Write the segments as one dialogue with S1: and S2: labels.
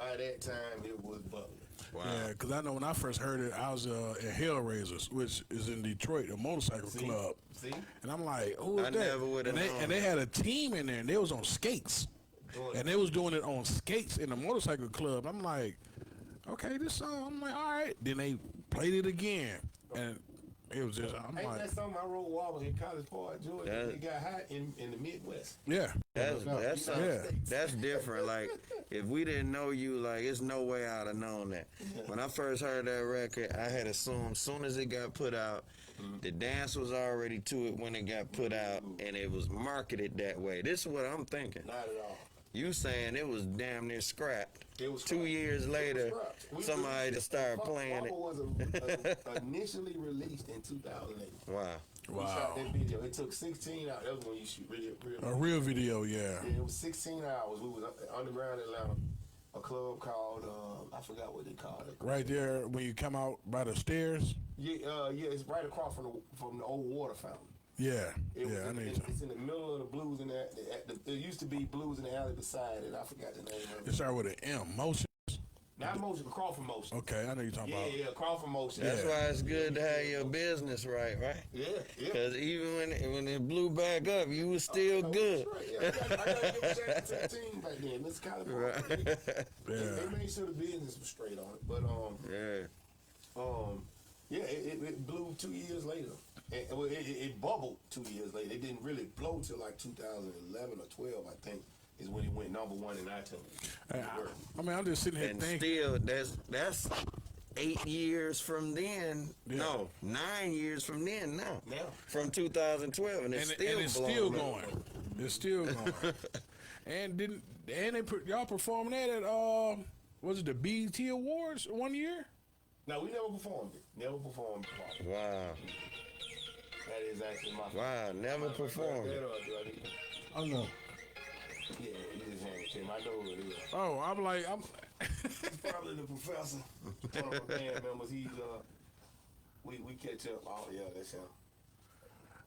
S1: by that time it was bubbling.
S2: Wow.
S3: Yeah, because I know when I first heard it, I was at Hellraisers, which is in Detroit, a motorcycle club.
S1: See?
S3: And I'm like, who is
S2: I
S3: that?
S2: never would've known
S3: And they had a team in there, and they was on skates. And they was doing it on skates in the motorcycle club. I'm like, okay, this song. I'm like, all right. Then they played it again, and it was just. I'm
S1: Ain't
S3: like,
S1: that something I rode Wobbles in College Park, Georgia? It got hot in the Midwest.
S3: yeah,
S2: That's different. Like, if we didn't know you, like, it's no way I'd have known that. When I first heard that record, I had assumed as soon as it got put out, the dance was already to it when it got put out, and it was marketed that way. This is what I'm thinking.
S1: Not at all.
S2: You saying it was damn near scrapped.
S1: It was
S2: 2 years later, somebody just started playing it.
S1: Wobble was initially released in 2008.
S2: Wow.
S1: We shot that video. It took 16 hours. That was when you shoot real.
S3: a real video, yeah.
S1: Yeah, it was 16 hours. We was underground Atlanta, a club called I forgot what they called it.
S3: Right there when you come out by the stairs.
S1: Yeah, it's right across from the old water fountain.
S3: Yeah,
S1: I
S3: know
S1: it's in the middle of the Blues in that. There used to be Blues in the alley beside it. I forgot the name of
S3: it
S1: it.
S3: started with an M. Motion.
S1: Not Motion, Crawford Motion.
S3: Okay, I know you're talking about.
S1: Yeah, Crawford Motion.
S2: That's why it's good to have your business right?
S1: Yeah.
S2: Because even when it blew back up, you was still good.
S1: Right. Yeah, I got to give a shout out to the team back then. It's kind of They made sure the business was straight on it. But it blew 2 years later. It bubbled 2 years later. It didn't really blow till like 2011 or 12, I think, is when it went #1 in iTunes.
S3: I mean, I'm just sitting here
S2: And
S3: thinking.
S2: still, that's 8 years from then.
S3: Yeah.
S2: No, 9 years from then now.
S1: Now.
S2: From 2012, and it's
S3: still going. It's still going. Y'all performing that at was it the BET Awards 1 year?
S1: No, we never performed it.
S2: Wow.
S1: That is actually my fault.
S2: Wow, never performed it.
S3: I don't know.
S1: Yeah, you just hand it to him. I know who it is.
S3: Oh,
S1: He's probably the professor. One of my band members. He's we catch up. Oh yeah, that's him.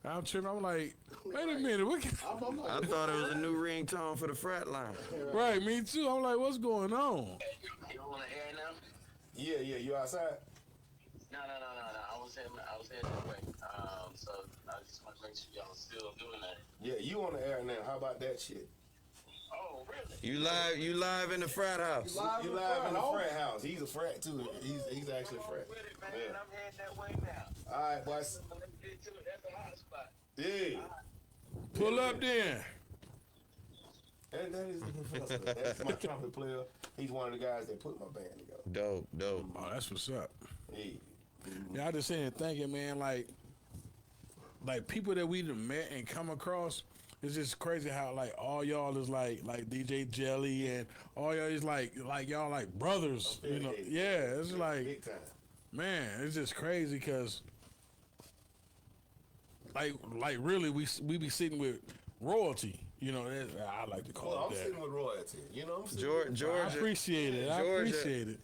S3: I'm tripping. I'm like, wait a minute.
S2: I thought it was a new ringtone for the frat line.
S3: Right, me too. I'm like, what's going on?
S4: You on the air now?
S1: Yeah. You outside?
S4: No. I was heading that way. So I just want to make sure y'all still doing that.
S1: Yeah, you on the air now. How about that shit?
S4: Oh, really?
S2: You live in the frat house.
S1: You live in the frat house. He's a frat too. He's actually a frat.
S4: With it, man.
S1: Yeah.
S4: I'm heading that way now.
S1: All right, boys.
S4: Let's get to it. That's a hot spot.
S1: Yeah.
S3: Pull up then.
S1: That is the professor. That's my trumpet player. He's one of the guys that put my band together.
S2: Dope.
S3: Oh, that's what's up.
S1: Yeah.
S3: Yeah, I just sitting here thinking, man, like people that we done met and come across. It's just crazy how like all y'all is like DJ Jelly and all y'all is like y'all like brothers, you know? Yeah, it's like,
S1: big time.
S3: man, it's just crazy because like really we be sitting with royalty, you know? I like to call
S1: I'm
S3: it that.
S1: sitting with royalty. You know, I'm sitting
S2: Georgia.
S3: I appreciate it. I appreciate it.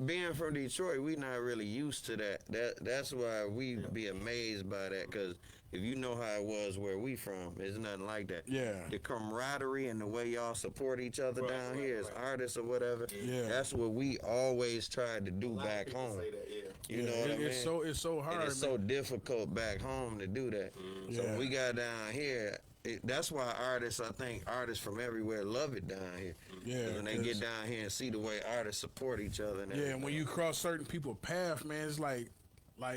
S2: Being from Detroit, we not really used to that. That's why we be amazed by that, because if you know how it was where we from, it's nothing like that.
S3: Yeah.
S2: The camaraderie and the way y'all support each other down here as artists or whatever, that's what we always tried to do back home.
S1: say that,
S2: You know what I mean?
S3: It's so hard.
S2: And it's so difficult back home to do that. So when we got down here, that's why I think artists from everywhere love it down here.
S3: Yeah,
S2: when they get down here and see the way artists support each other. And
S3: and when you cross certain people's path, man, it's like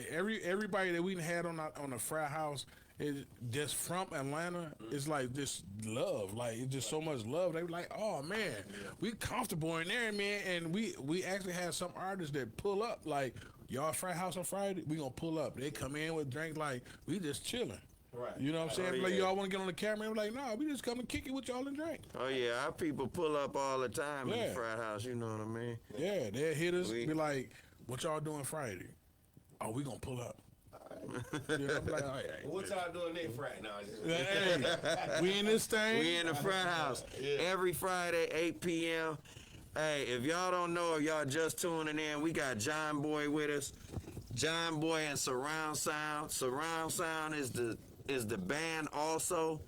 S3: everybody that we had on the frat house is just from Atlanta. It's like this love, like it's just so much love. They were like, oh man, we comfortable in there, man, and we actually had some artists that pull up like y'all frat house on Friday. We gonna pull up. They come in with drinks like we just chilling.
S1: Right.
S3: You know what I'm saying? Like, y'all want to get on the camera? I'm like, no, we just come and kick it with y'all and drink.
S2: Oh, yeah, our people pull up all the time in the frat house, you know what I mean?
S3: Yeah, they'll hit us, be like, what y'all doing Friday? Oh, we going to pull up. You know, I'm like,
S1: what y'all doing next Friday? No,
S3: hey, we in this thing?
S2: We in the frat house. Every Friday, 8 p.m. Hey, if y'all don't know, if y'all just tuning in, we got Johnboy with us. Johnboy and Surround Sound. Surround Sound is the band also.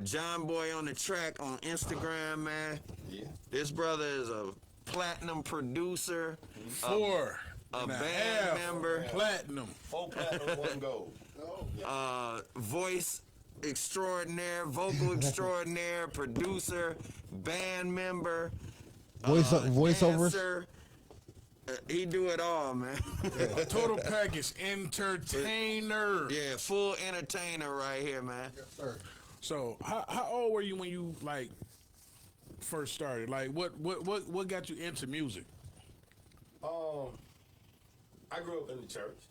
S2: Johnboy on the track on Instagram, man.
S1: Yeah.
S2: This brother is a platinum producer,
S3: 4
S2: a
S3: and a
S2: band
S3: half
S2: member,
S3: platinum.
S1: 4 platinum, 1 gold.
S2: voice extraordinaire, vocal extraordinaire, producer, band member,
S5: Voiceovers.
S2: dancer. He do it all, man.
S3: Total package, entertainer.
S2: Yeah, full entertainer right here, man.
S5: Yes, sir.
S3: So how old were you when you like first started? Like what got you into music?
S1: I grew up in the church.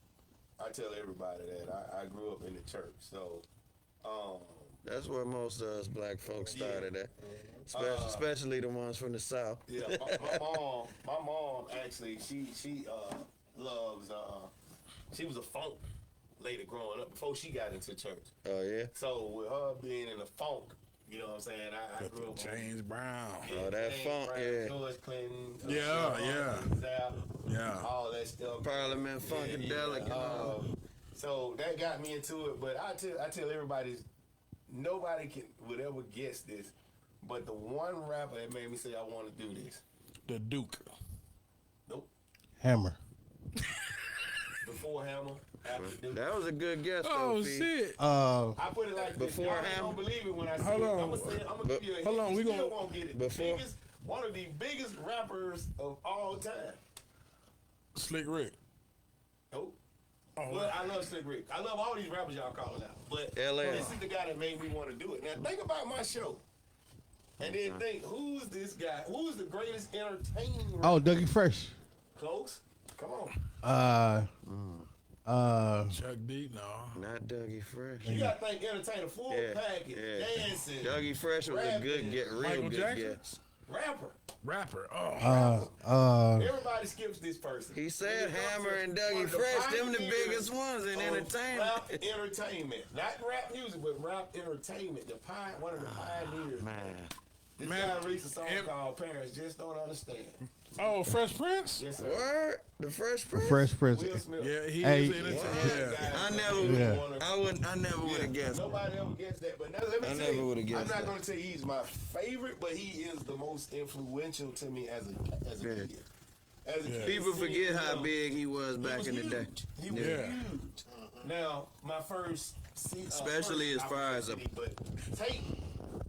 S1: I tell everybody that I grew up in the church. So,
S2: That's where most of us black folks started at,
S1: Uh,
S2: especially the ones from the South.
S1: yeah, my mom actually, she loves, she was a funk lady growing up before she got into church.
S2: Oh yeah.
S1: So with her being in the funk, you know what I'm saying? I grew up
S3: James Brown.
S2: Oh, that
S1: James
S2: funk,
S1: Brown,
S2: yeah.
S1: George Clinton,
S3: Yeah. Yeah.
S1: all that stuff.
S2: Parliament Funkadelic and all.
S1: So that got me into it. But I tell everybody, nobody would ever guess this. But the one rapper that made me say I want to do this.
S3: The Duke.
S1: Nope.
S5: Hammer.
S1: Before Hammer, after Duke.
S2: That was a good guess,
S3: Oh
S2: though, Fee.
S3: shit.
S1: I put it like this.
S2: Before
S1: Y'all ain't
S2: Hammer?
S1: gonna believe it when I say
S3: Hold
S1: it.
S3: on.
S1: I'm gonna give you a hint.
S3: Hold on,
S1: You
S3: we
S1: still
S3: gonna-
S1: won't get it.
S2: Before-
S1: One of the biggest rappers of all time.
S3: Slick Rick.
S1: Nope.
S3: Oh,
S1: Well, I love Slick Rick. I love all these rappers y'all calling out. But
S2: LL.
S1: this is the guy that made me want to do it. Now think about my show. And then think, who's this guy? Who's the greatest entertaining rapper?
S5: Oh, Dougie Fresh.
S1: Close? Come on.
S3: Chuck D. No.
S2: Not Dougie Fresh.
S1: You gotta think entertainer, full
S2: Yeah,
S1: package,
S2: yeah.
S1: dancing,
S2: Dougie Fresh was a good
S1: rapping,
S2: get, real
S3: Michael
S2: good
S3: Jackson?
S2: guess.
S1: rapper.
S3: Rapper. Oh.
S1: Everybody skips this person.
S2: He said
S1: When it comes
S2: Hammer
S1: to
S2: and
S1: one
S2: Dougie
S1: of the
S2: Fresh, them the
S1: pioneers
S2: biggest ones in
S1: of
S2: entertainment.
S1: Rap entertainment, not rap music, but rap entertainment. One of the pioneers.
S2: Man.
S1: This
S3: Man,
S1: guy released a song
S3: em-
S1: called "Parents Just Don't Understand."
S3: Oh, Fresh Prince?
S1: Yes, sir.
S2: Word? The Fresh Prince?
S5: Fresh Prince.
S1: Will Smith.
S3: Yeah, he
S5: Hey,
S3: is an entertainer. Yeah.
S2: I never
S5: Yeah.
S2: I never would have guessed.
S1: Nobody ever gets that, but now let me
S2: I
S1: tell
S2: never
S1: you,
S2: would've guessed
S1: I'm not
S2: that.
S1: going to say he's my favorite, but he is the most influential to me as a
S2: Yeah.
S1: kid. As a kid,
S2: People
S1: seeing
S2: forget how
S1: him,
S2: big he was
S1: he
S2: back
S1: was
S2: in the day.
S1: huge. He was
S3: Yeah.
S1: huge. Now, my first,
S2: Especially as far as a-
S1: but tape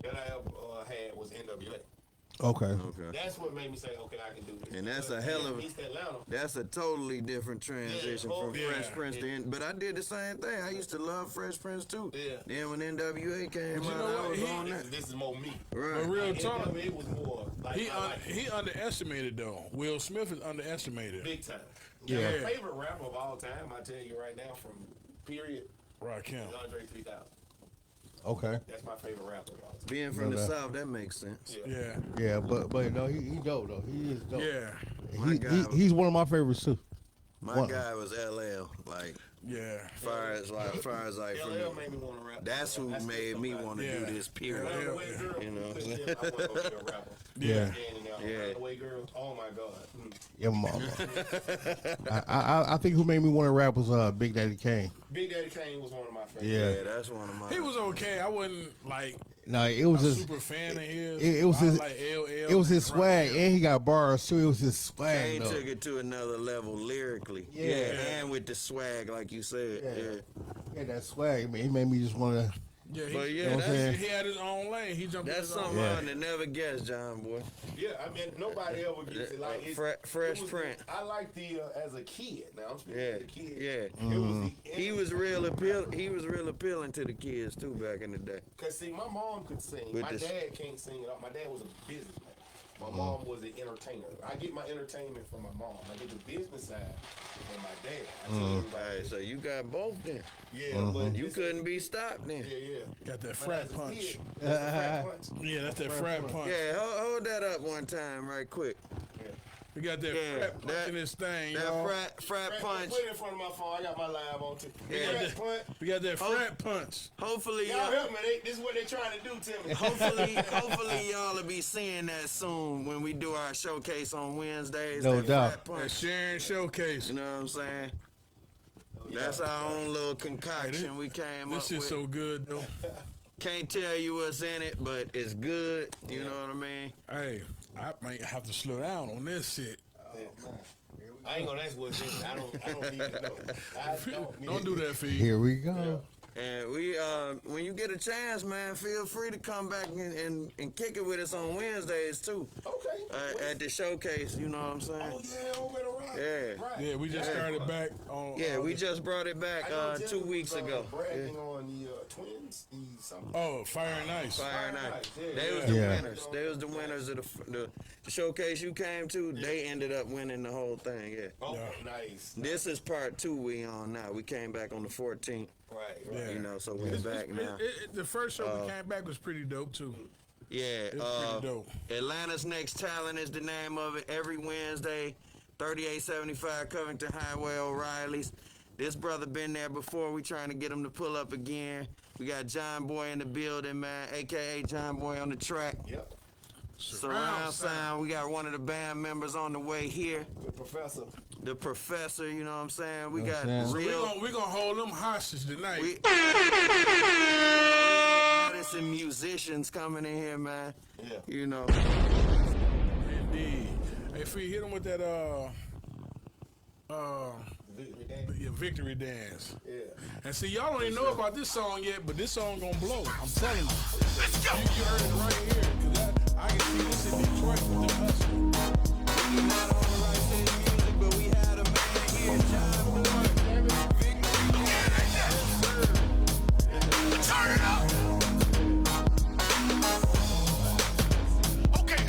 S1: that I ever had was NWA.
S5: Okay.
S2: Okay.
S1: That's what made me say, okay, I can do this.
S2: And that's a hell of a-
S1: East Atlanta.
S2: That's a totally different transition
S1: Yeah,
S2: from
S3: yeah.
S2: Fresh Prince to but I did the same thing. I used to love Fresh Prince too.
S1: Yeah.
S2: Then when NWA came
S3: But you
S2: out,
S3: know
S2: I
S3: what?
S2: was
S3: He-
S2: on that.
S1: This is more me.
S2: Right.
S3: But real
S1: Like,
S3: talk,
S1: NWA was more like
S3: he underestimated though. Will Smith is underestimated.
S1: big time.
S3: Yeah.
S1: My favorite rapper of all time, I tell you right now, from period,
S3: Rakim.
S1: is Andre 3000.
S5: Okay.
S1: That's my favorite rapper of all time.
S2: Being from the
S5: No,
S2: South, that makes sense.
S3: Yeah.
S5: Yeah, but no, he dope though. He is dope.
S3: Yeah.
S2: My guy-
S5: He's one of my favorites too.
S2: My
S5: What?
S2: guy was LL. Like,
S3: Yeah.
S2: far as like from
S1: LL made me want to rap.
S2: that's who made me want to
S3: Yeah.
S2: do this. Period.
S1: Run
S3: Yeah.
S1: Away Girl,
S2: You know what I'm
S1: I
S2: saying?
S1: want to go be a rapper.
S5: Yeah.
S1: Standing out,
S2: Yeah.
S1: Run Away Girl, oh my God.
S5: Yeah, mama. I think who made me want to rap was Big Daddy Kane.
S1: Big Daddy Kane was one of my favorites.
S5: Yeah.
S2: Yeah, that's one of my.
S3: He was okay. I wasn't like
S5: No, it was
S3: a
S5: his.
S3: super fan of his.
S5: it was
S3: I
S5: his-
S3: like LL.
S5: It was his
S3: and
S5: swag,
S3: Rakim.
S5: and he got bars too. It was his swag
S2: Kane
S5: though.
S2: took it to another level lyrically.
S5: Yeah.
S2: and with the swag, like you said.
S5: Yeah. Yeah, that swag. Man, he made me just want to.
S3: Yeah,
S2: But
S3: he,
S2: yeah,
S5: You know what I'm saying?
S3: he had his own lane. He jumped in
S2: That's
S3: his own
S2: something
S3: lane.
S5: Yeah.
S2: I would never guessed, John Boy.
S1: Yeah, I mean, nobody ever gets it. Like, it's,
S2: Fresh
S1: it was
S2: Prince.
S1: I like the, as a kid, now I'm speaking
S2: Yeah,
S1: as a kid.
S2: yeah.
S1: It was the
S2: He was real appealing to the kids too back in the day.
S1: Because, see, my mom could sing.
S2: With
S1: My
S2: this-
S1: dad can't sing at all. My dad was a businessman. My mom was an entertainer. I get my entertainment from my mom. I get the business side from my dad. I tell everybody
S2: Alright,
S1: that.
S2: so you got both then.
S1: Yeah, but
S2: You
S1: it's-
S2: couldn't be stopped then.
S1: Yeah, yeah.
S3: Got that
S1: But
S3: frat
S1: as a
S3: punch.
S1: kid, that's the frat punch.
S3: Yeah, that's that frat punch.
S2: Yeah, hold that up one time right quick.
S3: We got that
S2: Yeah,
S3: frat punch
S2: that-
S3: in this thing,
S2: That
S3: y'all.
S2: frat punch.
S1: Put it in front of my phone. I got my live on too.
S2: Yeah.
S1: Frat punch.
S3: We got that
S2: Oh.
S3: frat punch.
S2: Hopefully,
S1: Y'all help me. This is what they trying to do to me.
S2: hopefully y'all will be seeing that soon when we do our showcase on Wednesdays.
S5: No
S2: that
S5: doubt.
S2: frat
S3: That
S2: punch.
S3: Sharon Showcase.
S2: You know what I'm saying? That's our own little concoction we came
S3: This
S2: up
S3: shit
S2: with.
S3: so good, though.
S2: Can't tell you what's in it, but it's good. You know what I mean?
S3: Hey, I might have to slow down on this shit.
S1: I ain't gonna ask what it is. I don't need to know.
S3: Don't do that, Fee.
S5: Here we go.
S2: And we, when you get a chance, man, feel free to come back and kick it with us on Wednesdays too.
S1: Okay.
S2: At the showcase, you know what I'm saying?
S1: Oh yeah, over at Orion.
S2: Yeah.
S1: Right.
S3: Yeah, we just started back on.
S2: Yeah, we just brought it back 2 weeks ago.
S1: Bragging on the twins. Something.
S3: Oh, Fire and Ice.
S2: Fire Night.
S1: Yeah,
S2: They was the winners. They was the winners of the showcase you came to. They ended up winning the whole thing. Yeah.
S1: Oh, nice.
S2: This is part 2 we on now. We came back on the 14th.
S1: Right.
S3: Yeah.
S2: You know, so we're back now.
S3: The first show we came back was pretty dope too.
S2: Yeah.
S3: It was pretty dope.
S2: Atlanta's Next Talent is the name of it. Every Wednesday, 3875 Covington Highway, O'Reilly's. This brother been there before. We trying to get him to pull up again. We got Johnboy in the building, man, a.k.a. Johnboy on the track.
S1: Yep.
S2: Surround sound. We got one of the band members on the way here.
S1: Good professor.
S2: The professor, you know what I'm saying? We got
S5: saying?
S2: real
S3: We're gonna hold them hostage tonight.
S2: artists and musicians coming in here, man.
S1: Yeah.
S2: You know.
S3: Indeed. Hey, Fee, hit them with that
S1: Victory Dance.
S3: your victory dance.
S1: Yeah.
S3: And see, y'all don't even know about this song yet, but this song gonna blow. I'm telling you. Let's go. You heard it right here. 'Cause I can see this in Detroit with the hustle.
S2: We not on the right side of music, but we had a man here, Johnboy.
S6: Turn it up. Okay,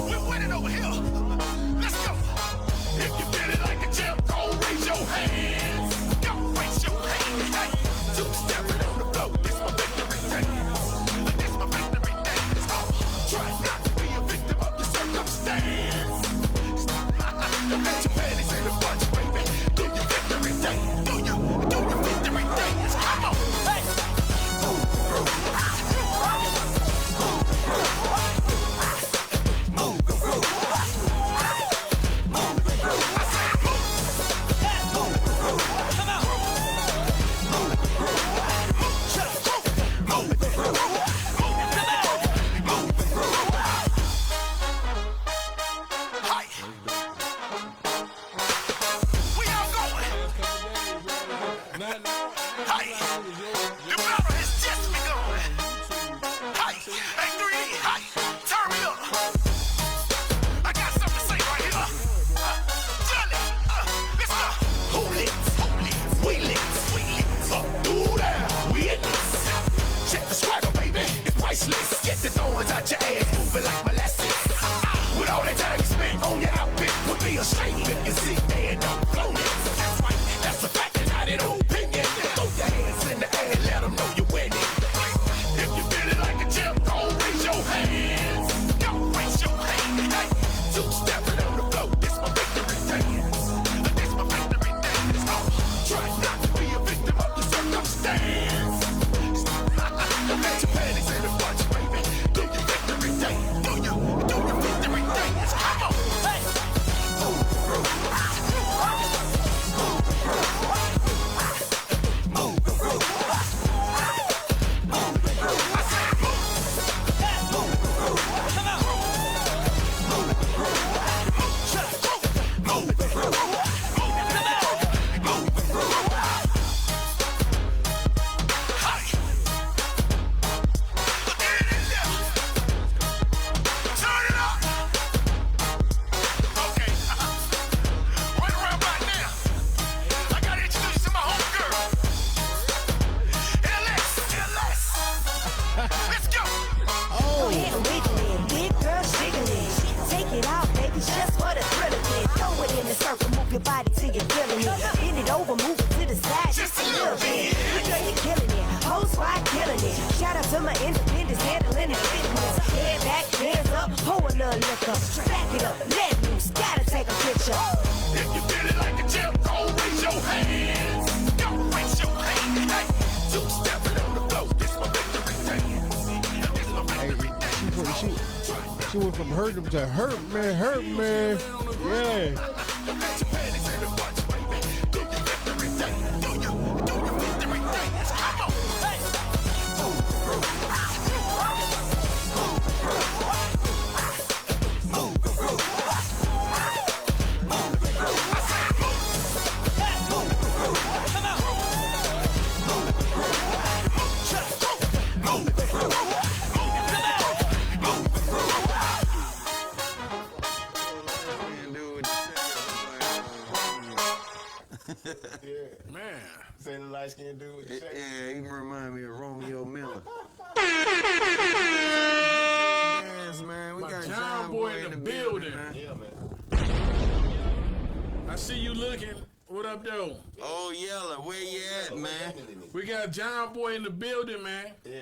S6: we're winning over here. Let's go. If you feel it like a champ, go raise your hands. Go raise your hands. Hey, two-stepping on the floor. This my victory dance. This my victory dance. Try not to be a victim of your circumstance. Don't let your panties in a bunch, baby. Do your victory dance. Do your victory dance. Come on. Hey. We all going. Hey, the battle has just begun. Hey, hey, 3D, hey, turn me up. I got something to say right here. Tell it, let's go. Who lit? We lit. Do that, we in this. Check the swagger, baby, it's priceless. Get the thorns out your ass, moving like molasses. With all that time you spent on your outfit, would be a shame if you sit there and don't blow it. That's right, that's a fact and not an opinion. Throw your hands in the air, let them know you're winning. If you feel it like a champ, go raise your hands. Go raise your hands. Hey, two-stepping on the floor, this my victory dance. This my victory dance. Try not to be a victim of the circumstance. Don't let your panties in a bunch, baby. Do your victory dance. Do your victory dance. Come on. Hey.
S7: Your body till you're feeling it. Bend it over, move it to the side. Just a little bit. I know you're killing it. Whole squad killing it. Shout out to my independents handling it. Fitness. Head back, hands up, pour a little liquor. Back it up, let loose, gotta take a picture.
S6: If you feel it like a champ, go raise your hands. Go raise your hands. Hey, two-stepping on the floor. This my victory dance. This my victory dance.
S5: She went from hurting to hurt, man. Yeah.
S6: Don't let your panties in a bunch, baby. Do your victory dance. Do your victory dance. Come on. Hey.
S1: Yeah.
S3: Man.
S1: Say the light skin dude with the shades.
S2: Yeah, he remind me of Romeo Miller. Yes, man. We
S3: My
S2: got
S3: Johnboy in the building.
S2: man.
S1: Yeah, man.
S3: I see you looking. What up, though?
S2: Oh, Yella, where you at, man?
S3: We got Johnboy in the building, man.
S1: Yeah,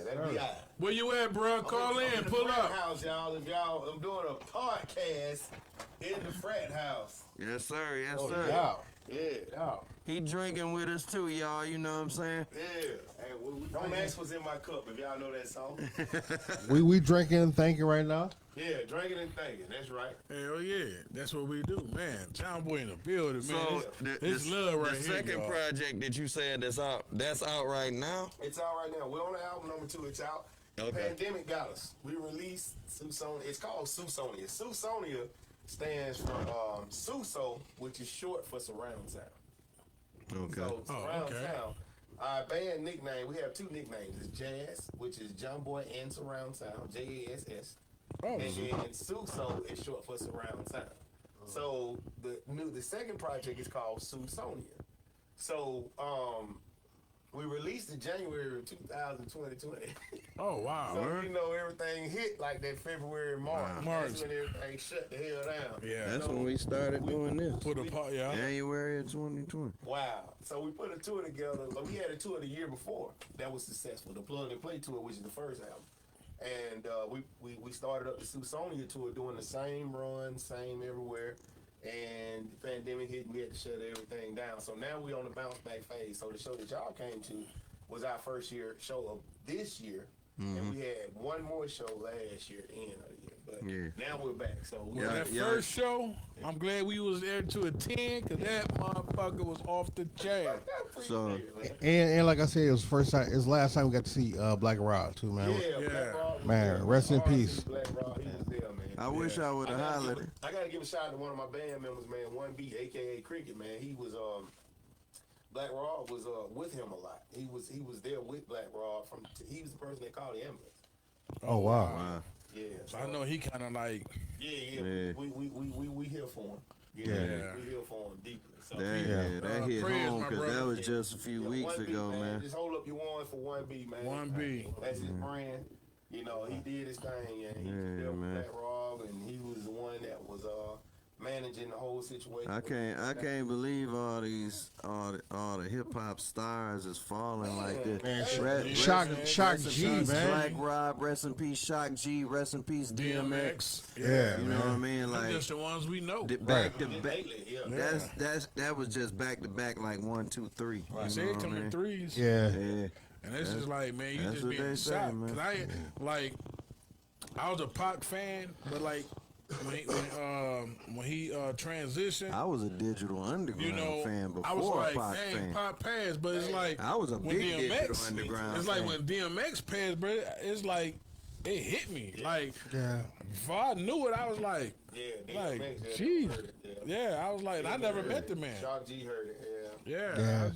S1: that'd be all right.
S3: Where you at, bro? Call in, pull up.
S1: Fraathouse, y'all. If y'all, I'm doing a podcast in the Fraathouse.
S2: Yes, sir. Yes,
S1: Oh,
S2: sir.
S1: Yeah.
S2: He drinking with us, too, y'all. You know what I'm saying?
S1: Yeah. Hey, don't ask what's in my cup if y'all know that song.
S5: We drinking and thinking right now.
S1: Yeah, drinking and thinking. That's right.
S3: Hell yeah. That's what we do, man. Johnboy in the building, man.
S2: So,
S3: It's love right
S2: the
S3: here,
S2: second
S3: y'all.
S2: project that you said that's out right now?
S1: It's out right now. We're on the album number 2. It's out.
S2: Okay.
S1: Pandemic got us. We released Susonia. It's called Susonia. Susonia stands for Suso, which is short for surround sound.
S2: Okay.
S1: So surround
S3: okay.
S1: sound. Our band nickname, we have 2 nicknames. It's Jazz, which is Johnboy and surround sound, JASS.
S3: Oh,
S1: And then Suso is short for surround sound. So the second project is called Susonia. So we released in January of 2020.
S3: oh wow.
S1: So you know everything hit like that February, March.
S3: March.
S1: That's when everything shut the hell down.
S3: Yeah.
S2: That's when we started doing this.
S3: Put a part, yeah.
S2: January of 2020.
S1: Wow. So we put a tour together. But we had a tour the year before that was successful. The Plug and Play tour, which is the first album. And we started up the Susonia tour doing the same run, same everywhere. And the pandemic hit and we had to shut everything down. So now we're on the bounce back phase. So the show that y'all came to was our first year show of this year. And we had one more show last year at the end of the year. But now we're back. So we
S3: That first show, I'm glad we was there to attend, because that motherfucker was off the chain.
S2: So,
S5: And like I said, it was first time. It's last time we got to see Black Rock too, man.
S1: Black Rock was
S5: Man,
S1: there.
S5: rest in
S1: R.I.P.
S5: peace.
S1: Black Rock, he was there, man.
S2: I wish I would have hollered.
S1: I gotta give a shout out to one of my band members, man. 1B, aka Cricket, man. He was Black Rod was with him a lot. He was there with Black Rod he was the person that called the ambulance.
S5: Oh wow.
S1: Yeah.
S3: So I know he kind of like,
S1: Yeah. We here for him.
S5: Yeah.
S1: We here for him deeply. So
S2: that hit
S3: prayers,
S2: home
S3: my
S2: because that
S3: brother.
S2: was just a few weeks
S1: 1B,
S2: ago, man.
S1: Just hold up your ones for 1B, man.
S3: 1B.
S1: That's his brand. You know, he did his thing, and he was there with
S2: man.
S1: Black Rob, and he was the one that was managing the whole situation.
S2: I can't believe all the hip hop stars is falling like this.
S5: Man, Shock G, man.
S2: Black Rob, rest in peace. Shock G, rest in peace. DMX.
S5: Yeah,
S2: You know what I mean?
S3: Like,
S2: Like
S3: just the ones we know.
S2: back to back.
S1: Lately, yeah.
S2: That was just back to back like 1, 2, 3.
S3: I
S2: You
S3: say
S2: know
S3: it
S2: what I
S3: come in
S2: mean?
S3: threes.
S5: Yeah.
S2: Yeah.
S3: And it's just like, man, you
S2: that's
S3: just
S2: what
S3: being
S2: they say,
S3: shocked.
S2: man.
S3: Cause I was a Pac fan, but like when he transitioned,
S2: I was a Digital Underground
S3: you know,
S2: fan before
S3: I was like,
S2: Pac
S3: dang,
S2: fan.
S3: Pac passed, but it's like
S2: I was a
S3: when
S2: big Digital Underground
S3: It's like
S2: fan.
S3: when DMX passed, bro. It's like it hit me. Like
S5: Yeah.
S3: before I knew it, I was like,
S1: Yeah,
S3: like,
S1: DMX,
S3: jeez.
S1: heard it,
S3: Yeah, I was like, I never met the man.
S1: Shock G heard it,
S3: Yeah,
S5: Yeah.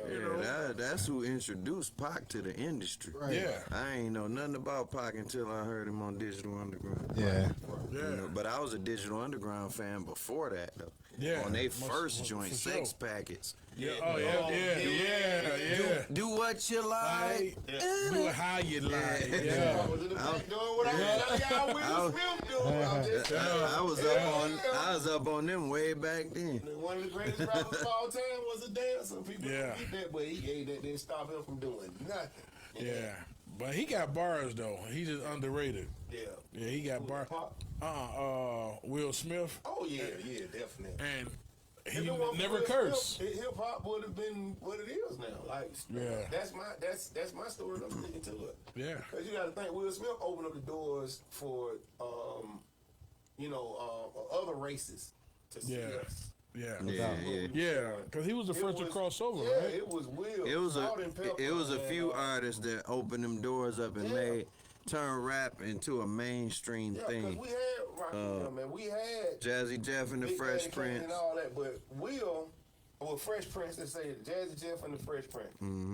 S3: you know,
S2: That's who introduced Pac to the industry.
S3: yeah,
S2: I ain't know nothing about Pac until I heard him on Digital Underground.
S5: Yeah.
S2: You
S3: yeah.
S2: know, but I was a Digital Underground fan before that, though.
S3: Yeah,
S2: On their
S3: most-
S2: first
S3: most-
S2: joint,
S3: for
S2: Sex
S3: sure.
S2: Packets.
S3: Yeah, oh yeah.
S2: Do what you like.
S3: Do it how you like.
S1: I
S3: Yeah.
S1: was in the back doing what I Will Smith doing. I'm just saying.
S2: I was up on them way back then.
S1: One of the greatest rappers of all time was a dancer. People
S3: Yeah.
S1: forget that, but that didn't stop him from doing nothing.
S3: Yeah, but he got bars though. He just underrated.
S1: Yeah.
S3: Yeah, he got bars.
S1: Pop?
S3: Will Smith,
S1: Oh yeah, definitely.
S3: and
S1: If
S3: he
S1: it wasn't for
S3: never
S1: Will
S3: cursed.
S1: Smith, Hip hop would have been what it is now. Like,
S3: Yeah.
S1: that's my story. I'm sticking to it.
S3: Yeah,
S1: Cause you got to think Will Smith opened up the doors for other races to see
S3: Yeah.
S1: us.
S3: yeah,
S2: Yeah.
S3: Because he was the first to cross over,
S1: Yeah,
S3: right?
S1: it was Will.
S2: It was
S1: Salt and Pepper,
S2: it was a
S1: and,
S2: few artists that opened them doors up and turn rap into a mainstream
S1: Yeah, because
S2: thing.
S1: we had Rocky, man. We had
S2: Jazzy Jeff and the
S1: Big
S2: Fresh
S1: Daddy Kane
S2: Prince.
S1: and all that, but Fresh Prince, let's say it, Jazzy Jeff and the Fresh Prince,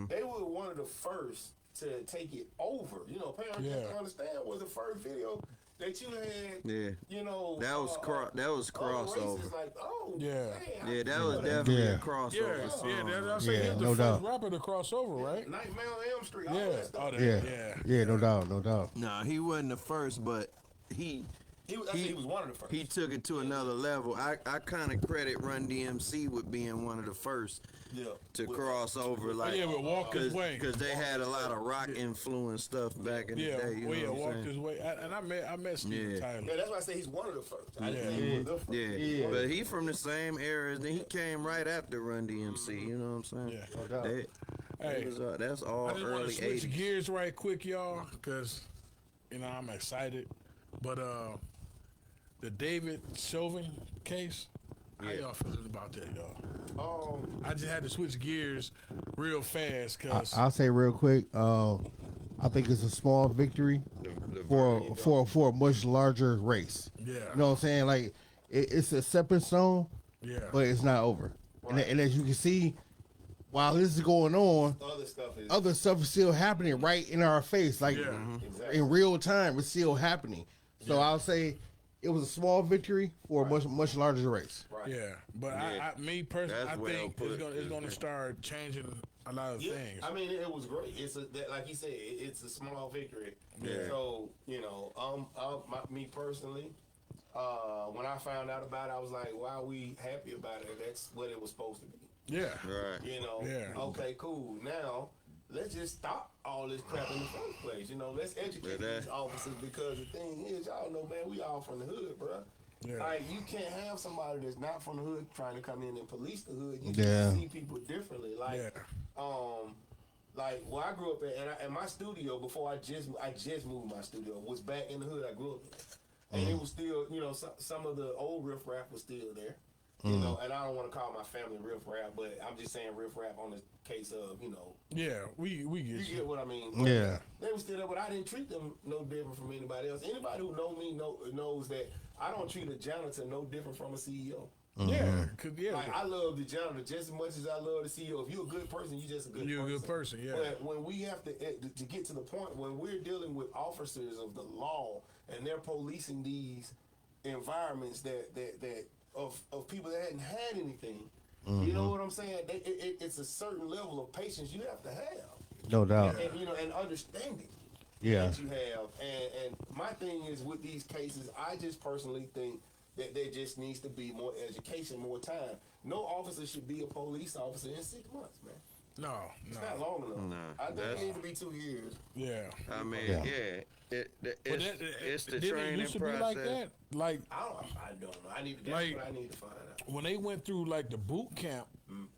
S1: they were one of the first to take it over. You know, parents
S3: Yeah.
S1: didn't understand was the first video that you had.
S2: Yeah.
S1: You know,
S2: That was
S1: other
S2: crossover.
S1: races like, oh,
S3: Yeah.
S1: man,
S2: Yeah, that was definitely
S5: Yeah.
S2: a crossover
S3: Yeah,
S2: song.
S3: that's what I'm saying.
S5: Yeah,
S3: He's the
S5: no
S3: first
S5: doubt.
S3: rapper to cross over, right?
S1: Nightmare on Elm Street, all
S3: Yeah.
S1: that stuff.
S3: Oh, that,
S5: Yeah.
S3: yeah.
S5: No doubt, no doubt.
S2: Nah, he wasn't the first, but he
S1: He was one of the first.
S2: he took it to another level. I kind of credit Run DMC with being one of the first
S1: Yeah.
S2: to cross over, like,
S3: yeah, but Walk This Way.
S2: because they had a lot of rock influence stuff back in the
S3: Yeah,
S2: day. You
S3: well, yeah,
S2: know what
S3: Walk
S2: I'm
S3: This
S2: saying?
S3: Way. And I met Steven
S2: Yeah.
S3: Tyler.
S1: Yeah, that's why I say he's one of the first. I didn't
S3: Yeah.
S1: say he was the first.
S2: Yeah. But he from the same era. Then he came right after Run DMC. You know what I'm saying?
S3: Yeah.
S5: No doubt.
S3: Hey,
S2: That's all
S3: I just want to
S2: early
S3: switch
S2: 80s.
S3: gears right quick, y'all, because, you know, I'm excited. But the David Chauvin case, how y'all feeling about that, y'all? I just had to switch gears real fast because
S5: I'll say real quick. I think it's a small victory for a much larger race.
S3: yeah,
S5: You know what I'm saying? Like it's a stepping stone,
S3: yeah,
S5: but it's not over. And as you can see, while this is going on,
S1: Other stuff is
S5: still happening right in our face, like
S3: Yeah.
S1: exactly.
S5: in real time. It's still happening. So I'll say it was a small victory for a much larger race.
S1: right.
S3: yeah. But
S2: Yeah.
S3: me personally,
S2: That's
S3: I
S2: well
S3: think
S2: put.
S3: it's gonna start changing a lot of
S1: Yeah,
S3: things.
S1: I mean, it was great. Like you said, it's a small victory.
S2: Yeah.
S1: So you know, me personally, when I found out about it, I was like, "Why are we happy about it? That's what it was supposed to be."
S3: Yeah,
S2: Right.
S1: You know.
S3: Yeah.
S1: Okay, cool. Now let's just stop all this crap in the first place. You know, let's educate
S2: Yeah,
S1: these officers because the thing is, y'all know, man, we all from the hood, bro.
S3: Yeah.
S1: Like you can't have somebody that's not from the hood trying to come in and police the hood. You
S5: Yeah.
S1: can see people differently. Like,
S3: Yeah.
S1: like where I grew up at, and my studio before I just moved my studio was back in the hood I grew up in, and it was still, you know, some of the old riffraff was still there. You know, and I don't want to call my family riffraff, but I'm just saying riffraff on the case of, you know,
S3: yeah. We get
S1: you
S3: you.
S1: get what I mean.
S5: Yeah.
S1: They were still there, but I didn't treat them no different from anybody else. Anybody who know me knows that I don't treat a janitor no different from a CEO.
S3: Yeah, cause
S1: Like I love the janitor just as much as I love the CEO. If you're a good person, you're just a good
S3: you're
S1: person.
S3: a good person. Yeah,
S1: But when we have to get to the point when we're dealing with officers of the law and they're policing these environments that of people that hadn't had anything, you know what I'm saying? It's a certain level of patience you have to have,
S5: No doubt.
S1: and you know, and understanding
S5: Yeah.
S1: that you have. And my thing is with these cases, I just personally think that there just needs to be more education, more time. No officer should be a police officer in 6 months, man.
S3: no,
S1: It's not long enough.
S2: No,
S1: I think it needs to be 2 years.
S3: yeah.
S2: I mean,
S5: Yeah.
S2: it's the
S3: didn't
S2: training
S3: it used to
S2: process.
S3: be like that. Like
S1: I don't know. That's
S3: Like-
S1: what I need to find out.
S3: when they went through like the boot camp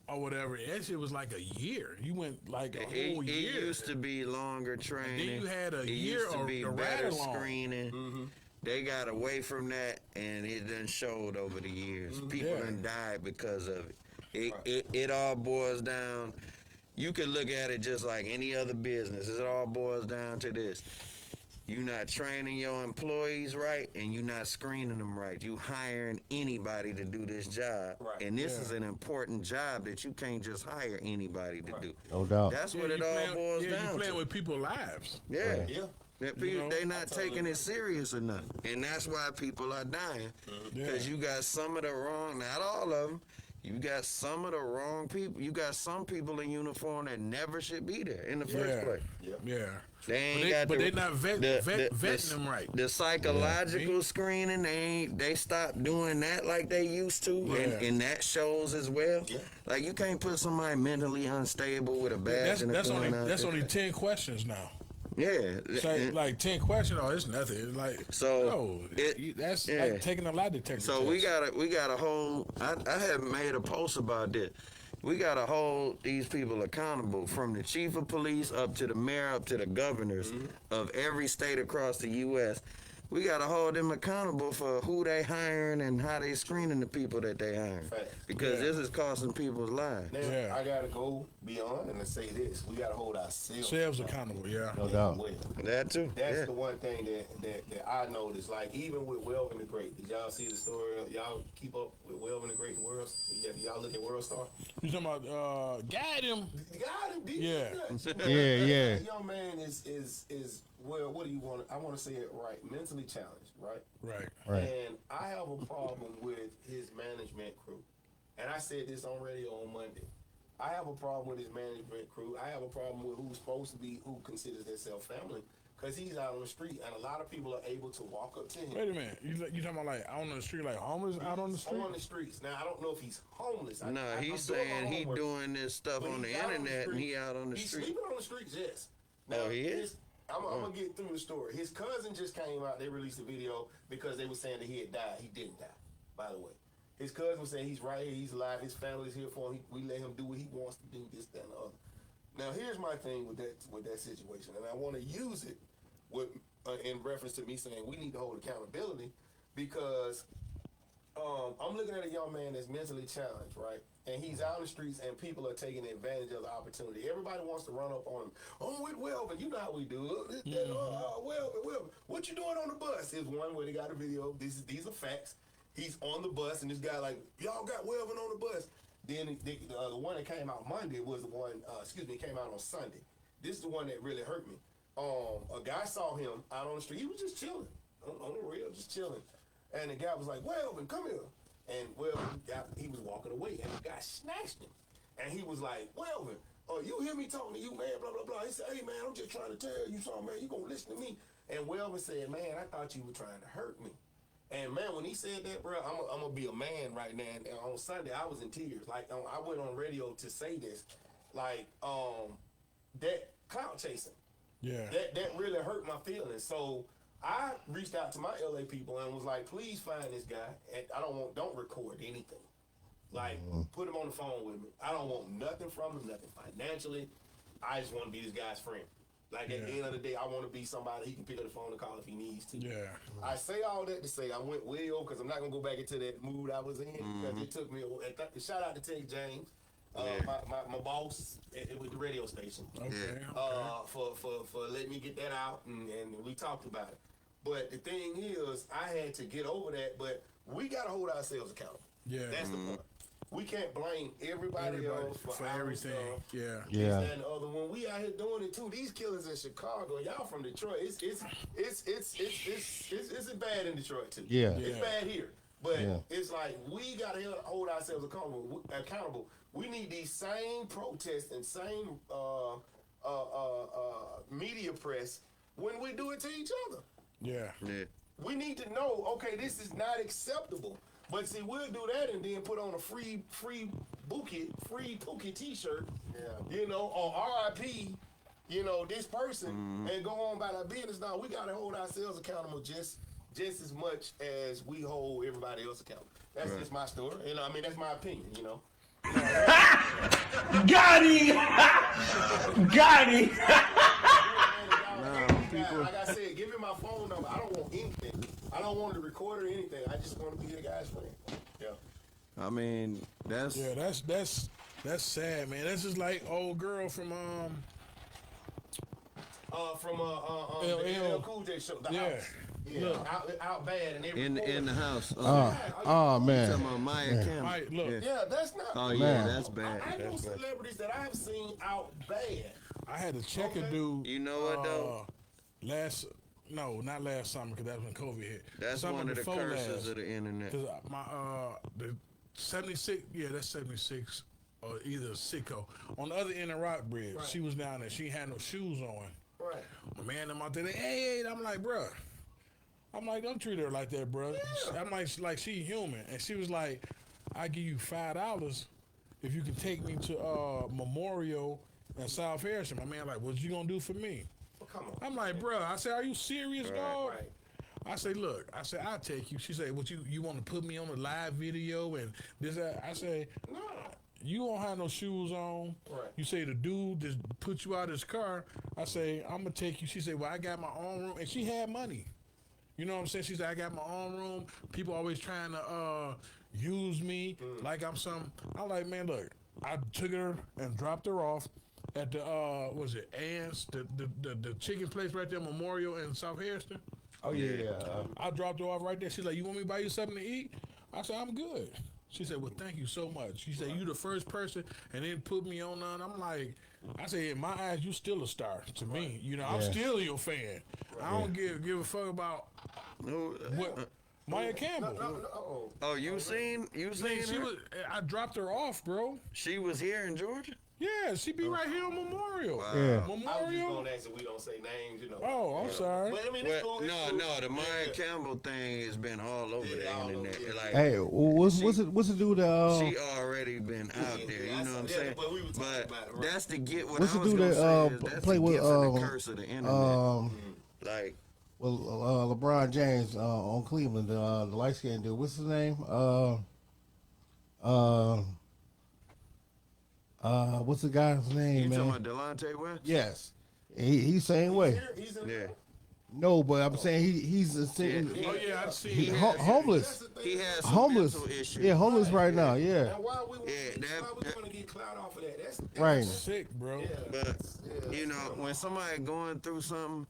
S3: or whatever, that shit was like a year. You went like a whole
S2: It
S3: year.
S2: used to be longer training.
S3: you had a
S2: it
S3: year
S2: used to
S3: of
S2: be
S3: the
S2: better
S3: ride-along.
S2: screening. They got away from that, and it done showed over the years. People
S3: Yeah.
S2: done died because of it. It all boils down. You could look at it just like any other business. It all boils down to this. You not training your employees right, and you not screening them right. You hiring anybody to do this job,
S1: Right.
S2: and this is an important job that you can't just hire anybody to do.
S5: No doubt.
S2: That's
S3: Yeah,
S2: what it
S3: you
S2: all
S3: playing-
S2: boils
S3: yeah,
S2: down
S3: you playing
S2: to.
S3: with people's lives.
S2: Yeah.
S1: Yeah.
S2: That people,
S3: know,
S2: they not taking it serious enough, and that's why people are dying. Because you got some of the wrong, not all of them. You got some of the wrong people. You got some people in uniform that never should be there in the first place.
S3: Yeah.
S2: They ain't
S3: But
S2: got
S3: they not vetting them right.
S2: The psychological screening, they stopped doing that like they used to, and that shows as well.
S1: Yeah.
S2: Like you can't put somebody mentally unstable with a badge and a
S3: That's
S2: gun out
S3: only
S2: there.
S3: 10 questions now.
S2: Yeah.
S3: It's like 10 questions. Oh, it's nothing. It's like
S2: So,
S3: that's
S2: yeah.
S3: like taking a lie detector.
S2: So
S3: test.
S2: we got a whole. I have made a post about this. We got to hold these people accountable, from the chief of police up to the mayor, up to the governors of every state across the U.S. We got to hold them accountable for who they hiring and how they screening the people that they hiring,
S1: Facts.
S2: because this is costing people's lives.
S1: Now,
S3: Yeah.
S1: I gotta go beyond and to say this: we gotta hold ourselves
S3: Selves accountable. Yeah.
S5: No doubt.
S1: well.
S2: That too.
S1: That's
S2: Yeah.
S1: the one thing that I noticed. Like even with Welvin the Great, did y'all see the story? Y'all keep up with Welvin the Great World? Y'all look at World Star?
S3: You talking about guide him?
S1: God,
S3: Yeah.
S5: Yeah, yeah.
S1: That young man is well, what do you want? I want to say it right. Mentally challenged, right?
S3: Right.
S5: Right.
S1: And I have a problem with his management crew. And I said this on radio on Monday. I have a problem with his management crew. I have a problem with who's supposed to be, who considers themselves family, because he's out on the street, and a lot of people are able to walk up to him.
S3: Wait a minute. You talking about like out on the street, like homeless out on the street?
S1: On the streets. Now, I don't know if he's homeless.
S2: No, he's saying he doing this stuff
S1: But
S2: on the
S1: he's out on the
S2: internet and he
S1: street.
S2: out on the
S1: He's
S2: street.
S1: sleeping on the streets, yes.
S2: Oh, he is?
S1: I'm gonna get through the story. His cousin just came out. They released a video because they were saying that he had died. He didn't die, by the way. His cousin was saying he's right here, he's alive, his family's here for him. We let him do what he wants to do, this, that, and the other. Now, here's my thing with that situation, and I want to use it with in reference to me saying we need to hold accountability, because I'm looking at a young man that's mentally challenged, right? And he's out in the streets, and people are taking advantage of the opportunity. Everybody wants to run up on him. Oh, with Welvin, you know how we do. Welvin, what you doing on the bus? Here's one where they got a video. These are facts. He's on the bus, and this guy like, y'all got Welvin on the bus. Then the one that came out Monday was the one, came out on Sunday. This is the one that really hurt me. A guy saw him out on the street. He was just chilling on the rail, just chilling. And the guy was like, Welvin, come here. And Welvin, he was walking away, and the guy snatched him. And he was like, Welvin, you hear me talking to you, man, blah, blah, blah. He said, hey, man, I'm just trying to tell you something, man. You gonna listen to me. And Welvin said, man, I thought you were trying to hurt me. And, man, when he said that, bro, I'm going to be a man right now. And on Sunday, I was in tears. Like, I went on radio to say this. Like, that clout chasing.
S3: Yeah.
S1: That really hurt my feelings. So I reached out to my LA people and was like, please find this guy. And don't record anything. Like, put him on the phone with me. I don't want nothing from him, nothing financially. I just want to be this guy's friend. Like, at the end of the day, I want to be somebody he can pick up the phone and call if he needs to.
S3: Yeah.
S1: I say all that to say I went way over, because I'm not going to go back into that mood I was in, because it took me a shout out to Ted James, my boss with the radio station.
S3: Okay.
S1: For letting me get that out, and we talked about it. But the thing is, I had to get over that, but we got to hold ourselves accountable.
S3: Yeah.
S1: That's the point. We can't blame everybody else for
S3: everything.
S1: Stuff.
S3: Yeah.
S5: Yeah.
S1: And the other one, we out here doing it too. These killers in Chicago, y'all from Detroit. It's bad in Detroit too.
S5: Yeah.
S1: It's bad here, but
S5: Yeah.
S1: it's like we gotta hold ourselves accountable. We need these same protests and same media press when we do it to each other.
S3: Yeah.
S2: Yeah.
S1: We need to know, okay, this is not acceptable. But see, we'll do that and then put on a free Pookie t-shirt, you know, or RIP, you know, this person, and go on about our business. Now, we got to hold ourselves accountable just as much as we hold everybody else accountable. That's just my story. You know, I mean, that's my opinion, you know.
S6: Got him! Got him!
S1: Like I said, give me my phone number. I don't want anything. I don't want to record or anything. I just want to be the guy's friend. Yeah.
S2: I mean, that's
S3: That's sad, man. That's just like old girl from
S1: the Cool J show. The House. Yeah,
S3: Look.
S1: out bad and everything.
S2: in the house.
S5: Oh man.
S2: Talking about Maya Kim.
S3: Mike, look.
S1: Yeah, that's not.
S2: Oh yeah,
S5: Man.
S2: that's bad.
S1: I know
S2: That's bad.
S1: celebrities that I have seen out bad.
S3: I had to check a dude.
S2: You know what though?
S3: Not last summer, because that's when COVID hit.
S2: That's
S3: Summer
S2: one of the
S3: before
S2: curses
S3: last.
S2: of the internet.
S3: Cause the 76, that's 76, or either Sicko. On the other end of Rockbridge, she was down there. She had no shoes on.
S1: Right.
S3: My man, I'm out there. Hey, I'm like, bruh. I'm like, don't treat her like that, bruh.
S1: Yeah.
S3: I'm like she human, and she was like, I give you $5 if you can take me to Memorial and South Harrison. My man, like, what you gonna do for me?
S1: Well, come on.
S3: I'm like, bruh. I said, are you serious, dog?
S1: Right.
S3: I say, look. I said, I'll take you. She said, what you want to put me on a live video and this that? I say,
S1: No.
S3: you don't have no shoes on.
S1: Right.
S3: You say the dude just put you out of his car. I say, I'm gonna take you. She said, well, I got my own room, and she had money. You know what I'm saying? She said, I got my own room. People always trying to use me like I'm some. I'm like, man, look. I took her and dropped her off at the Ann's, the chicken place right there, Memorial in South Harrison.
S5: Oh yeah.
S3: I dropped her off right there. She's like, you want me to buy you something to eat? I said, I'm good. She said, well, thank you so much. She said, you the first person, and then put me on none. I'm like, I say, in my eyes, you still a star to me. You know, I'm still your fan. I don't give a fuck about what Maya Campbell.
S2: Oh, you seen
S3: She
S2: her?
S3: was. I dropped her off, bro.
S2: She was here in Georgia.
S3: Yeah, she be right here on Memorial.
S5: Yeah.
S1: I was just
S3: Memorial.
S1: gonna ask if we don't say names, you know.
S3: Oh, I'm sorry.
S1: But I mean, it's cool.
S2: No, the Maya Campbell thing has been all over the internet. Like,
S5: Hey, what's the dude that
S2: she already been out there. You know what I'm saying?
S1: But we were talking
S2: But
S1: about it, right?
S2: that's the get. What
S5: What's
S2: I
S5: the
S2: was
S5: dude
S2: gonna
S5: that
S2: say is that's
S5: play
S2: the
S5: with
S2: gift and the curse of the internet. Like,
S5: LeBron James on Cleveland, the light skinned dude. What's his name? What's the guy's name,
S2: you
S5: man?
S2: talking about Delonte West?
S5: Yes, he's same way.
S1: He's in
S2: Yeah.
S5: No, but I'm saying he's
S3: Oh yeah, I see.
S5: he homeless.
S2: He has some
S5: Homeless.
S2: mental issues.
S5: Yeah, homeless right now. Yeah,
S1: And why we
S2: that-
S1: want to get clout off of that? That's
S5: right.
S3: Sick, bro.
S2: But you know, when somebody going through something,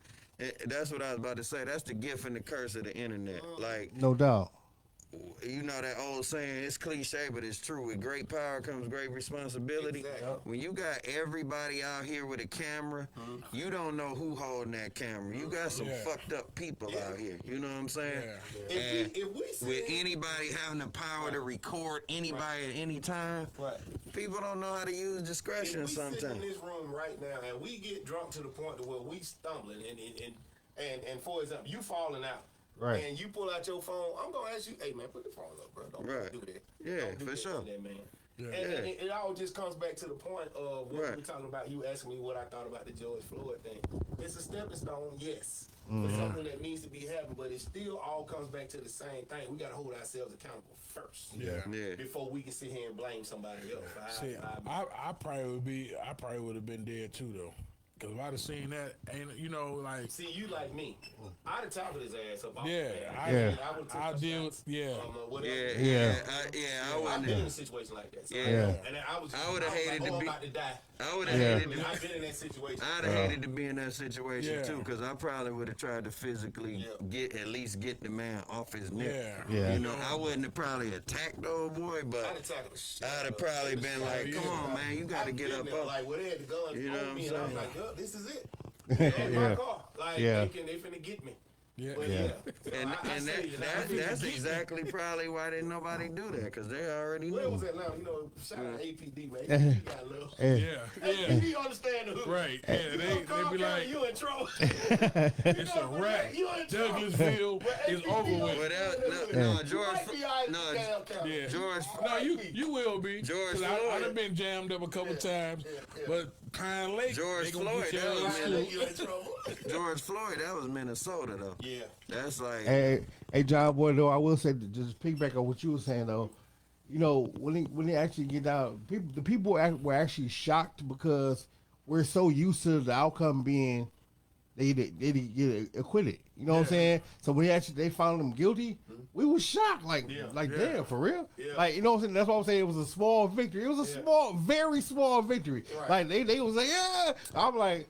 S2: that's what I was about to say. That's the gift and the curse of the internet. Like,
S5: No doubt.
S2: you know that old saying, it's cliche, but it's true. With great power comes great responsibility.
S1: Exactly.
S2: When you got everybody out here with a camera, you don't know who holding that camera. You got some fucked up people out here. You know what I'm saying?
S3: Yeah.
S2: And
S1: If we say
S2: with anybody having the power to record anybody at any time, people don't know how to use discretion
S1: if we sit in
S2: sometimes.
S1: this room right now and we get drunk to the point to where we stumbling and for example, you falling out.
S5: Right.
S1: And you pull out your phone, I'm gonna ask you, hey man, put the phone up, bro. Don't
S2: Right.
S1: do that.
S2: Yeah,
S1: Don't do
S2: for
S1: that
S2: sure.
S1: to that, man.
S3: Yeah.
S1: And it all just comes back to the point of what
S2: Right.
S1: we're talking about. You asking me what I thought about the George Floyd thing. It's a stepping stone, yes,
S2: Mm-hmm.
S1: for something that needs to be happening, but it still all comes back to the same thing. We gotta hold ourselves accountable first.
S3: Yeah.
S2: Yeah.
S1: Before we can sit here and blame somebody else.
S3: See, I probably would have been dead too though, because if I'd have seen that, ain't you know like.
S1: See, you like me. I'd have tackled his ass up. off
S3: Yeah,
S1: the
S5: Yeah.
S3: I deal with
S1: whatever.
S2: Yeah,
S1: I've
S2: I
S1: been in a situation like that. So
S2: Yeah.
S1: And
S2: I would've hated
S1: like,
S2: to
S1: I'm
S2: be-
S1: about to die.
S2: I would have
S5: Yeah.
S2: hated to
S1: I've been in that situation.
S2: I'd have hated to be in that situation
S3: Yeah.
S2: too, because I probably would have tried to physically at least get the man off his neck.
S3: Yeah.
S2: You know, I wouldn't have probably attacked the old boy,
S1: I'd
S2: but
S1: have tackled the shit.
S2: I'd have probably been like, "Come on, man, you got to get up off."
S1: Like, well, they had the guns
S2: You know what
S1: on
S2: I'm
S1: me, and I was
S2: saying?
S1: like, oh, this is it. In my
S5: Yeah.
S1: car. Like,
S5: Yeah.
S1: they finna get me.
S3: Yeah.
S1: But
S5: Yeah.
S1: So
S2: And
S1: I
S2: and
S1: say,
S2: that's exactly probably why didn't nobody do that, because they already
S1: Where was
S2: knew.
S1: that now? You know, shout out APD, man. APD got a little.
S5: Hey,
S1: APD understand the hood.
S3: Right. Yeah,
S1: You
S3: they
S1: know,
S3: be like,
S1: you in trouble.
S3: it's a wrap.
S1: You in trouble.
S3: Douglasville is over
S2: Well,
S3: with.
S2: that, no, George,
S3: Yeah.
S2: George,
S3: No, you will be.
S2: George
S3: 'Cause
S2: Floyd.
S3: I done been jammed up a couple times, but Pine Lake,
S2: George
S3: they gonna
S2: Floyd,
S3: get your
S2: that was
S3: ass
S2: man.
S3: killed.
S1: You in trouble.
S2: George Floyd, that was Minnesota though.
S1: Yeah.
S2: That's like,
S5: hey, Johnboy, though, I will say, just piggyback on what you were saying, though. You know, when they actually get out, the people were actually shocked because we're so used to the outcome being they get acquitted. You know what I'm saying? So when they found them guilty, we were shocked. Like damn, for real?
S1: Yeah.
S5: Like, you know what I'm saying? That's why I'm saying it was a small victory. It was a small, very small victory.
S1: Right.
S5: Like they was like, yeah. I'm like,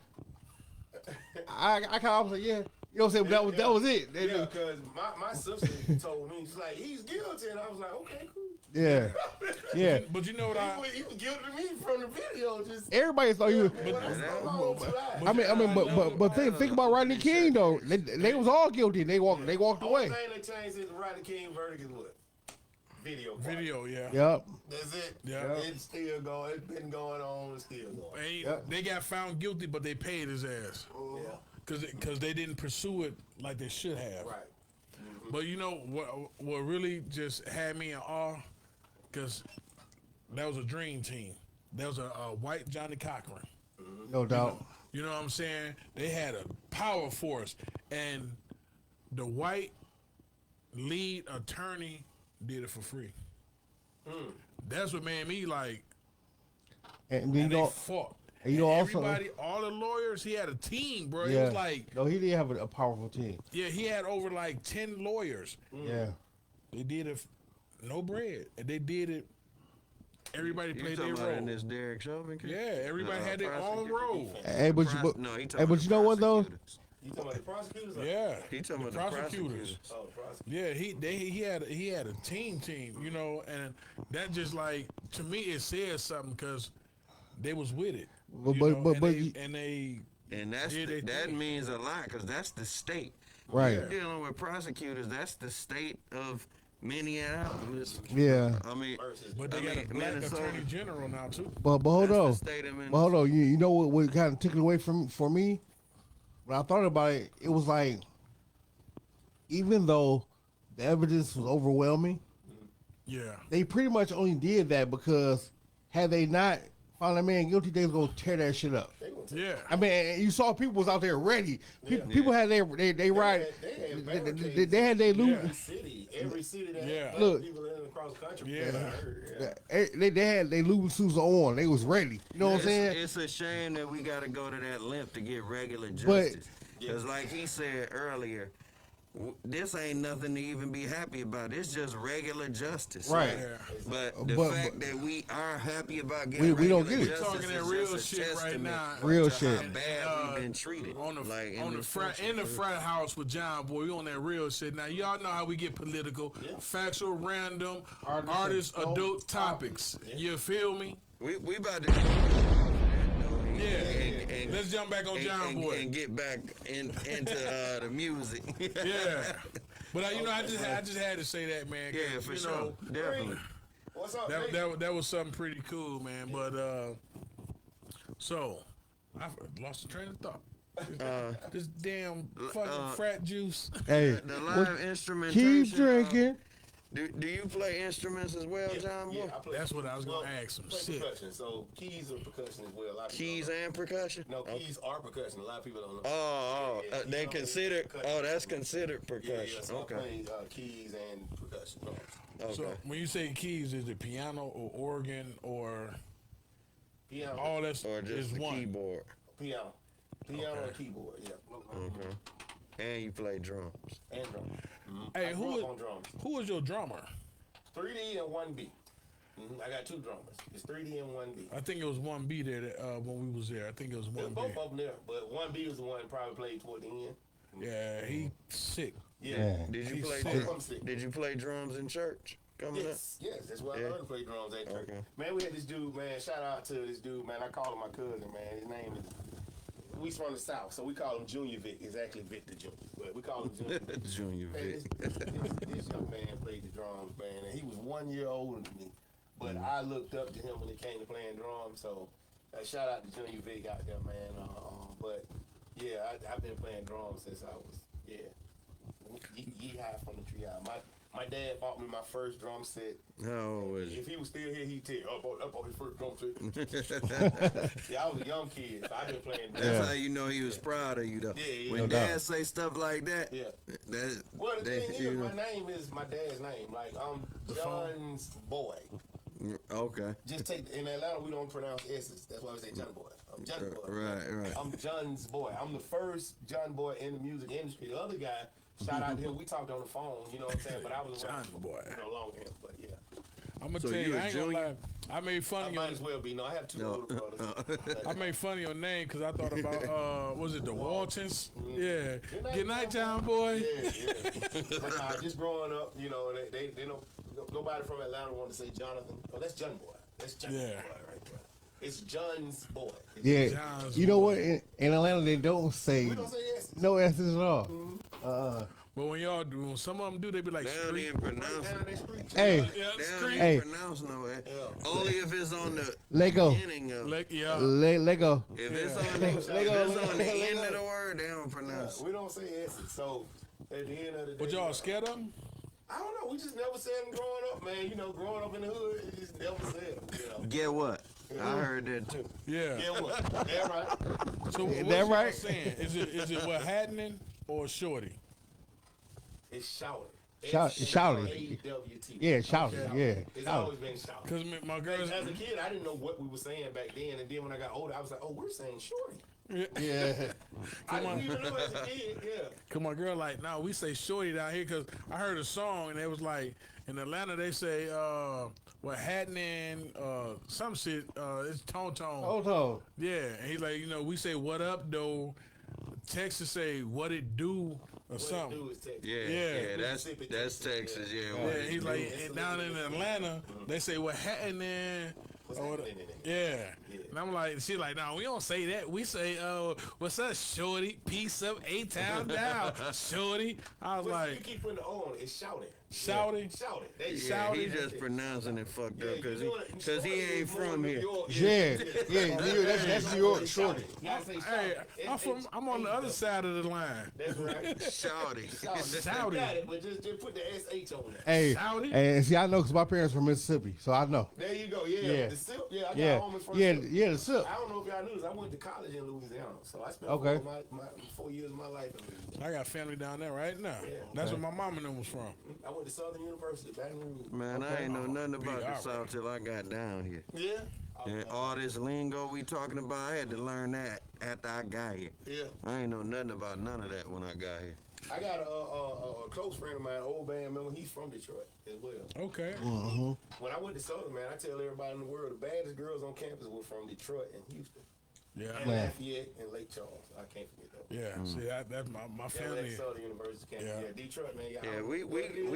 S5: I kind of was like, yeah. You know what I'm saying? That was it.
S1: Yeah, because my sister told me, she's like, he's guilty. And I was like, okay, cool.
S5: Yeah. Yeah.
S3: But you know what
S1: He was guilty to me from the video. Just
S5: Everybody thought you. I mean, but think about Rodney King though. They was all guilty. They walked away.
S1: Only thing that changed is the Rodney King verdict is what? Video.
S3: yeah.
S5: Yep.
S1: That's it.
S3: Yeah.
S1: It's still going. It's been going on. It's still going.
S3: They got found guilty, but they paid his ass.
S1: Yeah.
S3: Because they didn't pursue it like they should have.
S1: Right.
S3: But you know what really just had me in awe? Because that was a dream team. That was a white Johnny Cochran.
S5: No doubt.
S3: You know what I'm saying? They had a power force. And the white lead attorney did it for free. That's what made me like,
S5: And
S3: and
S5: you
S3: they
S5: know,
S3: fought.
S5: and you know also.
S3: Everybody, all the lawyers, he had a team, bro.
S5: Yeah.
S3: It was like,
S5: No, he did have a powerful team.
S3: yeah, he had over like 10 lawyers.
S5: Yeah.
S3: They did it, no bread. And they did it, everybody
S2: you
S3: played their
S2: talking about in
S3: role.
S2: this Derek Chauvin case?
S3: Yeah, everybody had their own
S2: prosecutor.
S3: role.
S5: Hey, but
S2: No, he
S5: you know what though?
S1: You talking about the prosecutors?
S3: Yeah,
S2: He talking
S3: the
S2: about the prosecutors.
S1: Oh, the prosecutors.
S3: Yeah, he had a team, you know, and that just like to me it says something because they was with it,
S2: And that means a lot because that's the state.
S5: Right.
S2: You're dealing with prosecutors. That's the state of Minneapolis.
S5: Yeah.
S2: I mean,
S3: but they got a black
S2: Minnesota.
S3: attorney general now too.
S5: But hold
S2: That's
S5: on.
S2: the state of
S5: But
S2: Minnesota.
S5: hold on. You know what kind of took it away for me? When I thought about it, it was like, even though the evidence was overwhelming,
S3: Yeah,
S5: they pretty much only did that because had they not found that man guilty, they was gonna tear that shit up.
S3: yeah.
S5: I mean, you saw people was out there ready. People had they ride. They had their loot.
S1: Every city that
S3: Yeah.
S1: had
S5: Look.
S1: people in across the country.
S3: Yeah.
S5: They had their loot suits on. They was ready. You know what I'm saying?
S2: It's a shame that we got to go to that length to get regular justice. Because like he said earlier, this ain't nothing to even be happy about. It's just regular justice.
S5: Right.
S3: Yeah.
S2: But the fact that we are happy about getting
S5: We don't
S2: regular
S5: get it.
S2: justice
S3: Talking that
S2: is
S3: real
S2: just a
S3: shit right
S2: testament
S3: now.
S5: Real
S2: to
S5: shit.
S2: how bad we've been treated.
S3: On the
S2: like
S3: in the Fraathouse with Johnboy, we on that real shit. Now y'all know how we get political, factual, random, artist, adult topics. You feel me?
S2: We about to.
S3: Yeah.
S2: And
S3: Let's jump back on Johnboy.
S2: and get back into the music.
S3: Yeah. But I just had to say that, man. 'Cause,
S2: Yeah, for
S3: you
S2: sure.
S3: know,
S2: Definitely.
S1: What's up,
S3: that was something pretty cool, man. But so I lost the train of thought. This damn fucking frat juice.
S5: Hey,
S2: The live instrumentation.
S5: keep drinking.
S2: Do you play instruments as well, John Boy?
S1: I play,
S3: That's what I was gonna ask him.
S1: play
S3: Shit.
S1: percussion. So keys are percussion as well. A lot of people
S2: Keys
S1: don't
S2: and percussion?
S1: know. No, keys are percussion. A lot of people don't know.
S2: Oh, they
S1: keys are
S2: consider.
S1: percussion.
S2: Oh, that's considered
S1: Yeah,
S2: percussion.
S1: so I
S2: Okay.
S1: play keys and percussion.
S2: Okay.
S3: So when you say keys, is it piano or organ or
S1: Piano,
S3: all that's
S2: Or just
S3: is
S2: the
S3: one?
S2: keyboard.
S1: piano, and keyboard. Yeah,
S2: Okay. And you play drums.
S1: and drums.
S3: Hey,
S1: I grew up on drums.
S3: who is your drummer?
S1: 3D and 1B. I got two drummers. It's 3D and 1B.
S3: I think it was 1B there when we was there. I think it was
S1: There's
S3: 1B.
S1: both of them there, but 1B was the one that probably played toward the end.
S3: Yeah, he sick.
S1: Yeah.
S2: Did you
S3: He's
S2: play?
S3: sick.
S2: Did you play drums in church? Coming
S1: Yes, that's why I learned to play drums at church.
S2: Okay.
S1: Man, we had this dude, man. Shout out to this dude, man. I call him my cousin, man. His name is. We from the South, so we call him Junior Vic. It's actually Victor Junior, but we call him Junior.
S2: up? Junior
S1: Hey,
S2: Vic.
S1: this young man played the drums, man, and he was 1 year older than me. But I looked up to him when it came to playing drums. So shout out to Junior Vic out there, man. But yeah, I've been playing drums since I was high from the tree out. My dad bought me my first drum set.
S2: How old was you?
S1: If he was still here, he'd tell you, I bought his first drum set. Yeah, I was a young kid, so I've been playing drums.
S2: That's how you know he was proud of you, though.
S1: Yeah,
S2: When
S5: no
S2: dad
S5: doubt.
S2: say stuff like that,
S1: Yeah.
S2: that
S1: Well, the thing
S2: you
S1: is,
S2: know.
S1: my name is my dad's name. Like, I'm John's boy.
S2: Okay.
S1: Just take, in Atlanta, we don't pronounce S's. That's why we say John Boy. I'm John Boy.
S2: Right.
S1: I'm John's boy. I'm the first John Boy in the music industry. The other guy, shout out to him, we talked on the phone, you know what I'm saying? But I was around
S3: John Boy.
S1: for longer than him, but yeah.
S3: I'm gonna
S2: So
S3: tell
S2: you
S3: you,
S2: a
S3: I ain't gonna
S2: junior?
S3: lie. I made fun
S1: I
S3: of
S1: might
S3: your,
S1: as well be. No, I have two older brothers.
S3: I made fun of your name because I thought about was it the Waltons? Yeah. Good night, John Boy.
S1: Yeah. But just growing up, you know, they don't, nobody from Atlanta wanted to say Jonathan. Oh, that's John Boy. That's John
S3: Yeah.
S1: Boy right there. It's John's boy.
S5: Yeah,
S3: John's
S5: you know
S3: boy.
S5: what? In Atlanta, they don't say
S1: We don't say yes.
S5: no S's at all.
S3: But when y'all do, when some of them do, they be like,
S2: They don't
S3: street.
S2: even pronounce
S1: Down
S2: it.
S1: that street.
S5: Hey,
S3: Yeah,
S2: They don't
S3: street.
S2: even
S5: Hey.
S2: pronounce no way. Only if it's on the
S5: Lego,
S2: beginning of.
S3: Like, yeah.
S5: Lego.
S2: If it's on the end of the word, they don't pronounce it.
S1: We don't say S's. So at the end of the day,
S3: But y'all scared of them?
S1: I don't know. We just never said them growing up, man. You know, growing up in the hood, you just never said them. You know.
S2: Get what? I heard that too.
S3: Yeah.
S1: Yeah, what? Yeah, right.
S3: So
S5: Is
S3: what
S5: that
S3: y'all
S5: right?
S3: saying? Is it what happening or shorty?
S1: It's shouting.
S5: Shouting.
S1: S-H-A-W-T.
S5: Yeah, shouting. Yeah,
S1: It's
S5: shouting.
S1: always been shouting.
S3: Because my girls,
S1: As a kid, I didn't know what we were saying back then, and then when I got older, I was like, "Oh, we're saying shorty."
S5: Yeah.
S1: I
S3: on.
S1: didn't even know as a kid. Yeah.
S3: cause my girl like, no, we say shorty down here. Cause I heard a song and it was like in Atlanta they say what happening some shit it's tone.
S5: Hold on.
S3: Yeah, and he's like, you know, we say what up though. Texas say what it do or
S1: What
S3: something.
S1: it do is Texas.
S3: Yeah.
S2: That's Texas. Yeah,
S3: Yeah, he's like and down in Atlanta. They say what happened there.
S1: What's
S3: Or
S1: happening in
S3: yeah.
S1: Yeah.
S3: And I'm like, she like, no, we don't say that. We say, what's up, shorty? Peace up, A-Town down, shorty. I was
S1: You
S3: like,
S1: keep putting the O on it. It's shouting.
S3: shouting.
S1: Shouting. There you
S2: Yeah,
S1: go.
S2: he just pronouncing it fucked up because he
S1: Shorty
S2: ain't
S1: is more
S2: from
S1: New
S2: here.
S1: York.
S5: Yeah, that's New York shorty.
S3: Hey, I'm on the other side of the line.
S1: That's right.
S2: Shouty.
S3: Shouty.
S1: You got it, but just put the SH on there.
S5: Hey,
S3: Shouty?
S5: and see, I know because my parents from Mississippi, so I know.
S1: There you go. Yeah.
S5: Yeah.
S1: The SIP. Yeah, I got
S5: Yeah,
S1: home in front
S5: yeah,
S1: of
S5: yeah, the sip.
S1: I don't know if y'all knew this. I went to college in Louisiana, so I spent
S5: Okay.
S1: my 4 years of my life in Louisiana.
S3: I got family down there right now.
S1: Yeah.
S3: That's where my mom and them was from.
S1: I went to Southern University, Baton Rouge.
S2: Man, I ain't know nothing about
S3: Yeah,
S2: the South till I got down here.
S1: Yeah.
S2: And all this lingo we talking about, I had to learn that after I got here.
S1: Yeah.
S2: I ain't know nothing about none of that when I got here.
S1: I got a close friend of mine, old band member. He's from Detroit as well.
S3: Okay.
S1: When I went to Southern, man, I tell everybody in the world the baddest girls on campus were from Detroit and Houston,
S3: Yeah.
S1: and
S5: Man.
S1: Lafayette and Lake Charles. I can't forget that.
S3: Yeah. See, that's my
S1: Yeah,
S3: family.
S1: that's Southern University campus.
S3: Yeah.
S1: Yeah, Detroit, man.
S2: Yeah, we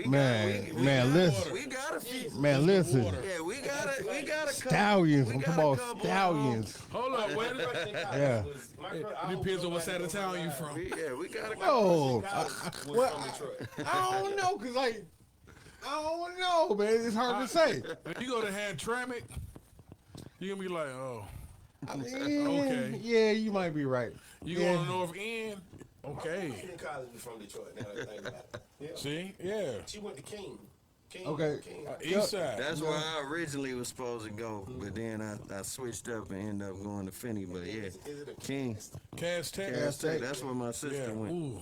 S5: Man,
S2: got,
S5: man, listen,
S2: we got a few.
S5: man, listen.
S2: Yeah, we got a couple.
S5: Stallions.
S2: we
S5: I'm
S2: got
S5: talking
S2: a
S5: about
S2: couple,
S5: stallions.
S3: Hold up, wait.
S5: Yeah.
S3: It depends on what side of town you from.
S2: Yeah, we got a couple.
S5: Oh,
S1: Was from Detroit.
S5: I don't know, cause like, I don't know, man. It's hard to say.
S3: If you go to Hamtramck, you gonna be like, oh.
S5: I mean,
S3: Okay.
S5: yeah, you might be right.
S3: You
S5: Yeah.
S3: going to North End? Okay.
S1: In college was from Detroit. Now that I think about it. Yeah.
S3: See? Yeah.
S1: She went to King.
S5: Okay.
S1: King.
S3: East side.
S2: That's where I originally was supposed to go, but then I switched up and ended up going to Finney. But yeah,
S1: Is it a
S2: King,
S3: Cass Tech.
S2: Cass Tech, that's where my sister
S3: Yeah.
S2: went.
S3: Ooh.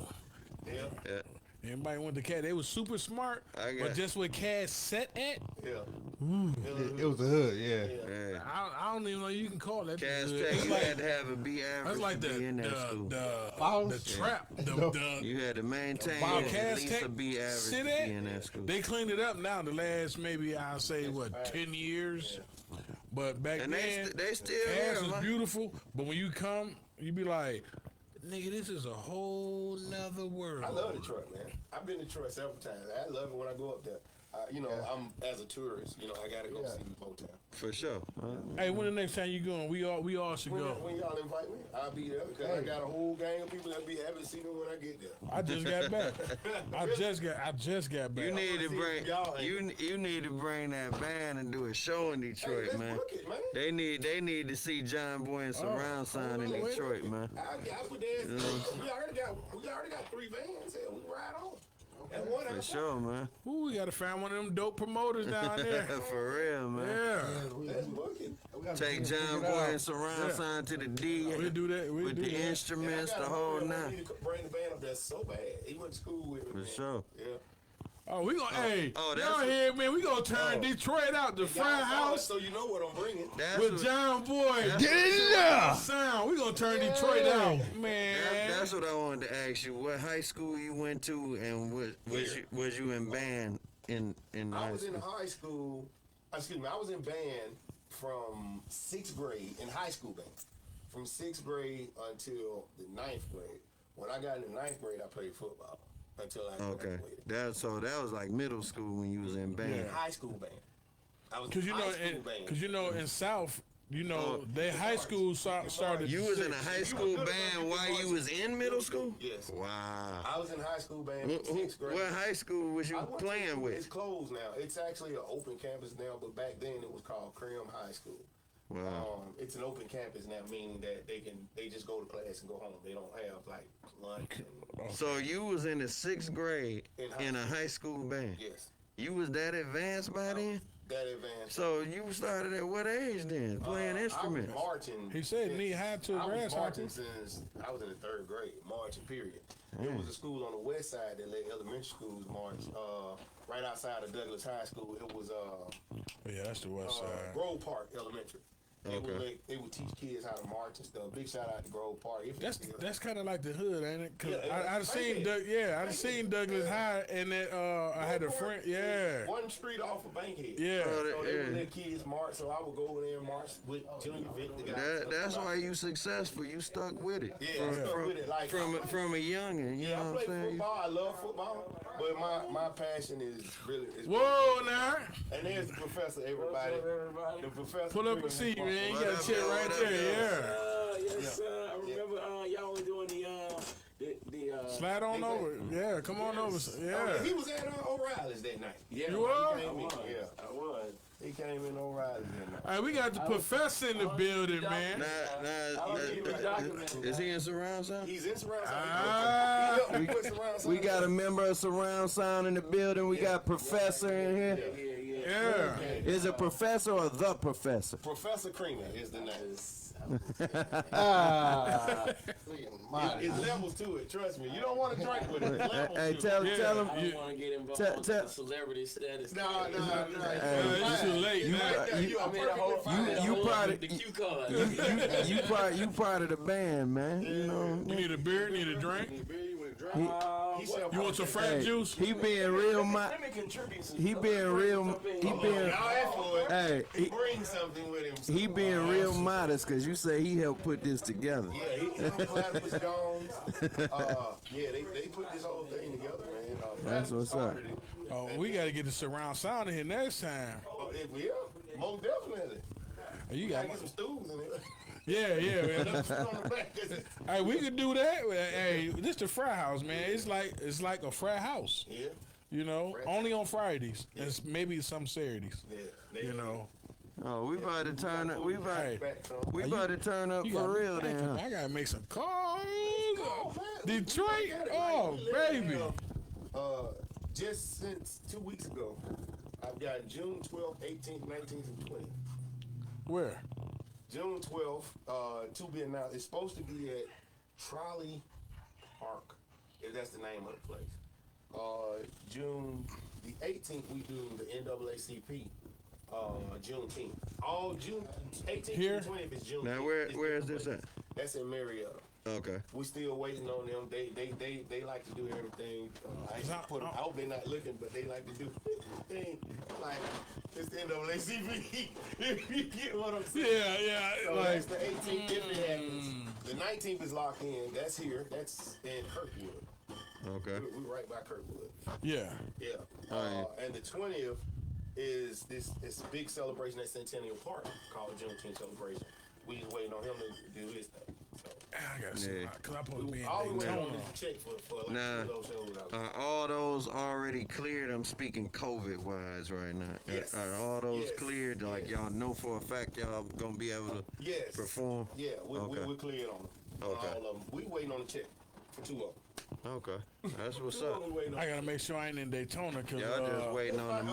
S1: Yeah.
S2: Yeah.
S3: Everybody went to Cass. They was super smart,
S2: I got-
S3: but just where Cass set at,
S1: Yeah.
S5: It was a hood, yeah.
S2: Yeah.
S3: I don't even know you can call that.
S2: Cass
S3: good.
S2: Tech,
S3: It's
S2: you
S3: like,
S2: had to have a B average
S3: that's like
S2: to be in that school.
S3: the trap.
S2: You had to maintain
S3: While
S2: at
S3: Cass
S2: least
S3: Tech
S2: a B average
S3: sit
S2: to be
S3: at,
S2: in that school.
S3: they cleaned it up now. The last maybe I'll say 10 years, but back
S2: And
S3: then
S2: they still
S3: Cass
S2: here,
S3: is
S2: man.
S3: beautiful. But when you come, you be like, nigga, this is a whole nother world.
S1: I love Detroit, man. I've been to Detroit several times. I love it when I go up there. I'm as a tourist. I gotta go see Motown.
S2: For sure.
S3: Hey, when the next time you going? We all should
S1: When,
S3: go.
S1: when y'all invite me, I'll be there because I got a whole gang of people that be happy to see me when I get there.
S3: I just got back. I just got back.
S2: You need to
S1: see
S2: bring
S1: y'all.
S2: you need to bring that band and do a show in
S1: Hey,
S2: Detroit,
S1: let's
S2: man.
S1: book it, man.
S2: They need to see Johnboy and surround sound in
S1: wait.
S2: Detroit, man.
S1: I put that. We already got 3 vans. Hell, we ride on. And one
S2: For
S1: at a
S2: sure, man.
S3: Ooh, we gotta find one of them dope promoters down there.
S2: For real, man.
S3: Yeah,
S1: Let's book it.
S2: Take Johnboy and surround sound to the D
S3: we do that. We
S2: with
S3: do
S2: the
S3: that.
S2: instruments,
S1: I
S2: the
S1: got a
S2: whole
S1: friend that
S2: nine.
S1: need to bring the band up there so bad. He went to school with me.
S2: For
S1: man.
S2: sure.
S1: Yeah.
S3: Oh, we gonna hey,
S2: that's
S3: y'all
S2: what-
S3: here, man. We gonna turn Detroit out the Fraathouse
S1: So you know what I'm bringing.
S2: That's
S3: with
S2: what,
S3: Johnboy.
S5: Get in there!
S3: Sound. We gonna turn Detroit out, man.
S2: that's what I wanted to ask you. What high school you went to, and was you in band in
S1: I
S2: high
S1: was in
S2: school?
S1: high school. Excuse me. I was in band from 6th grade in high school band, from 6th grade until the 9th grade. When I got in the 9th grade, I played football until I
S2: Okay,
S1: graduated.
S2: that was like middle school when you was in band.
S3: Yeah.
S1: High school band. I was
S3: Cause you
S1: high
S3: know,
S1: school band.
S3: cause you know, in South, they high school started.
S2: You was in a
S3: six.
S2: high school band while you was in middle school?
S1: Yes.
S2: Wow.
S1: I was in high school band from 6th grade.
S2: What high school was you
S1: I went to
S2: playing
S1: school- It's
S2: with?
S1: closed now. It's actually an open campus now, but back then it was called Crim High School.
S2: Wow.
S1: It's an open campus now, meaning that they just go to class and go home. They don't have like lunch. And,
S2: So you was in the 6th grade in a high school band.
S1: yes,
S2: You was that advanced by then?
S1: that advanced.
S2: So you started at what age then, playing instruments?
S1: I was marching.
S3: He said knee high to a
S1: I was
S3: grasshopper.
S1: marching since I was in the 3rd grade, marching period. It was a school on the west side that let elementary schools march. Right outside of Douglas High School, it was
S3: Yeah, that's the west side.
S1: Grove Park Elementary. They would teach kids how to march and stuff. Big shout out to Grove Park.
S3: That's kind of like the hood, ain't it? Cause
S1: Yeah,
S3: I've seen I've seen Douglas High, and that I had a friend. Yeah.
S1: One street off of Bankhead.
S3: Yeah.
S1: So they would let kids march. So I would go over there and march with Junior Vic. The guy.
S2: That's why you successful. You stuck with it.
S1: Yeah, I stuck with it. Like
S2: From a youngin', you know
S1: I
S2: what I'm
S1: play
S2: saying?
S1: football. I love football, but my passion is really.
S3: Whoa, now.
S1: And there's the professor, everybody. The professor.
S3: Pull up a seat, man. You
S2: What
S3: got a
S2: up,
S3: chair
S2: yo?
S3: right
S2: What up,
S3: there.
S2: yo?
S3: Yeah.
S8: Yes, sir. I remember y'all was doing the
S3: Slide on over. Yeah, come on over. Yeah.
S1: He was at O'Reilly's that night.
S8: Yeah,
S3: You are?
S1: He came in,
S8: I was.
S1: He came in O'Reilly's that night.
S3: All right, we got the professor in the building, man.
S2: Is he in surround sound?
S1: He's in surround sound.
S3: Ah.
S1: He helped me put surround sound.
S2: We got a member of surround sound in the building. We got professor in here.
S3: Yeah.
S2: Is it professor or the professor?
S1: Professor Creamer is the name. It's levels to it. Trust me. You don't want to drink with it. It's levels
S2: Hey,
S1: to
S2: tell
S1: it.
S2: him.
S8: I don't want to get involved
S2: Tell-
S8: with
S2: tell-
S8: the celebrity status.
S1: No.
S3: It's too late now.
S1: You are perfectly fine.
S2: You part
S8: the cue card.
S2: you part of the band, man. You know.
S3: You need a beer, need a drink.
S1: He said,
S3: You want some Frat juice?
S2: He being real
S8: Let me contribute some.
S2: He being real. He
S1: y'all
S2: being.
S1: asked for it.
S2: Hey,
S1: He brings something with him. So.
S2: he being real modest because you say he helped put this together.
S1: Yeah, he Platypus Jones. Yeah, they put this whole thing together, man.
S2: That's what's up.
S1: started it.
S3: Oh, we got to get the surround sound in here next time.
S1: Yeah, most definitely.
S3: Oh, you
S1: Gotta
S3: got
S1: get some stools in it.
S3: Yeah, man.
S1: Put on the back.
S3: Hey, we could do that. Hey, this the Fraathouse, man. It's like a frat house.
S1: Yeah,
S3: You know, only on Fridays and maybe some Saturdays.
S1: yeah.
S3: You know,
S2: Oh, we about to turn up. We
S3: hey,
S2: about to turn up
S3: you
S2: for
S3: got-
S2: real then. Huh?
S3: I gotta make some calls. Detroit, oh baby.
S1: Just since 2 weeks ago, I've got June 12th, 18th, 19th, and 20th.
S3: Where?
S1: June 12th, to be announced. It's supposed to be at Trolley Park, if that's the name of the place. June the 18th, we do the NAACP. Juneteenth. All June 18th
S3: Here?
S1: and 20th is June.
S2: Now where is this at?
S1: That's in Marietta.
S2: Okay.
S1: We still waiting on them. They like to do everything. I hope they're not looking, but they like to do everything. Like it's the NAACP. If you get what I'm saying.
S3: Yeah,
S1: So
S3: like
S1: that's the 18th if it happens. The 19th is locked in. That's here. That's in Kirkwood.
S2: Okay.
S1: We're right by Kirkwood.
S3: yeah.
S1: Yeah. And the 20th is this big celebration at Centennial Park called Juneteenth Celebration. We just waiting on him to do his thing. So
S3: I gotta see,
S2: Yeah.
S3: cause I'm supposed to be in
S1: all we waiting on
S3: Daytona.
S1: is a check for like
S2: Nah.
S1: those shows.
S2: All those already cleared. I'm speaking COVID wise right now.
S1: Yes.
S2: Are all those
S1: Yes.
S2: cleared? Like
S1: Yes.
S2: y'all know for a fact y'all gonna be able to
S1: Yes.
S2: perform?
S1: Yeah,
S2: Okay.
S1: we're cleared on them.
S2: Okay.
S1: All of them. We waiting on the check for 2 of them.
S2: Okay. That's what's
S1: 2 of
S2: up.
S1: them we waiting on.
S3: I gotta make sure I ain't in Daytona, cause
S2: Y'all just waiting on the.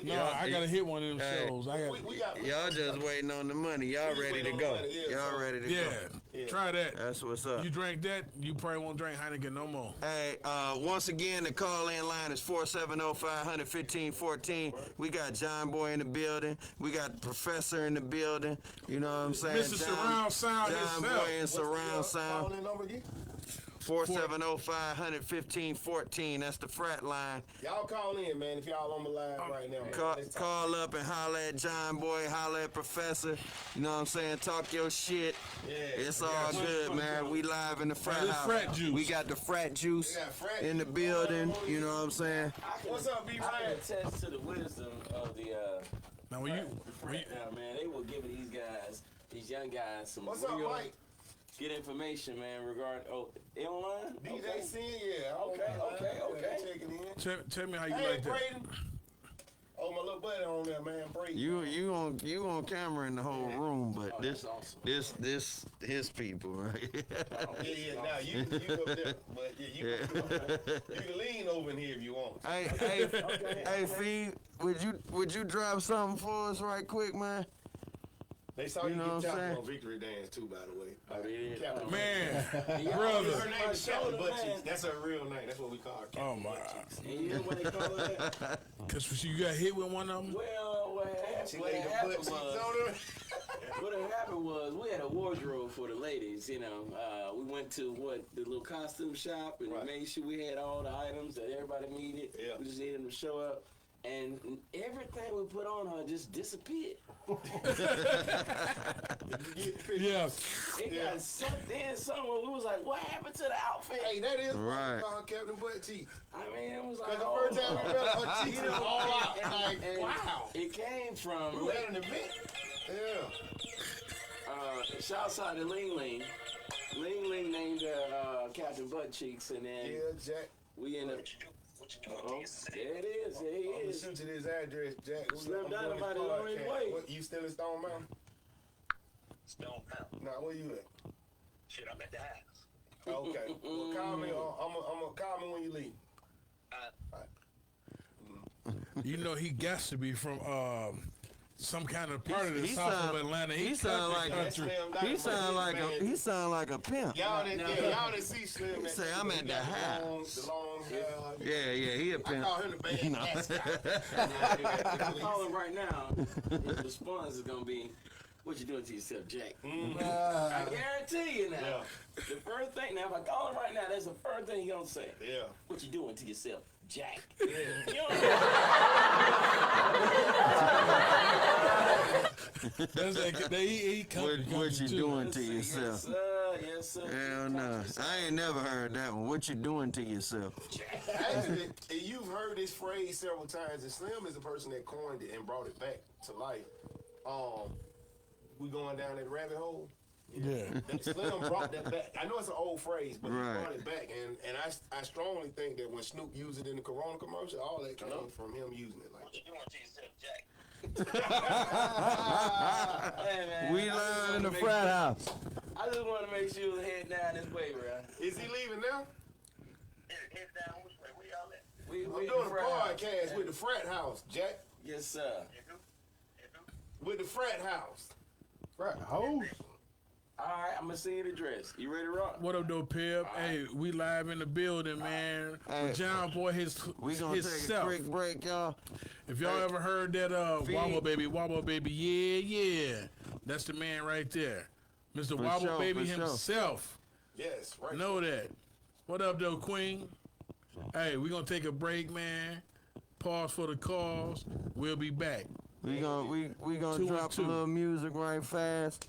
S3: no, I gotta hit one of them
S2: Hey.
S3: shows. I got,
S1: We got
S2: Y'all just waiting on the money. Y'all
S1: just
S2: ready to
S1: waiting on
S2: go.
S1: the money, yeah,
S2: Y'all
S1: so-
S2: ready to
S3: yeah,
S2: go.
S1: Yeah.
S3: try that.
S2: That's what's up.
S3: You drank that, you probably won't drink Heineken no more.
S2: Hey, once again, the call-in line is 470-500-1514. We got Johnboy in the building. We got the professor in the building. You know what I'm saying?
S3: Mr. Surround Sound himself.
S2: Johnboy and Surround Sound.
S1: Calling number again?
S2: 470-500-1514. That's the frat line.
S1: Y'all call in, man, if y'all on the line right now. Man. Let's talk.
S2: Call up and holler at Johnboy, holler at Professor. You know what I'm saying? Talk your shit.
S1: Yeah.
S2: It's all good, man. We live in the frat
S3: this
S2: house.
S3: frat juice.
S2: We got the frat juice
S1: We got frat
S2: in the
S1: juice.
S2: building. You know what I'm saying?
S1: What's up, B.
S8: I can
S1: Ryan?
S8: attest to the wisdom of the
S3: Now when you
S8: now, man. They were giving these young guys, some
S1: What's up,
S8: real
S1: Mike?
S8: good information, man. Regarding they online.
S1: DJ Sin, yeah.
S8: Okay.
S1: Checking in.
S3: tell me how you
S1: Hey,
S3: like that.
S1: Braden. Oh, my little buddy on there, man, Braden.
S2: You on camera in the whole room, but
S8: that's awesome.
S2: this his people, right?
S1: Yeah, now you up there, but yeah, you can lean over in here if you want.
S2: hey, Fee, would you drop something for us right quick, man?
S1: They saw
S2: You
S1: you
S2: know
S1: get
S2: what I'm
S1: chopped
S2: saying?
S1: on Victory Dance too, by the way.
S8: did?
S1: Captain
S3: Man,
S8: Yeah,
S3: brother.
S1: Her name is Captain
S8: shoulder,
S1: Butt
S8: man.
S1: Cheeks. That's her real name. That's what we call her. Captain
S3: Oh, my.
S1: Butt Cheeks.
S8: And you know what they call that?
S3: Because you got hit with one of them?
S8: Well,
S1: She
S8: what
S1: laid the
S8: happened
S1: butt cheeks
S8: was,
S1: on her.
S8: what had happened was we had a wardrobe for the ladies. You know, we went to the little costume shop and
S1: Right.
S8: made sure we had all the items that everybody needed.
S1: Yeah.
S8: We just needed them to show up, and everything we put on her just disappeared.
S3: Yeah.
S8: It got sucked in somewhere. We was like, "What happened to the outfit?"
S1: Hey, that is why
S2: Right.
S1: we call her Captain Butt Cheeks.
S8: I mean, it was like,
S1: Because the first time we met her, her cheeks was all out.
S8: and
S1: Wow.
S8: It came from.
S1: We had an event. Yeah.
S8: Shouts out to Ling Ling. Ling Ling named her Captain Butt Cheeks, and then
S1: Yeah, Jack.
S8: we ended up. Oh, there it is. There he
S1: I'm gonna
S8: is.
S1: shoot you this address, Jack.
S8: Slim
S1: I'm doing this
S8: Dynamite is on his
S1: podcast.
S8: way.
S1: What, you still in Stone Mountain?
S4: Stone Mountain.
S1: Nah, where you at?
S4: Shit, I'm at the house.
S1: Okay. Well, call me. I'm call me when you leave.
S3: You know, he got to be from some kind of part of the
S2: He
S3: south
S2: sound-
S3: of Atlanta.
S2: he sound
S3: country,
S2: like-
S3: country.
S2: He sound like a pimp.
S1: Y'all didn't see Slim.
S2: He say, "I'm at the house."
S1: The long hair.
S2: Yeah, he a
S1: I
S2: pimp.
S1: call him the bad
S2: You know.
S1: mascot.
S8: If I call him right now, his response is gonna be, "What you doing to yourself, Jack?" I guarantee you now.
S1: Yeah.
S8: The first thing now, if I call him right now, that's the first thing he gonna say.
S1: Yeah.
S8: What you doing to yourself, Jack?
S1: Yeah.
S8: You know,
S3: That's like, he country,
S2: What you
S3: country, too.
S2: doing to
S8: yes,
S2: yourself?
S8: sir. Yes, sir.
S2: Hell no. I ain't never heard that one. What you doing to yourself?
S1: Actually, you've heard this phrase several times, and Slim is the person that coined it and brought it back to life. We going down that rabbit hole.
S3: Yeah.
S1: Slim brought that back. I know it's an old phrase, but
S2: Right.
S1: he brought it back, and I strongly think that when Snoop used it in the Corona commercial, all that came from him using it. Like,
S4: What you doing to yourself, Jack?
S8: Hey, man,
S2: We
S8: I just
S2: live in
S8: wanna
S2: the
S8: make
S2: frat
S8: sure-
S2: house.
S8: I just want to make sure you head down this way, bro.
S1: is he leaving now?
S4: Head down which way? Where y'all at?
S8: We
S1: I'm
S8: in
S1: doing
S8: the
S1: a
S8: frat house.
S1: podcast with the Frat House, Jack.
S8: Yes, sir.
S1: With the Frat House.
S5: Right, hoes.
S8: All right, I'm gonna send you the address. You ready to rock?
S3: What up, though, Pip? Hey, we live in the building, man.
S2: Hey.
S3: Johnboy,
S2: We gonna take a
S3: himself.
S2: quick break, y'all.
S3: If y'all ever heard that Wobble Baby, yeah. That's the man right there. Mr.
S2: For
S3: Wobble
S2: sure,
S3: Baby
S2: for sure.
S3: himself.
S1: Yes, right.
S3: Know that. What up, though, Queen? Hey, we gonna take a break, man. Pause for the cause. We'll be back.
S2: We gonna
S3: 2
S2: drop
S3: and
S2: a
S3: 2.
S2: little music right fast.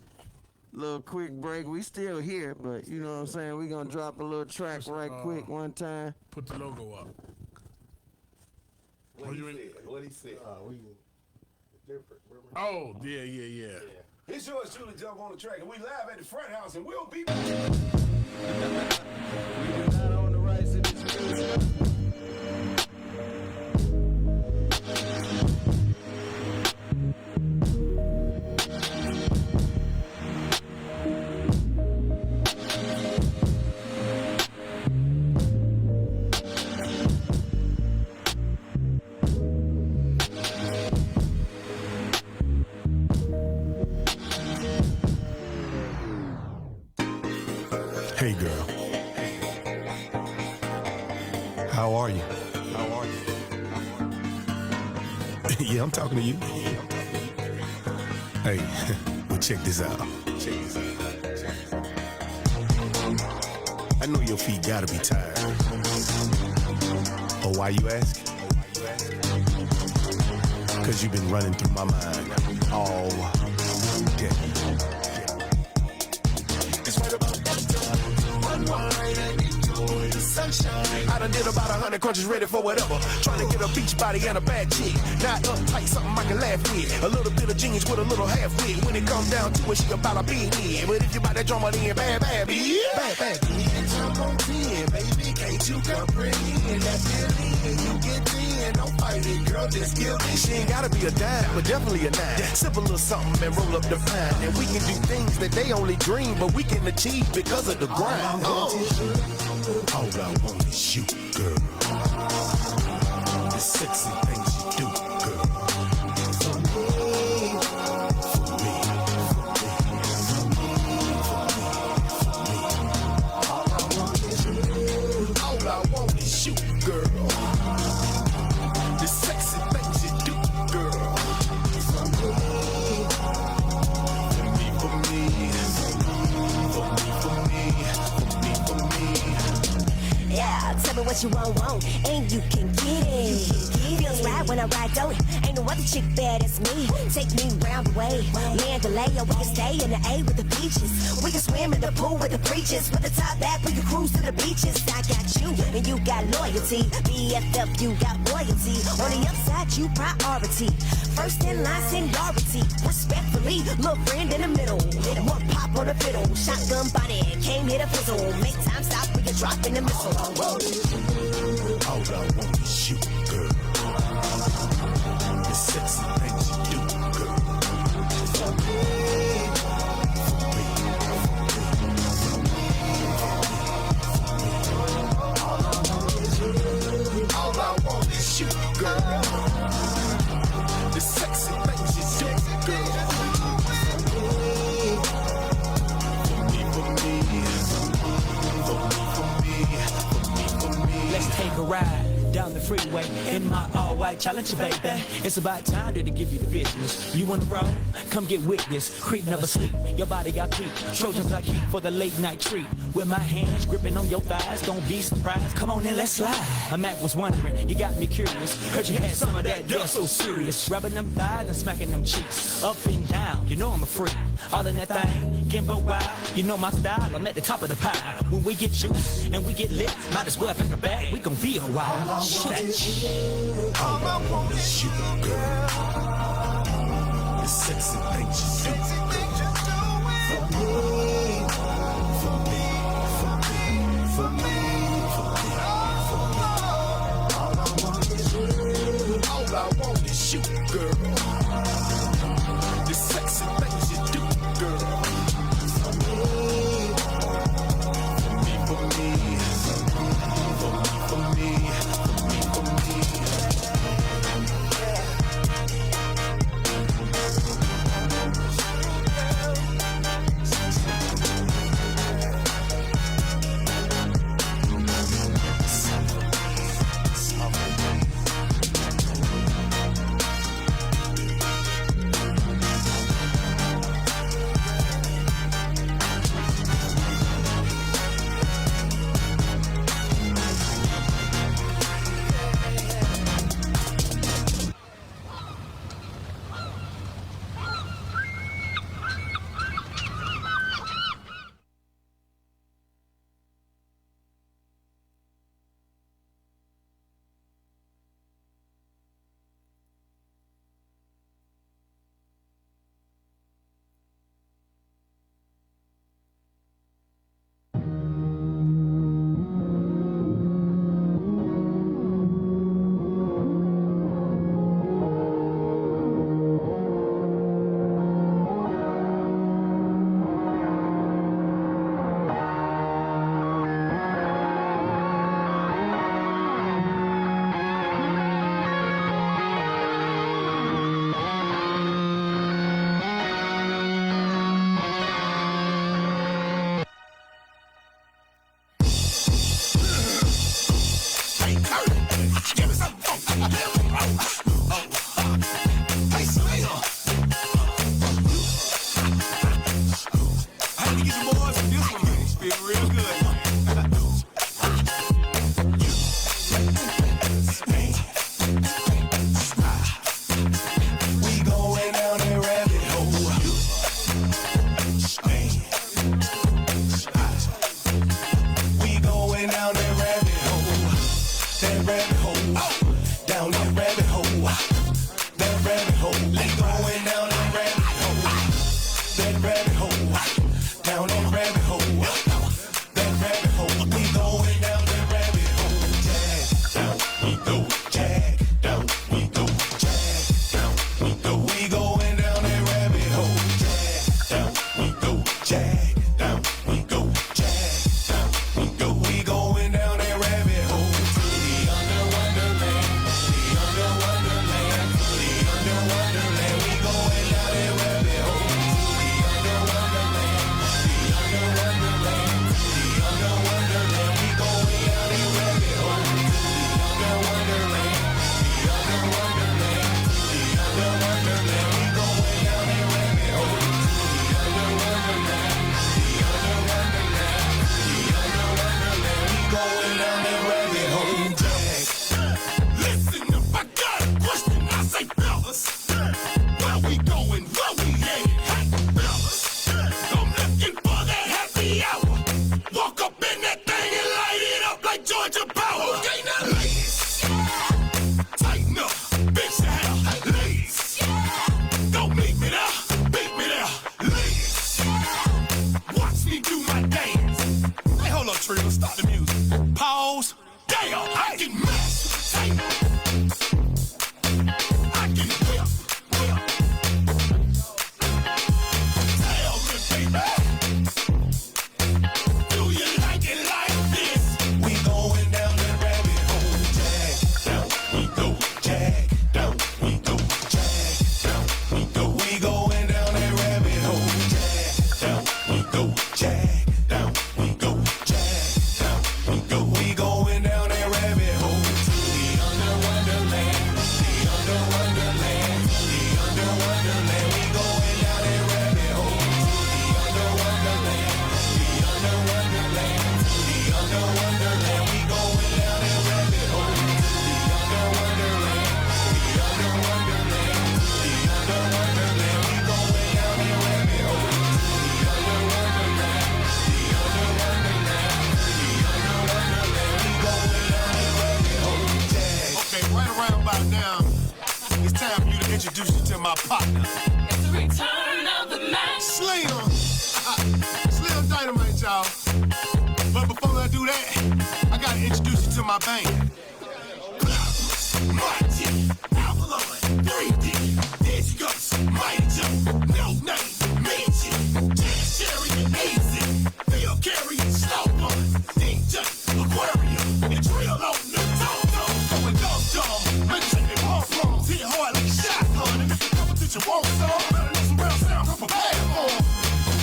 S2: Little quick break. We still here, but you know what I'm saying. We gonna drop a little track right quick one time.
S3: Put the logo up.
S1: What he said. Different.
S3: Oh, yeah.
S1: It's yours truly, Jump on the Track, and we live at the Frat House, and we'll be back.
S2: Not on the rights of this music.
S9: Hey girl. How are you? Yeah, I'm talking to you. Hey, well check this out. I know your feet gotta be tired. Oh, why you ask? Cause you've been running through my mind all day. It's right about that time. Unwind and enjoy the sunshine. I done did about 100 crunches ready for whatever. Trying to get a beach body and a bad chick. Not uptight, something I can laugh with. A little bit of genius with a little half wit. When it comes down to it, she about a being in. But if you buy that drama, then bad, bitch. Bad, bitch. Jump on 10, baby. Can't you comprehend that feeling? You get 10, don't fight it, girl. Just give it. She ain't gotta be a dime, but definitely a 9. Sip a little something and roll up the pine. And we can do things that they only dream, but we can achieve because of the grind. All I want is you, girl. The sexy things you do, girl. For me,
S7: what you want, and you can get it. Feels right when I ride though. Ain't no other chick bad as me. Take me round the way, Mandalay, or we can stay in the A with the beaches. We can swim in the pool with the preachers. With the top back, we can cruise to the beaches. I got you, and you got loyalty. BFF, you got loyalty. On the upside, you priority. First in line, seniority. Respectfully, little friend in the middle. One pop on the fiddle. Shotgun body, came here to fizzle. Make time stop, we can drop in the missile.
S9: All I want is you, girl. The sexy things you do, girl. For me, for me, for me, all I want is you, girl. The sexy things you do, girl.
S10: Let's take a ride down the freeway in my all-white Challenger, baby. It's about time to give you the business. You on the road? Come get witness. Creep never sleep. Your body got peak. Trojans I keep for the late night treat. With my hands gripping on your thighs, don't be surprised. Come on in, let's slide. Mac was wondering, you got me curious. Heard you had some of that, you're so serious. Rubbing them thighs and smacking them cheeks. Up and down, you know I'm a freak. All in that thing, Kimbo wild. You know my style, I'm at the top of the pile. When we get juice and we get lit, might as well pick a bag. We gon' be a while.
S9: All I want is you, girl. The sexy things you do, for me, for me, for me, for me, for me, for me. All I want is you. All I want is you, girl. The sexy things you do, girl. For me, for me, for me, for me, for me. to my partner.
S6: It's the return of the Mac.
S9: Slim. Slim Dynamite, y'all. But before I do that, I gotta introduce you to my band. Mighty, Avalon, 3D, Dizzy Ghost, Mighty Joe, No Name, Meiji, Jazz Sherry, Easy, Phil Carey, Slow Bun, DJ, Aquarium, and Drill on the Toto. Going dumb, make sure they pump drums, hit hard like a shotgun, and if the competition wants some, better know some real sound, I'm prepared for 'em.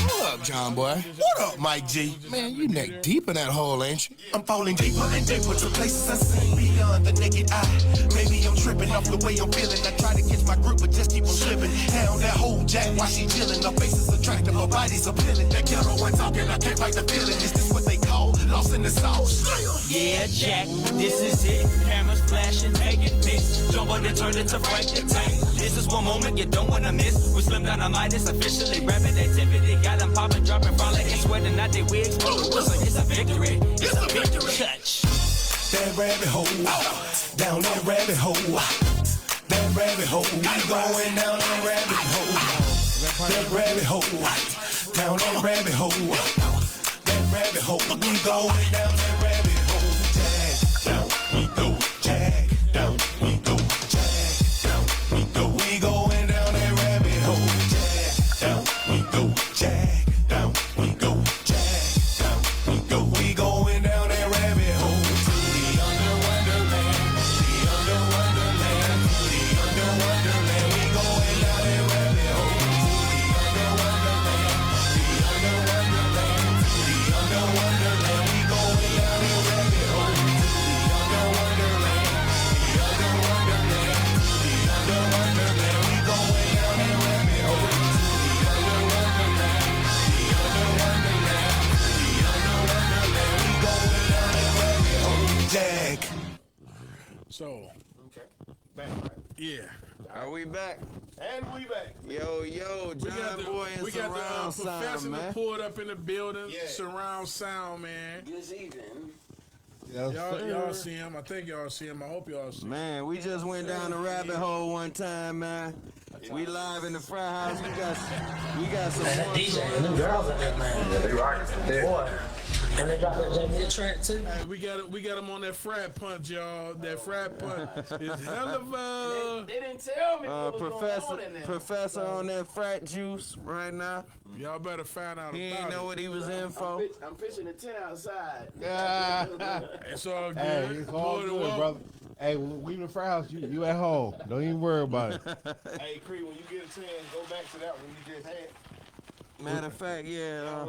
S9: What up, Johnboy? What up, Mike G? Man, you neck deep in that hole, ain't you? I'm falling deeper and deeper to places unseen beyond the naked eye. Maybe I'm tripping off the way I'm feeling. I try to catch my grip, but just keep on slipping. Down that whole jack while she chilling. Her face is attractive, her body's appealing. That ghetto one talking, I can't fight the feeling. Is this what they call lost in the sauce?
S10: Yeah, Jack, this is it. Cameras flashing, making pics. Johnboy to turn it to Frank the Tank. This is one moment you don't wanna miss. We Slim Dynamite, it's officially rapid activity. Got them popping, dropping, falling, ain't sweating out their wigs. It's a victory. It's a victory. Touch.
S9: That rabbit hole, down that rabbit hole. That rabbit hole, we going down that rabbit hole. That rabbit hole, down that rabbit hole. That rabbit hole, we going down that rabbit hole. Jag, down we go. Jag, down we go. Jag, down we go. We going down that rabbit hole. Jag, down we go. Jag, down we go. Jag, down we go. We going down that rabbit hole. Jag.
S3: So,
S1: Okay. Back, right?
S3: yeah.
S2: Are we back?
S1: And we back.
S2: Yo, Johnboy and
S3: we got the
S2: surround sound,
S3: professional
S2: man.
S3: pulled up in the building.
S1: Yeah.
S3: Surround sound, man.
S8: Good evening.
S3: Y'all see him. I think y'all see him. I hope y'all see him.
S2: Man, we just went down the rabbit hole one time, man. We live in the Fraathouse. We got some
S10: That
S2: more
S10: DJ and them girls in there, man. Yeah, they rocking. Boy. And they dropped that Jamie track too.
S3: Hey, we got him on that frat punch, y'all. That frat punch is hell of a.
S8: They didn't tell me what was going on in there.
S2: Professor on that frat juice right now.
S3: Y'all better find out
S2: He
S3: about
S2: ain't know
S3: it.
S2: what he was in for.
S8: I'm pitching a 10 outside.
S3: It's all good.
S5: Hey, it's all good, brother. Hey, when we in the Fraathouse, you at home. Don't even worry about it.
S1: Hey, Cree, when you get a chance, go back to that one you just had.
S2: Matter of fact, yeah.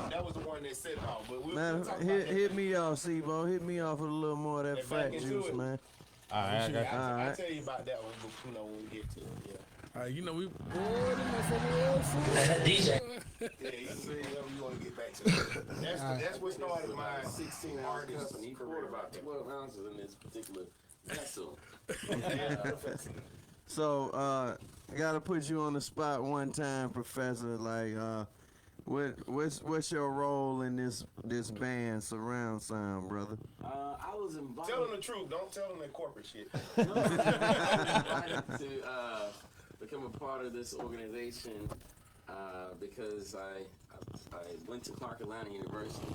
S1: That was the one that set it off. But we'll
S2: Man,
S1: talk about that.
S2: hit me off, C-Bo. Hit me off with a little more of that
S1: Get
S2: frat
S1: back into
S2: juice,
S1: it.
S2: man.
S5: All right, I got you.
S1: I'll tell you about that one, when we get to it. Yeah.
S3: You know, we. Boy, them motherfuckers old fool.
S10: That DJ.
S1: Yeah, you can say whatever you want to get back to. That's what started my
S8: 16-ounce
S1: artist
S8: cup, and he poured about 12 ounces in this particular vessel.
S2: So, I gotta put you on the spot one time, Professor. Like, what's your role in this band, Surround Sound, brother?
S8: I was invited.
S1: Tell them the truth. Don't tell them that corporate shit.
S8: I was invited to become a part of this organization because I went to Clark Atlanta University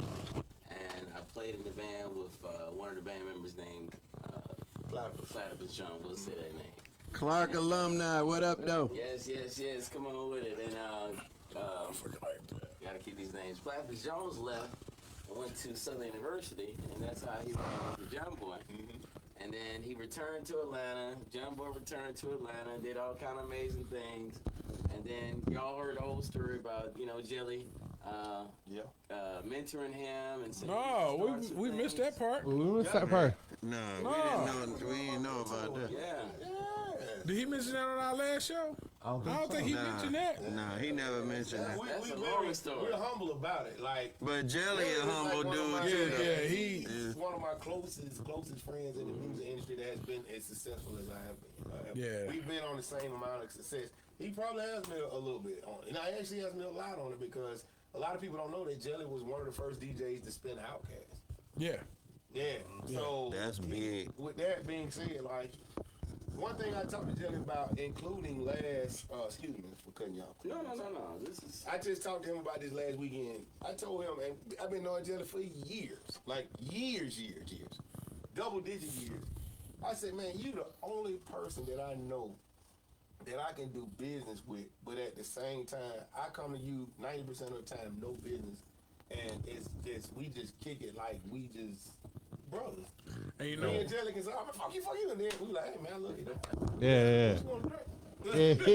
S8: and I played in the band with one of the band members named Fraathouse John. We'll say that name.
S2: Clark alumni, what up, though?
S8: Yes. Come on with it. And gotta keep these names. Fraathouse Jones left and went to Southern University, and that's how he met Johnboy. And then he returned to Atlanta. Johnboy returned to Atlanta, did all kind of amazing things. And then y'all heard the whole story about, Jelly mentoring him and
S3: No, we missed that part.
S5: We missed that part.
S2: No, we didn't know about that.
S8: Yeah.
S3: Did he mention that on our last show? I don't think he mentioned that.
S2: Nah, he never mentioned that.
S8: That's a long story.
S1: We're humble about it. Like,
S2: But Jelly a humble dude, too.
S3: Yeah, he.
S1: He's one of my closest friends in the music industry that has been as successful as I have been.
S3: Yeah.
S1: We've been on the same amount of success. He probably has me a little bit on it. And I actually has me a lot on it because a lot of people don't know that Jelly was one of the first DJs to spin Outkast.
S3: Yeah.
S1: Yeah. So
S2: That's big.
S1: With that being said, like, one thing I talked to Jelly about, including last, excuse me for cutting y'all.
S8: No. This is.
S1: I just talked to him about this last weekend. I told him, and I've been knowing Jelly for years, like years, double-digit years. I said, man, you the only person that I know that I can do business with, but at the same time, I come to you 90% of the time, no business, and it's just, we just kick it like we just brothers.
S3: And you know,
S1: me and Jelly can say, oh, fuck you, and then we like, hey, man, look at that.
S5: Yeah.
S1: What you wanna drink?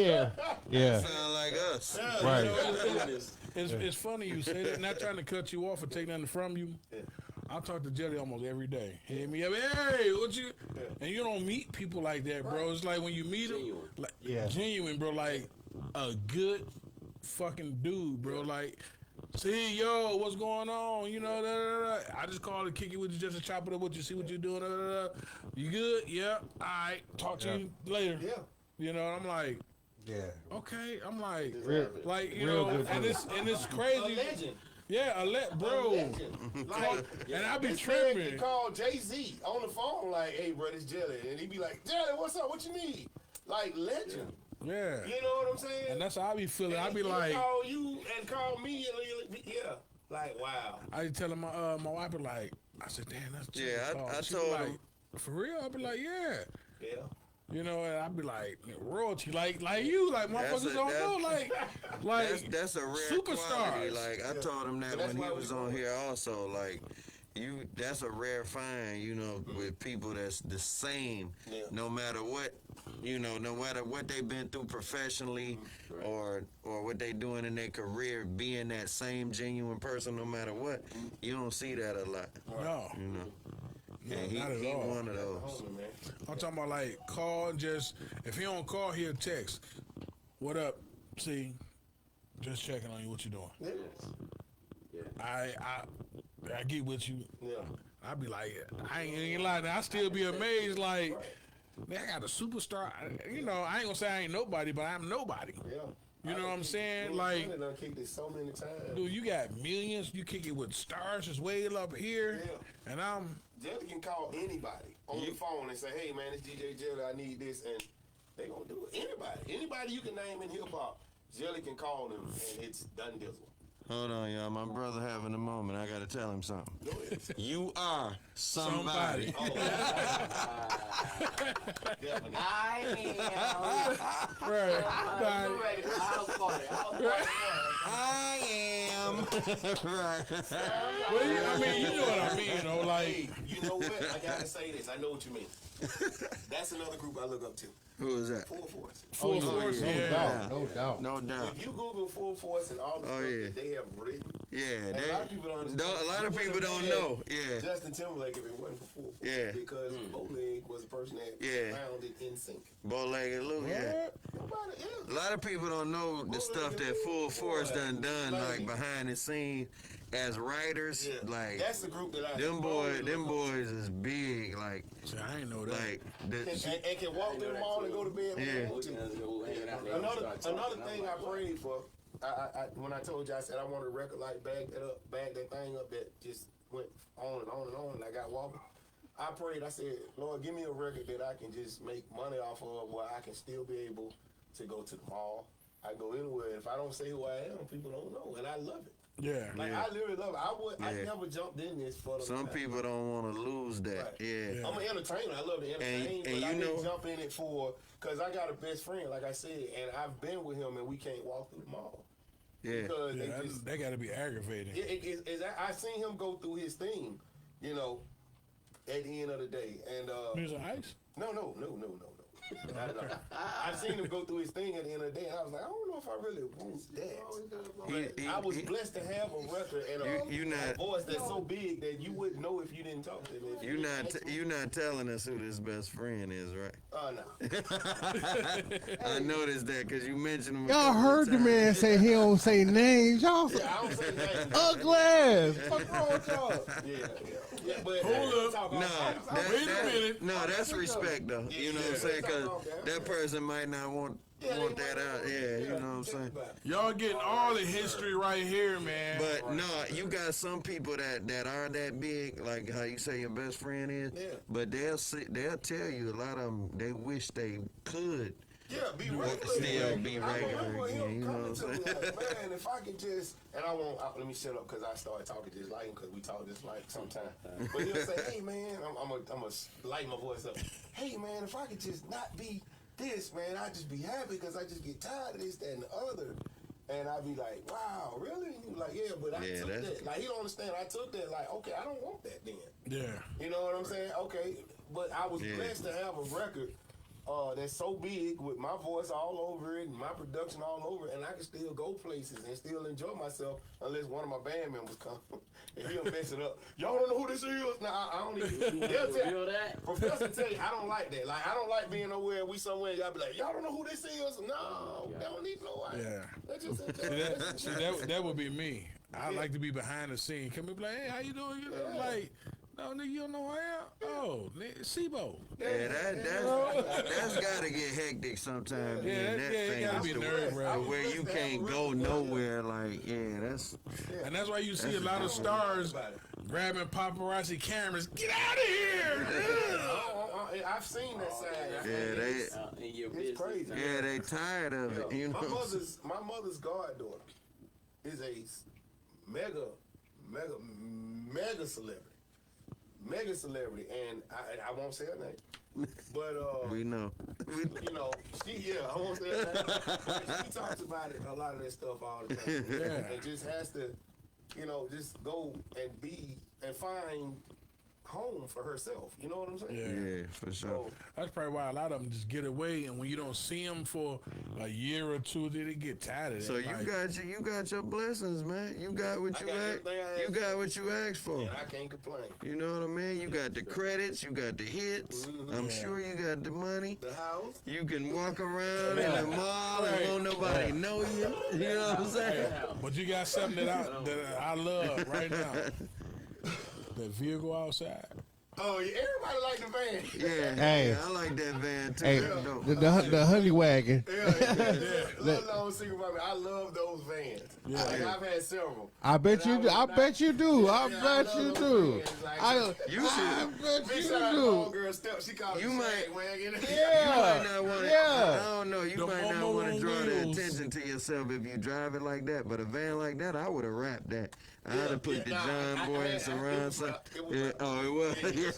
S5: Yeah.
S2: Sound like us.
S5: Right.
S3: it's funny you say that. Not trying to cut you off or take nothing from you. I talk to Jelly almost every day. He hit me up, hey, what you? And you don't meet people like that, bro. It's like when you meet them, like genuine, bro. Like a good fucking dude, bro. Like, see, yo, what's going on? You know, I just called to kick it with you, just to chop it up with you, see what you doing. You good? Yeah. All right. Talk to you later.
S1: Yeah.
S3: You know, I'm like,
S5: Yeah.
S3: okay. I'm like,
S1: Exactly.
S3: you
S5: Real
S3: know,
S5: good
S3: and it's
S1: A
S3: crazy.
S1: legend.
S3: Yeah, bro.
S1: Like,
S3: And I be
S1: this man
S3: tripping.
S1: can call Jay-Z on the phone like, hey, bro, it's Jelly. And he be like, Jelly, what's up? What you need? Like, legend.
S3: Yeah.
S1: You know what I'm saying?
S3: And that's how I be feeling. I be
S1: And
S3: like,
S1: he call you and call me. And yeah. Like, wow.
S3: I be telling my wife, be like, I said, damn, that's
S2: Yeah,
S3: call.
S2: I
S3: She be
S2: told
S3: like,
S2: him.
S3: for real? I be like, yeah.
S1: Yeah.
S3: You know, and I be like, royalty, like you, like motherfuckers don't know, like
S2: That's a rare
S3: superstars.
S2: quality. Like I told him that
S1: And that's
S2: when he
S1: why
S2: was
S1: we
S2: on
S1: go.
S2: here also. Like that's a rare find. You know, with people that's the same, no matter what. You know, no matter what they've been through professionally, or what they doing in their career, being that same genuine person, no matter what, you don't see that a lot.
S3: No.
S2: You know.
S3: No,
S2: And
S3: not at
S2: he
S3: all.
S2: one of those.
S1: Homie, man.
S3: I'm talking about like call and just, if he don't call, he'll text. What up? See, just checking on you. What you doing?
S1: Yeah.
S3: I get with you.
S1: Yeah.
S3: I be like, I ain't lying. I still be amazed. Like, man, I got a superstar. You know, I ain't gonna say I ain't nobody, but I'm nobody.
S1: Yeah.
S3: You know what I'm saying? Like,
S1: I done kicked it so many times.
S3: dude, you got millions. You kick it with stars that's way up here, and I'm.
S1: Jelly can call anybody on the phone and say, hey, man, it's DJ Jelly, I need this, and they gonna do it. Anybody you can name in hip-hop, Jelly can call them, and it's done dizzle.
S2: Hold on, y'all. My brother having a moment. I gotta tell him something.
S1: Go ahead.
S2: You are somebody.
S1: Definitely.
S3: Right.
S2: I am. Right.
S3: Well, I mean, you know what I mean, though. Like,
S1: Hey, you know what? I gotta say this. I know what you mean. That's another group I look up to.
S2: Who is that?
S1: Full Force.
S3: full force,
S5: No
S3: yeah.
S5: doubt. No doubt.
S2: No doubt.
S1: If you Google Full Force and all the stuff that they have written,
S2: Yeah,
S1: and a lot of people don't understand.
S2: a lot of
S1: You
S2: people
S1: wouldn't
S2: don't
S1: have
S2: know.
S1: had
S2: Yeah.
S1: Justin Timberlake if it wasn't for Full Force.
S2: Yeah.
S1: Because Bowleg was the person that founded NSYNC.
S2: Bow-legged Luke, yeah.
S1: Nobody else.
S2: A lot of people don't know the stuff that Full Force done like behind the scenes as writers.
S1: Yeah.
S2: Like
S1: That's the group that I
S2: them boys is big. Like
S3: See, I ain't know that.
S2: like
S1: and can walk through the mall and go to bed when they want to. Another thing I prayed for, I when I told you, I said I wanted a record like bag that thing up that just went on and on and on, and I got wobble. I prayed, I said, Lord, give me a record that I can just make money off of, where I can still be able to go to the mall. I can go anywhere. If I don't say who I am, people don't know, and I love it.
S3: Yeah.
S1: Like I literally love it. I never jumped in this for the
S2: some people don't want to lose that.
S1: Right.
S2: Yeah.
S1: I'm an entertainer. I love to entertain,
S2: And
S1: but I
S2: you
S1: didn't
S2: know-
S1: jump in it because I got a best friend, like I said, and I've been with him, and we can't walk through the mall.
S2: Yeah.
S1: Because
S3: Yeah, that got to be aggravating.
S1: I seen him go through his thing, you know, at the end of the day. And
S3: Music Ice?
S1: no. Not at all. I've seen him go through his thing at the end of the day, and I was like, I don't know if I really want that. I was blessed to have a record and a voice that's so big that you wouldn't know if you didn't talk to him.
S2: You not telling us who this best friend is, right?
S1: No.
S2: I noticed that because you mentioned him.
S5: Y'all heard the man say he don't say names. Y'all say
S1: I don't say names.
S5: ugly ass.
S1: What's wrong with y'all? Yeah. Yeah, but
S3: Hold up.
S2: No,
S3: Wait a minute.
S2: No, that's respect though. You know what I'm saying? Because that person might not want that out. Yeah, you know what I'm saying?
S3: Y'all getting all the history right here, man.
S2: But no, you got some people that are that big, like how you say your best friend is.
S1: Yeah.
S2: But they'll tell you a lot of them they wish they could.
S1: Yeah, be regular.
S2: Still be
S1: I
S2: regular
S1: remember
S2: again,
S1: him
S2: you know
S1: coming
S2: what
S1: to
S2: I'm
S1: me
S2: saying?
S1: like, man, if I could just, and I won't, let me shut up because I started talking just like him because we talk just like sometimes. But he'll say, hey man, I'm a lighten my voice up. Hey man, if I could just not be this, man, I'd just be happy because I just get tired of this, that, and the other. And I'd be like, wow, really? And he was like, yeah, but I took that. Like, he don't understand. I took that. Like, okay, I don't want that then.
S3: Yeah.
S1: You know what I'm saying? Okay, but I was blessed to have a record that's so big with my voice all over it and my production all over it, and I can still go places and still enjoy myself unless one of my band members come and he'll mess it up. Y'all don't know who this is? Nah, I don't even. They'll tell that. Professor tell you, I don't like that. Like, I don't like being nowhere and we somewhere and y'all be like, y'all don't know who this is? No, they don't need no idea.
S3: Yeah.
S1: Let's just enjoy
S3: That would be me. I like to be behind the scene. Come and be like, hey, how you doing? You know, like, no, nigga, you don't know who I am? Oh, SIBO.
S2: Yeah, that's gotta get hectic sometimes.
S3: Yeah,
S2: it
S3: gotta be nerve-wracking.
S2: where you can't go nowhere. Like, that's.
S3: And that's why you see a lot of stars grabbing paparazzi cameras. Get out of here!
S1: I've seen that side.
S2: It's
S1: crazy.
S2: Yeah, they tired of it. You know.
S1: My mother's goddaughter is a mega celebrity, and I won't say her name, but
S2: we know.
S1: You know, I won't say her name. She talks about it, a lot of that stuff all the time, and just has to, just go and be and find home for herself. You know what I'm saying?
S2: Yeah, for sure.
S3: That's probably why a lot of them just get away, and when you don't see them for a year or two, they get tired of it.
S2: So you got your blessings, man. You got what you got what you asked for.
S1: And I can't complain.
S2: You know what I mean? You got the credits, you got the hits. I'm sure you got the money.
S1: The house.
S2: You can walk around in the mall and won't nobody know you. You know what I'm saying?
S3: But you got something that I love right now. That vehicle outside.
S1: Oh, yeah, everybody like the van.
S2: Yeah,
S5: Hey.
S2: I like that van too.
S5: Hey, the honey wagon.
S1: Little known secret about me, I love those vans. I've had several.
S5: I bet you do. I bet you do. I bet you do.
S2: You should.
S5: I bet
S1: Big
S5: you
S1: shout out to
S5: do.
S1: old girl Step. She called
S2: You
S1: it
S2: might-
S1: shag wagon.
S2: You might not want to.
S5: Yeah.
S2: I don't know. You
S3: The
S2: might not
S3: Momo
S2: want to draw the
S3: wheels.
S2: attention to yourself if you drive it like that. But a van like that, I would have wrapped that. I'd have put the Johnboy and surround sound. Yeah. Oh, it was. Yeah.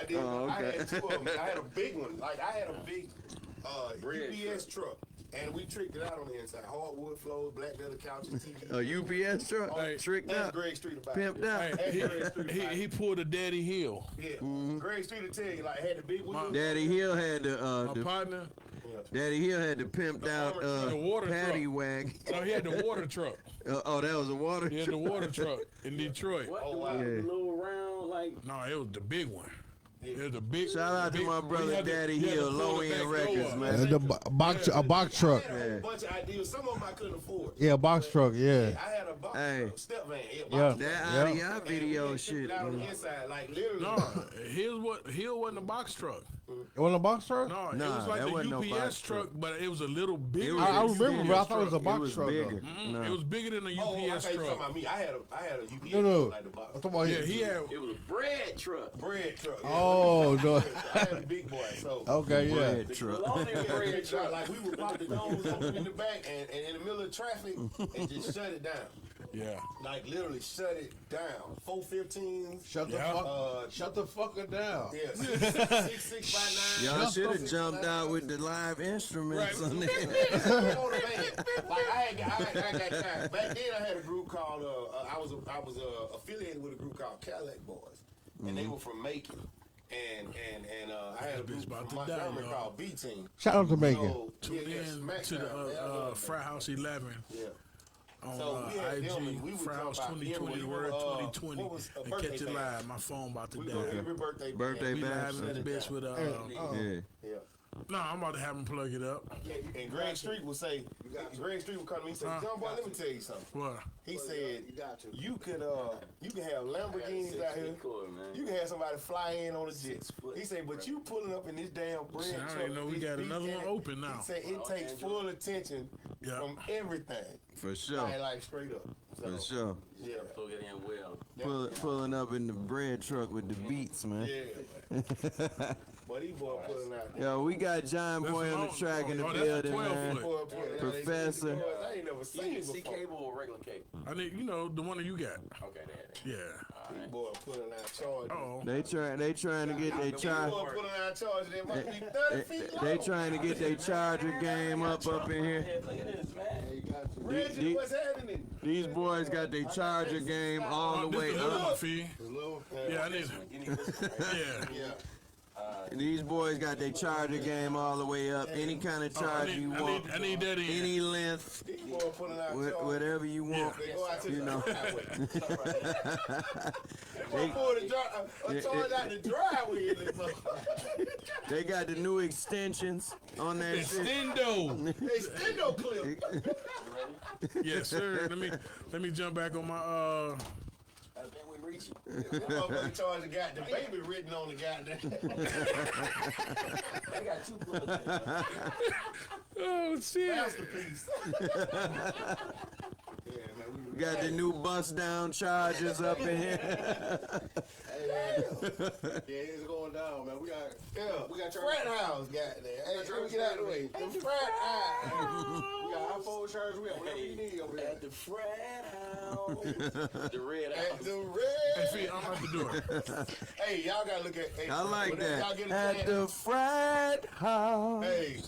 S1: I did.
S2: Oh,
S1: I
S2: okay.
S1: had two of them. I had a big one. Like, I had a big UPS truck. And we tricked it out on the inside. Hardwood floors, black leather couches, TV.
S2: A UPS truck, tricked
S1: That's
S2: out,
S1: Greg Street about
S2: pimped
S1: it.
S2: out.
S3: Hey, he pulled a Daddy Hill.
S1: Yeah. Greg Street will tell you, like, had the big wheels.
S2: Daddy Hill had
S3: My
S2: the
S3: partner,
S2: Daddy Hill had the pimped out
S3: the water
S2: paddy
S3: truck.
S2: wagon.
S3: no, he had the water truck.
S2: Oh, that was a water
S3: He had
S2: truck.
S3: the water truck in Detroit.
S8: What?
S1: Oh,
S8: The
S1: wow.
S8: little round, like.
S3: No, it was the big one. It was the big.
S2: Shout out to
S3: big-
S2: my
S3: he
S2: brother
S3: had to-
S2: Daddy
S3: he had to
S2: Hill,
S3: pull
S2: Low
S3: the back
S2: End
S3: door
S2: Records,
S3: up.
S2: man.
S5: The a box truck.
S1: I had a whole bunch of ideas. Some of them I couldn't afford.
S5: Yeah, box truck. Yeah.
S1: I had a box truck, step van.
S5: Yeah.
S2: That
S5: Yeah.
S2: IDI video
S1: And
S2: shit.
S1: it out on the
S2: man.
S1: inside, like literally.
S3: No, Hill wasn't a box truck.
S5: It wasn't a box truck.
S3: No, it
S2: Nah,
S3: was like
S2: that
S3: the
S2: wasn't no
S3: UPS
S2: box
S3: truck,
S2: truck.
S3: but it was a little bigger.
S5: I
S3: than
S5: remember,
S3: UPS
S5: but I thought it was a
S3: truck.
S5: box
S2: It was
S5: truck.
S2: bigger.
S3: Mm,
S2: No.
S3: It was bigger than a
S1: Oh, I
S3: UPS
S1: thought you were talking
S3: truck.
S1: about me. I had a UPS
S5: No.
S1: like the box.
S5: I'm talking about
S3: Yeah, he had.
S8: It was a bread truck.
S1: Bread truck. Yeah.
S5: Oh, no.
S1: I had a big boy. So
S5: Okay, yeah.
S2: Bread truck.
S8: Colonial bread truck.
S1: like we would pop the doors open in the back and in the middle of traffic and just shut it down.
S3: Yeah.
S1: Like literally shut it down. 415s.
S5: Shut the
S3: Yeah.
S5: fuck. Shut the fucker down.
S1: Yeah, 6 by 9.
S2: Y'all should have jumped out with the live instruments on there.
S1: Like I got time. Back then I had a group called I was affiliated with a group called Cadillac Boys, and they were from Macon. And I had a group
S3: about
S1: from
S3: to die,
S1: Montgomery
S3: y'all.
S1: called B Team.
S5: Shout out to Megan.
S1: So,
S3: Tune in to the Fraathouse 11
S1: yeah.
S3: on
S1: So we had
S3: IG,
S1: them and we would
S3: Fraathouse
S1: jump out.
S3: 2020, the word
S1: What
S3: 2020,
S1: was a
S3: and
S1: birthday
S3: catch it
S1: band?
S3: live. My phone about to
S1: We
S3: die.
S1: go every birthday.
S2: Birthday
S3: We
S2: band.
S3: live in this bitch with
S2: Yeah.
S1: Yeah.
S3: No, I'm about to have him plug it up.
S1: And Greg Street will say, Greg Street will come to me and say, Johnboy, let me tell you something.
S3: What?
S1: He said, you can have Lamborghinis out here.
S8: Man.
S1: You can have somebody fly in on the jets. He said, but you pulling up in this damn bread
S3: I
S1: truck.
S3: didn't know we got another one open now.
S1: He said it takes full attention from everything.
S2: For sure.
S1: Like straight up. So,
S2: For sure.
S1: Yeah.
S8: Plug it in well.
S2: Pulling up in the bread truck with the beats, man.
S1: Yeah. But he boy pulling out.
S2: Yo, we got Johnboy on the track in the building, man. Professor.
S1: I ain't never seen
S8: You
S1: it
S8: see
S1: before.
S8: cable or regular cable?
S3: I need, the one that you got.
S8: Okay, there.
S3: Yeah.
S1: He boy pulling out charge.
S3: Oh.
S2: They trying to get their charge.
S1: Boy pulling out charge. They might be 30 feet long.
S2: They trying to get their charger game up in here.
S8: Look at this, man.
S1: Reggie, what's happening?
S2: These boys got their charger game all the way
S3: This the little one,
S2: up.
S3: Fee. Yeah, I need.
S8: You need this one, right?
S3: Yeah.
S1: Yeah.
S2: These boys got their charger game all the way up. Any kind of charger you want,
S3: I need that in.
S2: any length,
S1: These boy pulling out charge.
S2: whatever you want.
S1: They go out to
S2: You
S1: the
S2: know.
S1: driveway. They pull a charge out the driveway. In this motherfucker.
S2: They got the new extensions on that shit.
S3: Extendo.
S1: Extendo clip.
S3: Yes, sir. Let me jump back on my
S8: I think we reach it.
S1: That motherfucker charge got the baby written on the goddamn.
S8: They got two plugs in.
S3: Oh shit.
S1: Masterpiece. Yeah, man, we
S2: Got the new bust down chargers up in here.
S5: Yeah, it's going down, man. We got
S1: Fraathouse, goddamn. Hey, let me get out of the way. The Fraathouse.
S5: We got iPhone chargers. We got whatever you need over there.
S8: At the Fraathouse. The red
S1: At
S8: house.
S1: the
S3: Hey,
S1: red.
S3: Fee, I'm at the door.
S1: Hey, y'all gotta look at. Hey,
S2: I like
S1: whenever y'all
S2: that.
S1: get a
S2: At
S1: chance-
S2: the frat house.
S1: Hey,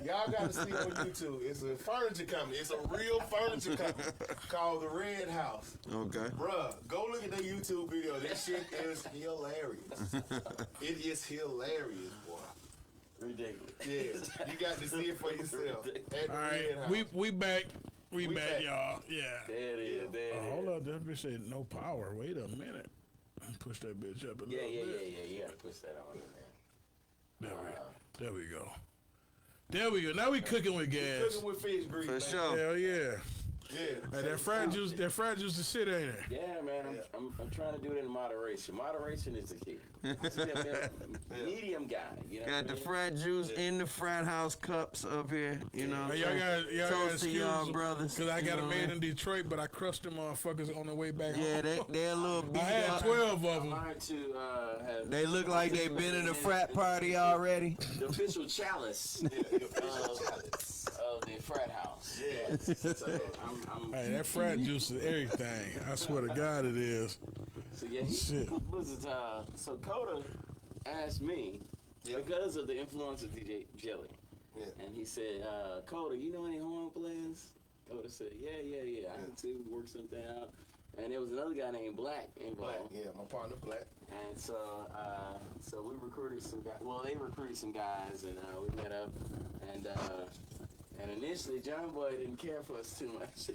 S1: y'all gotta see on YouTube. It's a furniture company. It's a real furniture company called the Red House.
S2: Okay.
S1: Bruh, go look at the YouTube video. This shit is hilarious. It is hilarious, boy.
S8: Ridiculous.
S1: Yeah, you got to see it for yourself. At the
S3: All right,
S1: Red House.
S3: we back. We
S1: We
S3: back,
S1: back.
S3: y'all. Yeah.
S8: There it is. There it is.
S3: Hold up, that bitch said no power. Wait a minute. Push that bitch up a
S8: Yeah.
S3: little bit.
S8: You gotta push that on in there.
S3: There we go. There we go. Now we cooking with gas.
S1: Cooking with fish grease.
S2: For
S1: man.
S2: sure.
S3: Hell yeah.
S1: Yeah.
S3: Hey, that fried juice the shit, ain't it?
S8: Yeah, man. I'm trying to do it in moderation. Moderation is the key. Medium guy. You know
S2: Got the frat juice in the frat house cups up here. You know.
S3: Hey, y'all got
S2: Toast to y'all brothers.
S3: Because I got
S2: You
S3: a
S2: know
S3: man
S2: what I
S3: in Detroit, but I crushed them motherfuckers on the way back
S2: Yeah,
S3: home.
S2: they're a little beat
S3: I had
S2: up.
S3: 12 of
S8: I'm
S3: them.
S8: learned to have
S2: They look like they've been in a frat party already.
S8: the official chalice of the frat house. Yeah. So I'm
S3: Hey, that frat juice is everything. I swear to God it is.
S8: So yeah,
S3: Shit.
S8: so Coda asked me because of the influence of DJ Jelly, and he said, "Coda, you know any horn players?" Coda said, "Yeah. I can see we work something out." And there was another guy named Black involved.
S1: Yeah, my partner Black.
S8: And so we recruited some guys. Well, they recruited some guys, and we met up, and initially Johnboy didn't care for us too much.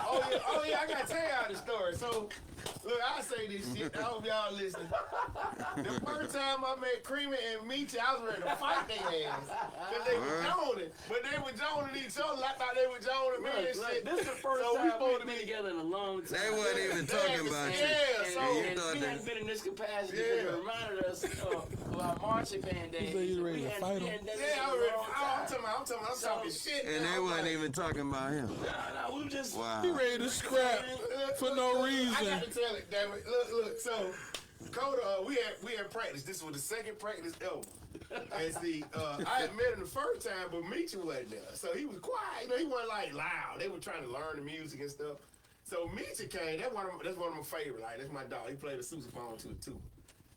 S1: Oh yeah, I gotta tell y'all the story. So, look, I say this shit. I hope y'all listen. The first time I met Creamy and Meechy, I was ready to fight their ass. Because they were joning. But they were joning each other. I thought they were joning me and shit.
S8: This is the first
S1: So we
S8: time
S1: supposed
S8: we've
S1: to
S8: been
S1: be
S8: together in a long time.
S2: They wasn't even talking about you.
S1: Yeah, so
S8: And
S2: thought
S8: we
S2: that-
S8: hadn't been in this capacity.
S1: Yeah.
S8: It reminded us of our marching band days.
S3: You say you ready
S8: We
S3: to
S8: hadn't-
S3: fight
S8: we
S3: him?
S8: hadn't done this
S1: yeah,
S8: in
S1: I
S8: a
S1: was ready.
S8: long
S1: I'm
S8: time.
S1: talking shit.
S2: And
S1: now.
S2: they wasn't even talking about him.
S8: No, we were just.
S2: Wow.
S3: He ready to scrap for no
S1: I
S3: reason.
S1: got to tell it, damn it. Look. So, Coda, we had practice. This was the second practice ever. And see, I had met him the first time, but Meechy wasn't there, so he was quiet. You know, he wasn't like loud. They were trying to learn the music and stuff. So Meechy came. That's one of my favorite. Like that's my dog. He played the sousaphone too.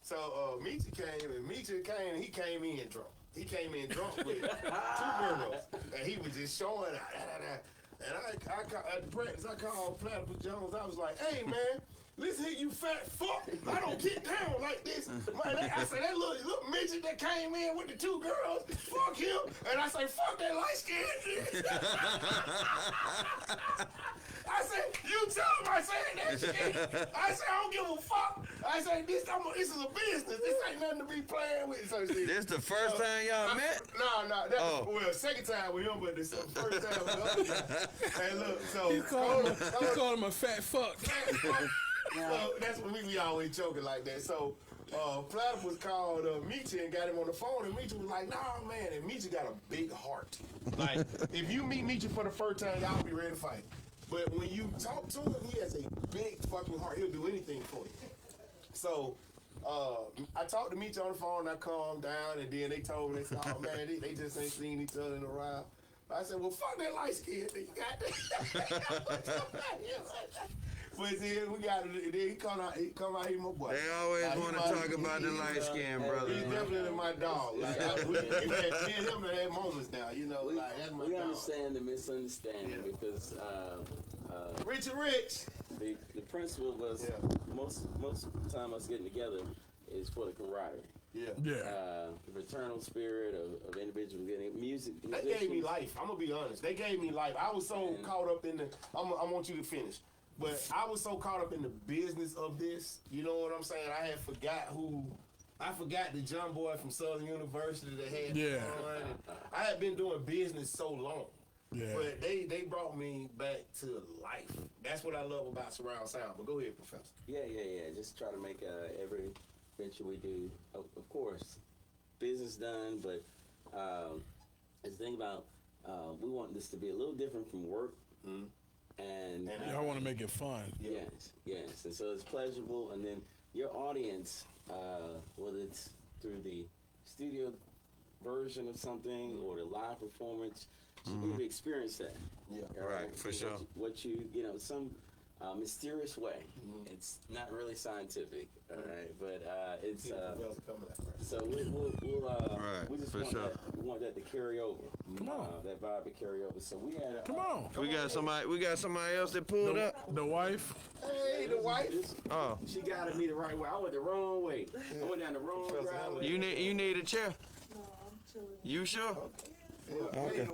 S1: So Meechy came, and he came in drunk. He came in drunk with two girls, and he was just showing out. And I at the practice, I called Platypus Jones. I was like, "Hey man, listen here, you fat fuck! I don't get down like this." Man, I said that little midget that came in with the two girls, fuck him. And I say, "Fuck that light skinned shit." I said, "You tell him I said that shit." I said, "I don't give a fuck." I say, this is a business. This ain't nothing to be playing with. So
S2: This the first time y'all met?
S1: No. Well, second time with him, but this is the first time with the other guy. Hey, look, so
S3: You call him a fat fuck.
S1: So that's what we always joking like that. So Platypus called Meechie and got him on the phone, and Meechie was like, "Nah, man." And Meechie got a big heart. Like, if you meet Meechie for the first time, y'all be ready to fight. But when you talk to him, he has a big fucking heart. He'll do anything for you. So I talked to Meechie on the phone, and I calmed down, and then they told me, they said, "Oh man, they just ain't seen each other in a while." I said, "Well, fuck that light skin thing. You got that." But then we got it. Then he come out here, my boy.
S2: They always want to talk about the light skin brothers.
S1: He's definitely my dog. Like, we had me and him at moments now. You know, like that's my
S8: We
S1: dog.
S8: understand the misunderstanding because
S1: Richard Rich.
S8: the principle was most of the time us getting together is for the camaraderie.
S1: Yeah.
S8: The fraternal spirit of individuals getting music.
S1: They gave me life. I'm gonna be honest. They gave me life. I was so caught up in the. I want you to finish. But I was so caught up in the business of this, you know what I'm saying? I forgot the Johnboy from Southern University that had fun. And I had been doing business so long. Yeah. But they brought me back to life. That's what I love about surround sound. But go ahead, Professor.
S8: Yeah. Just try to make every venture we do, of course, business done. But the thing about we want this to be a little different from work. Mm-hmm. And
S3: y'all want to make it fun.
S8: Yes. And so it's pleasurable. And then your audience, whether it's through the studio version of something or the live performance, should be able to experience that.
S2: Yeah, right, for sure.
S8: What you some mysterious way. It's not really scientific, all right, but it's so we just want that to carry over.
S3: Come on,
S8: that vibe to carry over. So we had
S2: we got somebody else that pulled up.
S3: The wife.
S1: Hey, the wife.
S8: She guided me the right way. I went the wrong way. I went down the wrong driveway.
S2: You need a chair. You sure?
S1: Okay.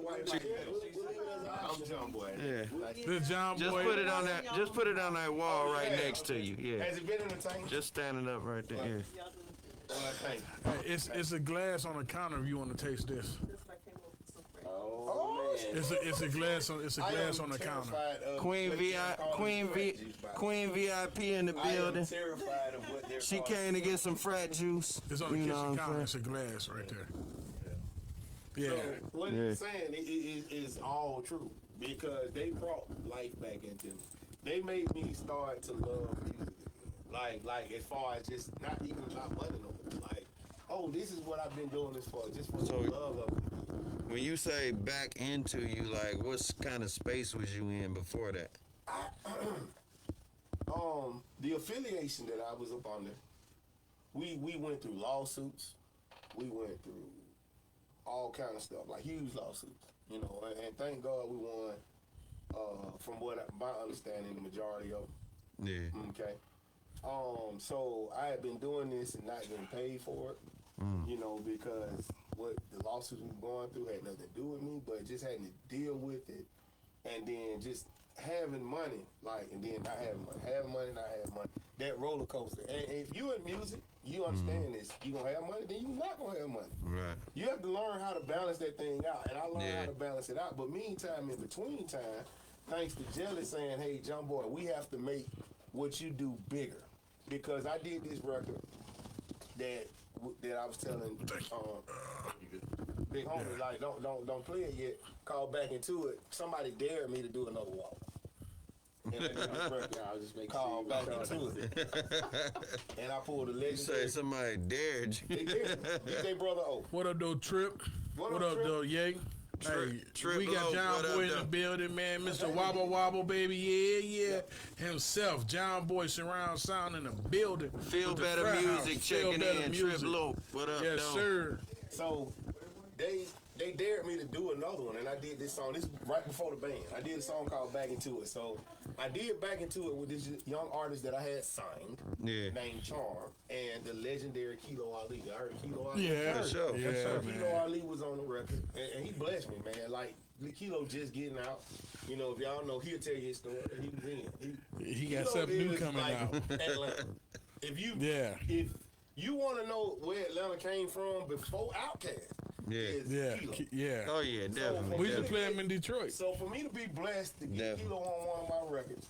S1: I'm Johnboy.
S2: Yeah.
S3: The Johnboy.
S2: Just put it on that wall right next to you. Yeah.
S1: Has it been entertaining?
S2: Just standing up right there. Yeah.
S3: It's a glass on the counter if you want to taste this.
S8: Oh, man.
S3: It's a glass on the counter.
S2: Queen VIP in the building.
S1: Terrified of what they're
S2: She came to get some frat juice.
S3: It's on the kitchen counter. It's a glass right there. Yeah.
S1: So what you're saying is all true because they brought life back into me. They made me start to love music again. Like as far as just not even about money no more. Like, oh, this is what I've been doing this for, just for the love of it.
S2: When you say back into you, like what kind of space was you in before that?
S1: The affiliation that I was up under, we went through lawsuits. We went through all kind of stuff, like huge lawsuits, you know, and thank God we won, from my understanding, the majority of them.
S2: Yeah.
S1: Okay. So I had been doing this and not getting paid for it, you know, because what the lawsuits we were going through had nothing to do with me, but just having to deal with it, and then just having money, and then not having money, having money, not having money, that roller coaster. And if you in music, you understand this. You gonna have money, then you not gonna have money.
S2: Right.
S1: You have to learn how to balance that thing out, and I learned how to balance it out. But meantime, in between time, thanks to Jelly saying, "Hey, Johnboy, we have to make what you do bigger," because I did this record that I was telling big homie, like don't play it yet. Call back into it. Somebody dared me to do another walk. And I was just call back into it. And I pulled a legendary.
S2: You say somebody dared you.
S1: They did. DJ Brother O.
S3: What up, though, Trip? What up, though, Yang? Hey, we got Johnboy in the building, man. Mr. Wobble Wobble, baby. Yeah. Himself, Johnboy Surround Sound in the building.
S2: Feel Better Music checking in. Trip Low. What up,
S3: yes, sir.
S1: So they dared me to do another one, and I did this song. This is right before the band. I did a song called Back Into It. So I did Back Into It with this young artist that I had signed, named Charm, and the legendary Kilo Ali. I heard Kilo Ali.
S3: Yeah, for sure.
S1: Kilo Ali was on the record, and he blessed me, man. Like, Kilo just getting out. You know, if y'all know, he'll tell you his story. He was in.
S3: He got something new coming out.
S1: Atlanta. If you want to know where Atlanta came from before Outkast,
S3: yeah.
S2: Oh yeah, definitely.
S3: We used to play him in Detroit.
S1: So for me to be blessed to get Kilo on one of my records,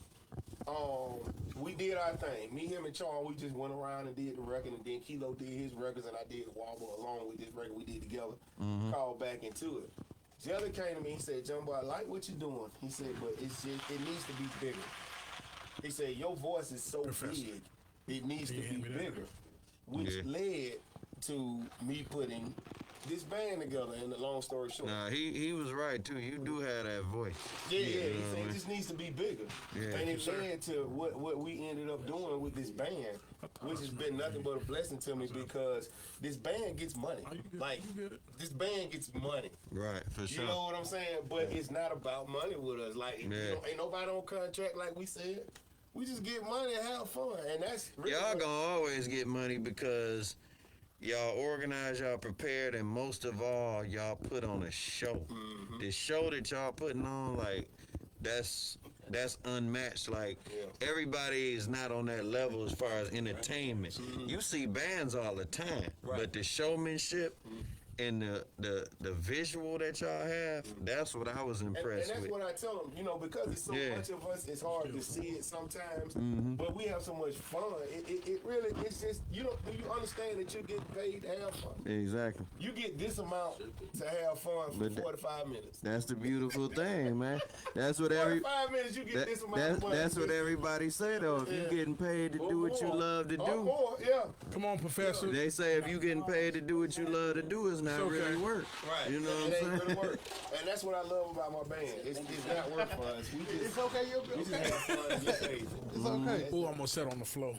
S1: we did our thing. Me, him, and Charles, we just went around and did the record, and then Kilo did his records, and I did Wobble along with this record we did together. Called back into it. Jelly came to me, he said, Johnboy, I like what you're doing. He said, but it's just, it needs to be bigger. He said, your voice is so big, it needs to be bigger. Which led to me putting this band together, and the long story short.
S2: Nah, he was right too. You do have that voice.
S1: Yeah. He said it just needs to be bigger.
S2: Yeah,
S1: and it led to what we ended up doing with this band, which has been nothing but a blessing to me because this band gets money. Like, this band gets money.
S2: Right, for sure.
S1: You know what I'm saying? But it's not about money with us. Like, you know, ain't nobody on contract like we said. We just get money and have fun. And that's really
S2: y'all gonna always get money because y'all organize, y'all prepared, and most of all, y'all put on a show. The show that y'all putting on, like, that's unmatched. Like, everybody is not on that level as far as entertainment. You see bands all the time, but the showmanship and the visual that y'all have, that's what I was impressed
S1: and that's
S2: with.
S1: what I tell them, you know, because it's so much of us, it's hard to see it sometimes, but we have so much fun. It really, it's just, do you understand that you're getting paid to have fun?
S2: Exactly.
S1: You get this amount to have fun for 45 minutes.
S2: That's the beautiful thing, man. That's what
S1: 45 minutes, you get this amount of money.
S2: That's what everybody say, though. If you're getting paid to do what you love to do.
S3: Come on, Professor.
S2: They say if you getting paid to do what you love to do, it's not really work.
S1: Right.
S2: You know what I'm
S1: it ain't
S2: saying?
S1: really work. And that's what I love about my band. It's not work for us.
S5: It's okay,
S1: we just have fun and get paid.
S5: It's okay.
S3: Ooh, I'm gonna sit on the floor.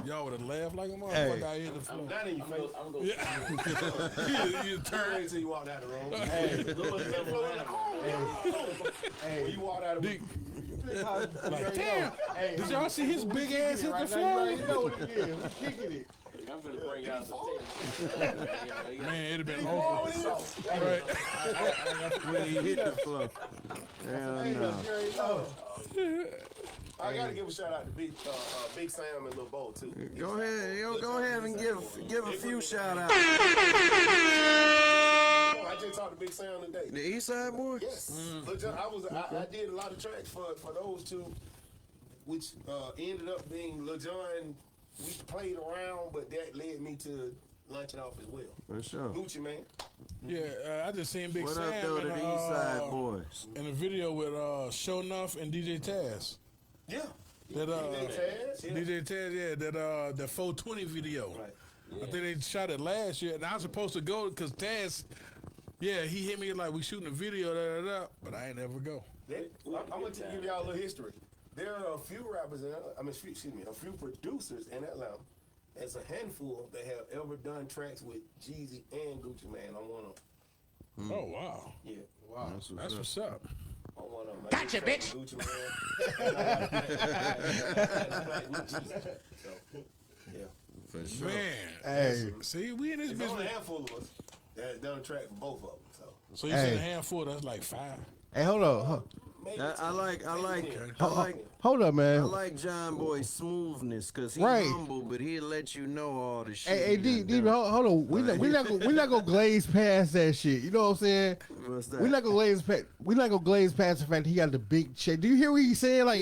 S3: Y'all would have laughed like a motherfucker out here in the floor.
S1: I'm not in your face.
S3: You turn
S1: until you walk out the room. When you walk out of the room.
S3: Like, damn. Did y'all see his big ass hit the floor?
S5: You know what it is. We're kicking it.
S8: I'm finna bring out the
S3: Man, it'd have been over. Right.
S2: When he hit the floor. Hell no.
S1: I gotta give a shout out to Big Sam and Lil Bo too.
S2: Go ahead and give a few shout outs.
S1: I just talked to Big Sam today.
S2: The East Side Boy?
S1: Yes. I did a lot of tracks for those two, which ended up being Lil Jon. We played around, but that led me to launch it off as well.
S2: For sure.
S1: Gucci, man.
S3: Yeah, I just seen Big
S2: What
S3: Sam
S2: up, though,
S3: in
S2: the East Side Boys?
S3: in a video with Show Enough and DJ Taz.
S1: Yeah.
S3: That
S1: DJ
S3: Taz, that 420 video.
S1: Right.
S3: I think they shot it last year, and I was supposed to go because Taz, he hit me like we shooting a video, but I ain't ever go.
S1: I'm gonna give y'all a little history. There are a few rappers, a few producers in Atlanta. There's a handful that have ever done tracks with Jeezy and Gucci Mane. I'm one of them.
S3: Oh wow.
S1: Yeah.
S5: Wow.
S3: That's what's up.
S1: I'm one of them.
S6: Gotcha, bitch.
S1: Gucci Mane. Yeah.
S2: For sure.
S3: Man.
S5: Hey.
S3: See, we in this
S1: There's only a
S3: business.
S1: handful of us that have done a track for both of them.
S3: So you said a handful, that's like 5.
S5: Hey, hold on.
S2: I like
S5: Hold up, man.
S2: I like Johnboy's smoothness because he's
S5: Right.
S2: humble, but he'll let you know all the shit.
S5: Hey,
S2: he
S5: D,
S2: done done.
S5: hold on. We not gonna glaze past that shit. You know what I'm saying?
S2: What's that?
S5: We not gonna glaze past the fact he got the big check. Do you hear what he's saying? Like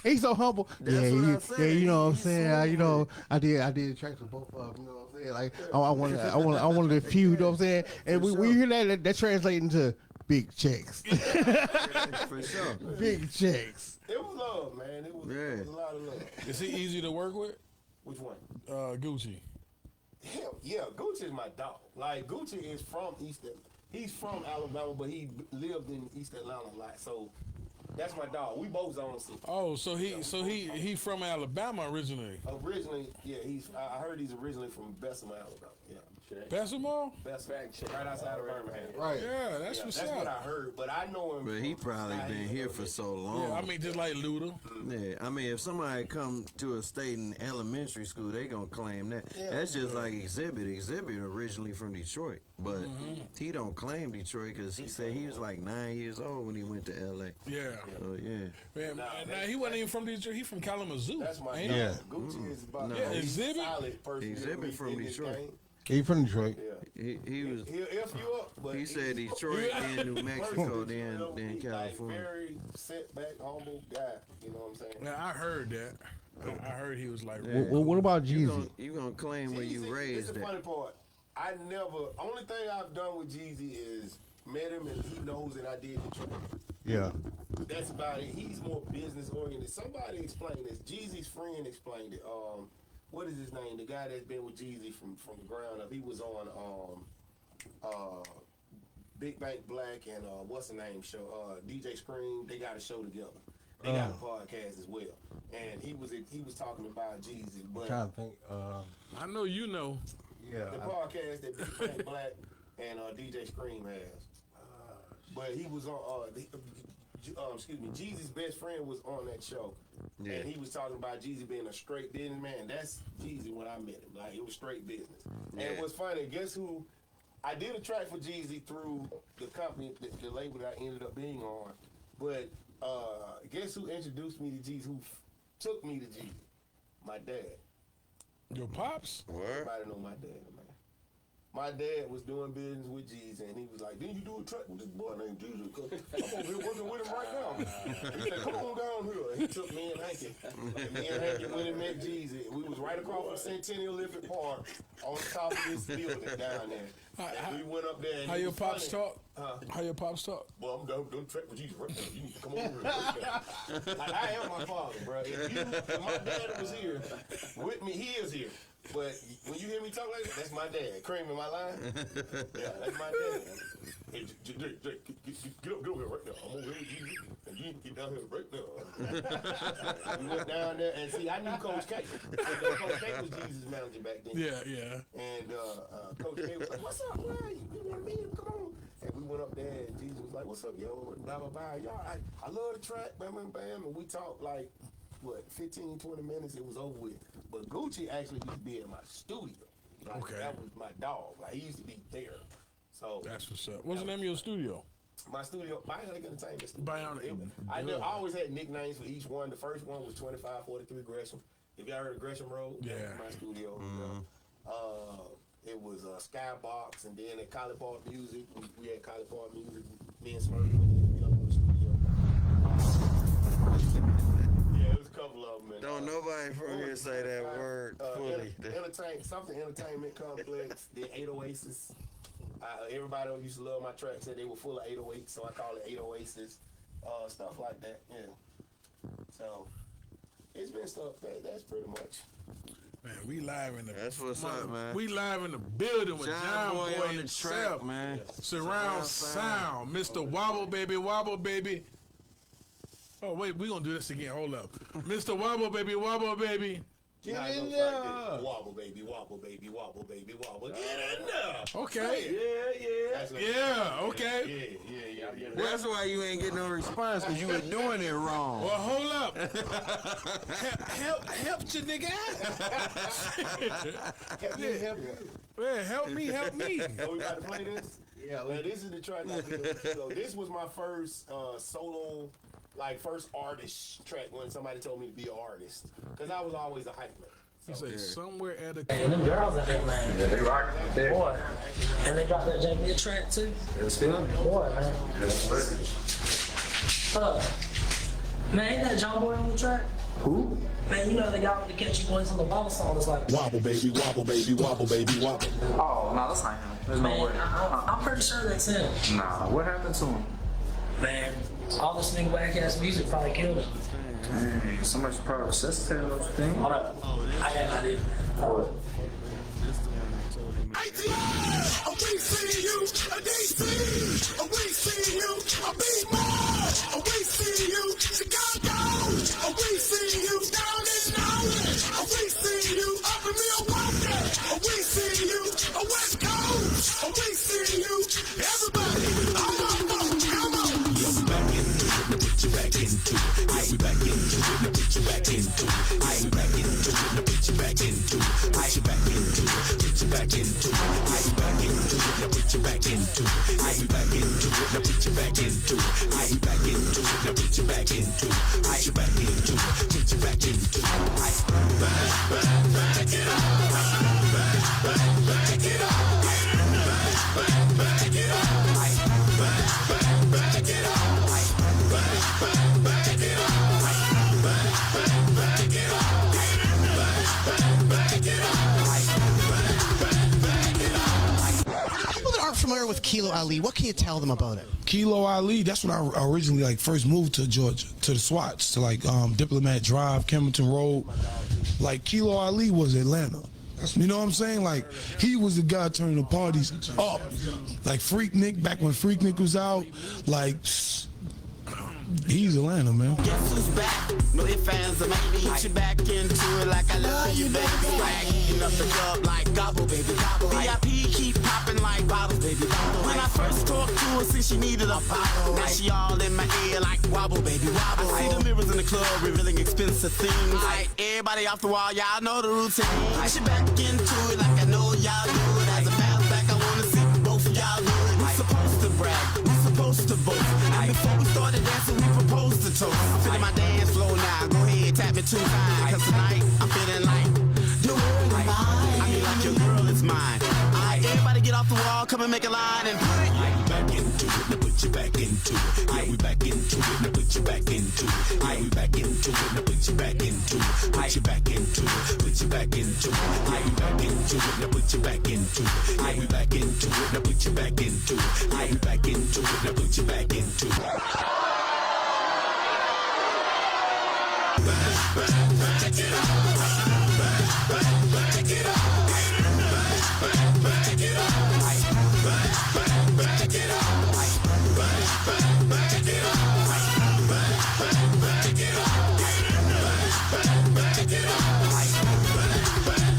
S5: he's so humble.
S2: That's what I said.
S5: You know what I'm
S2: He's
S5: saying?
S2: smooth.
S5: I did tracks with both of them. You know what I'm saying? Like I wanted a few. You know what I'm saying? And we hear that translates into big checks.
S2: For sure.
S5: Big checks.
S1: It was love, man. It was a lot of love.
S3: Is he easy to work with?
S1: Which one?
S3: Gucci.
S1: Hell yeah, Gucci is my dog. Like Gucci is from He's from Alabama, but he lived in East Atlanta a lot. So that's my dog. We both on it.
S3: Oh, so he from Alabama originally.
S1: Originally, yeah. I heard he's originally from Bessemer, Alabama. Yeah.
S8: check.
S3: Bessemer Mall?
S8: Best fact check. Right outside of Birmingham.
S5: Right.
S3: Yeah, that's what's
S1: That's
S3: up.
S1: what I heard, but I know him.
S2: But he
S1: from
S2: probably
S1: Sky
S2: been
S1: Hill
S2: here
S1: Elementary.
S2: for so long.
S3: Yeah, I mean, just like Luda.
S2: Yeah, I mean, if somebody come to a state in elementary school, they gonna claim that. That's just like Exhibit. Exhibit originally from Detroit, but he don't claim Detroit because he said he was like 9 years old when he went to L.A.
S3: Yeah.
S2: So yeah,
S3: Man, nah, he wasn't even from Detroit. He from Kalamazoo.
S1: That's my
S3: ain't
S1: guy.
S3: he?
S5: Yeah.
S1: Gucci is about
S2: No.
S1: the
S3: Yeah,
S1: most
S3: Exhibit?
S1: solid person
S2: Exhibit
S1: in
S2: from
S1: this
S2: Detroit.
S1: game.
S5: He from Detroit.
S1: Yeah.
S2: he was.
S1: He'll F you up, but
S2: He said Detroit, then New Mexico, then California.
S1: Like very set back, humble guy. You know what I'm saying?
S3: Now, I heard that. I heard he was like,
S2: Yeah.
S5: What about
S2: You
S5: Jeezy?
S2: gonna claim where you
S1: Jeezy,
S2: raised
S1: this is the
S2: at?
S1: funny part. I never. Only thing I've done with Jeezy is met him and he knows that I did the trick.
S5: Yeah.
S1: That's about it. He's more business oriented. Somebody explained this. Jeezy's friend explained it. What is his name? The guy that's been with Jeezy from the ground up. He was on Big Bank Black and what's the name show? DJ Scream. They got a show together. They got a podcast as well. And he was talking about Jeezy, but
S5: Trying to think.
S3: I know you know.
S5: Yeah.
S1: the podcast that Big Bank Black and DJ Scream has. But he was on excuse me, Jeezy's best friend was on that show.
S2: Yeah.
S1: And he was talking about Jeezy being a straight businessman. That's Jeezy when I met him. Like, it was straight business. And it was funny. Guess who? I did a track for Jeezy through the company, the label that I ended up being on. But guess who introduced me to Jeezy? Who took me to Jeezy? My dad.
S3: Your pops?
S2: Word.
S1: Everybody know my dad, man. My dad was doing business with Jeezy, and he was like, "Didn't you do a track with this boy named Jeezy? 'Cause I'm over here working with him right now." He said, "Come on down here." And he took me and Hanky. And me and Hanky went and met Jeezy. We was right across from Centennial Olympic Park on top of this building down there. And we went up there. And
S3: How
S1: it
S3: your
S1: was
S3: pops
S1: funny.
S3: talk? How your pops talk?
S1: Well, I'm doing track with Jeezy right now. You need to come over here right now. Like, I am my father, bro. If my dad was here with me, he is here. But when you hear me talk like that, that's my dad. Cream in my line? Yeah, that's my dad. Hey, Jake, get over here right now. I'm over here with you. And you get down here right now. We went down there, and see, I knew Coach K. Coach K was Jesus' manager back then.
S3: Yeah.
S1: And Coach K was like, "What's up, man? You want to meet him? Come on." And we went up there, and Jesus was like, "What's up, yo?" And blah, blah, blah. Y'all, I love the track, bam, bam, bam. And we talked like, 15, 20 minutes, it was over with. But Gucci actually used to be in my studio. Like,
S3: Okay.
S1: That was my dog. Like, he used to be there. So
S3: That's what's up. What's the name of your studio?
S1: my studio, Bionic Entertainment Studio.
S3: Bionic.
S1: I always had nicknames for each one. The first one was 2543 Gresham. If y'all heard of Gresham Road, that was my studio. It was Skybox, and then at College Park Music, we had College Park Music. Me and Smurf went in the studio. Yeah, it was a couple of them. And,
S2: Don't nobody from here say that word fully.
S1: Entertainment Complex, the 8 Oasis. Everybody who used to love my tracks said they were full of 808, so I call it 8 Oasis. Stuff like that, yeah. So, it's been stuff that's pretty much.
S3: Man, we live in the.
S2: That's what's up, man.
S3: We live in the building with
S2: Johnboy
S3: Johnboy
S2: on the
S3: himself.
S2: track, man.
S3: Surround sound. Mr. Wobble Baby, Wobble Baby. Oh, wait, we gonna do this again. Hold up. Mr. Wobble Baby, Wobble Baby.
S5: Get in there.
S1: Wobble, baby, wobble, baby, wobble, baby, wobble. Get in there.
S3: Okay.
S1: Yeah.
S3: Okay.
S1: Yeah.
S2: That's why you ain't getting no response, because you were doing it wrong.
S3: Well, hold up. help your nigga out. Man, help me.
S1: So we about to play this? Yeah. Well, this is the track. So this was my first solo, first artist track when somebody told me to be an artist. Because I was always a hype man.
S3: He said somewhere at a.
S11: And them girls out there, man. Yeah, they rock there. Boy. And they got that JB track too.
S12: It's good.
S11: Boy, man. Man, ain't that Johnboy on the track?
S12: Who?
S11: Man, you know the guy with the catchy voice on the bottle song is like
S9: Wobble, baby, wobble, baby, wobble, baby, wobble.
S12: Oh, no, that's not him. There's no way.
S11: I'm pretty sure that's him.
S12: Nah, what happened to him?
S11: Man, all this nigga whack ass music probably killed him.
S12: Dang, somebody's probably resuscitated or something.
S11: Hold up. I got an idea.
S12: What?
S9: We see you, DC, we see you, B-Mall, we see you, Chicago, we see you, down in Norwich, we see you, up in Milwaukee, we see you, West you back into it. Yeah, we back into it. Now put you back into it. Yeah, we back into it. Now put you back into it. Put you back into it. Put you back into it. Yeah, we back into it. Now put you back into it. Yeah, we back into it. Now put you back into it. Yeah, we back into it. Now put you back into it. Put you back into it. Put you back into it. Back it up. Back it up. Back it up.
S13: People that aren't familiar with Kilo Ali, what can you tell them about it?
S14: Kilo Ali, that's when I originally like first moved to Georgia, to the SWATs, to like Diplomat Drive, Kempton Road. Like Kilo Ali was Atlanta. You know what I'm saying? Like, he was the guy turning the parties up. Like Freak Nick, back when Freak Nick was out, like, he's Atlanta, man.
S15: Guess who's back? No ifs, ands, or maybe. Put you back into it like I love you, baby. Swag, eating up the club like gobble, baby, gobble. VIP keep popping like bottles, baby, bottle. When I first talked to her, since she needed a bottle. Now she all in my ear like wobble, baby, wobble. I see the mirrors in the club revealing expensive things. Like everybody off the wall, y'all know the routine. Put you back into it like I know y'all do it. As a matter of fact, I wanna see both of y'all do it. We supposed to brag, we supposed to boast. And before we started dancing, we proposed to toast. I'm feeling my dance flow now. Go ahead, tap it 2 times. Cause tonight, I'm feeling like the world is mine. I mean like your girl is mine. Alright, everybody get off the wall, come and make a line and put it.
S9: Yeah, we back into it, now put you back into it. Yeah, we back into it, now put you back into it. Yeah, we back into it, now put you back into it. Put you back into it, put you back into it. Yeah, we back into it, now put you back into it. Yeah, we back into it, now put you back into it. Yeah, we back into it, now put you back into it. Back it up. Back it up.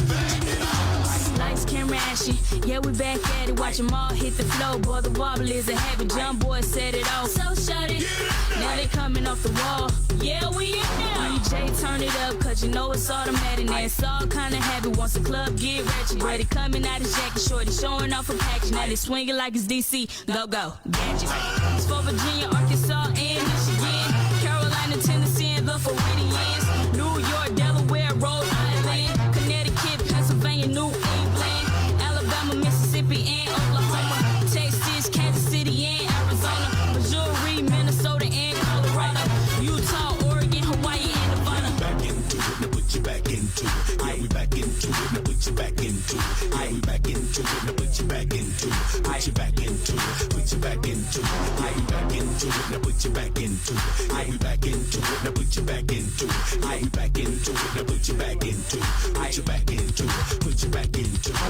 S9: Back it up.
S16: Lights, camera, action. Yeah, we back at it. Watch them all hit the flow. Boy, the wobble is a habit. Johnboy set it off. So shut it. Now they coming off the wall. Yeah, we in now. DJ, turn it up, cause you know it's automatic. Now it's all kind of happy. Once the club get ratchet, ready coming out his jacket. Shorty showing off a package. Now they swinging like it's DC. Go, go, gadget. It's for Virginia, Arkansas, and Michigan. Carolina, Tennessee, and the Floridians. New York, Delaware, Rhode Island. Connecticut, Pennsylvania, New England. Alabama, Mississippi, and Oklahoma. Texas, Kansas City, and Arizona. Missouri, Minnesota, and Colorado. Utah, Oregon, Hawaii, and Nevada.
S9: Back into it, now put you back into it. Yeah, we back into it, now put you back into it. Yeah, we back into it, now put you back into it. Put you back into it, put you back into it. Yeah, we back into it, now put you back into it. Yeah, we back into it, now put you back into it. Yeah, we back into it, now put you back into it. Put you back into it, put you back into it.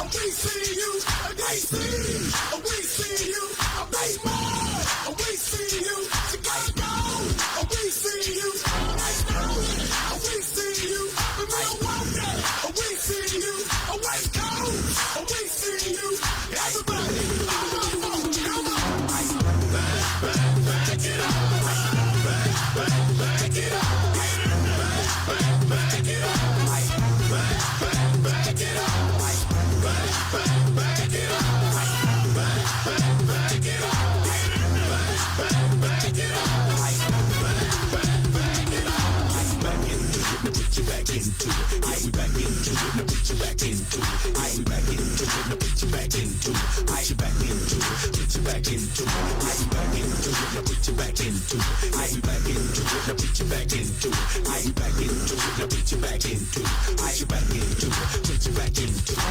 S6: We see you, we see you, we see you, Chicago, we see you, we see you, Milwaukee, we see you, West Coast, we see you, everybody, come on, back it up, back it up, back it up, back it up.
S9: Put you back into it. Yeah, we back into it. Now put you back into it. Yeah, we back into it. Now put you back into it. Put you back into it. Put you back into it. Yeah, we back into it. Now put you back into it. Yeah, we back into it. Now put you back into it. Yeah, we back into it. Now put you back into it. Put you back into it. Put you back into it.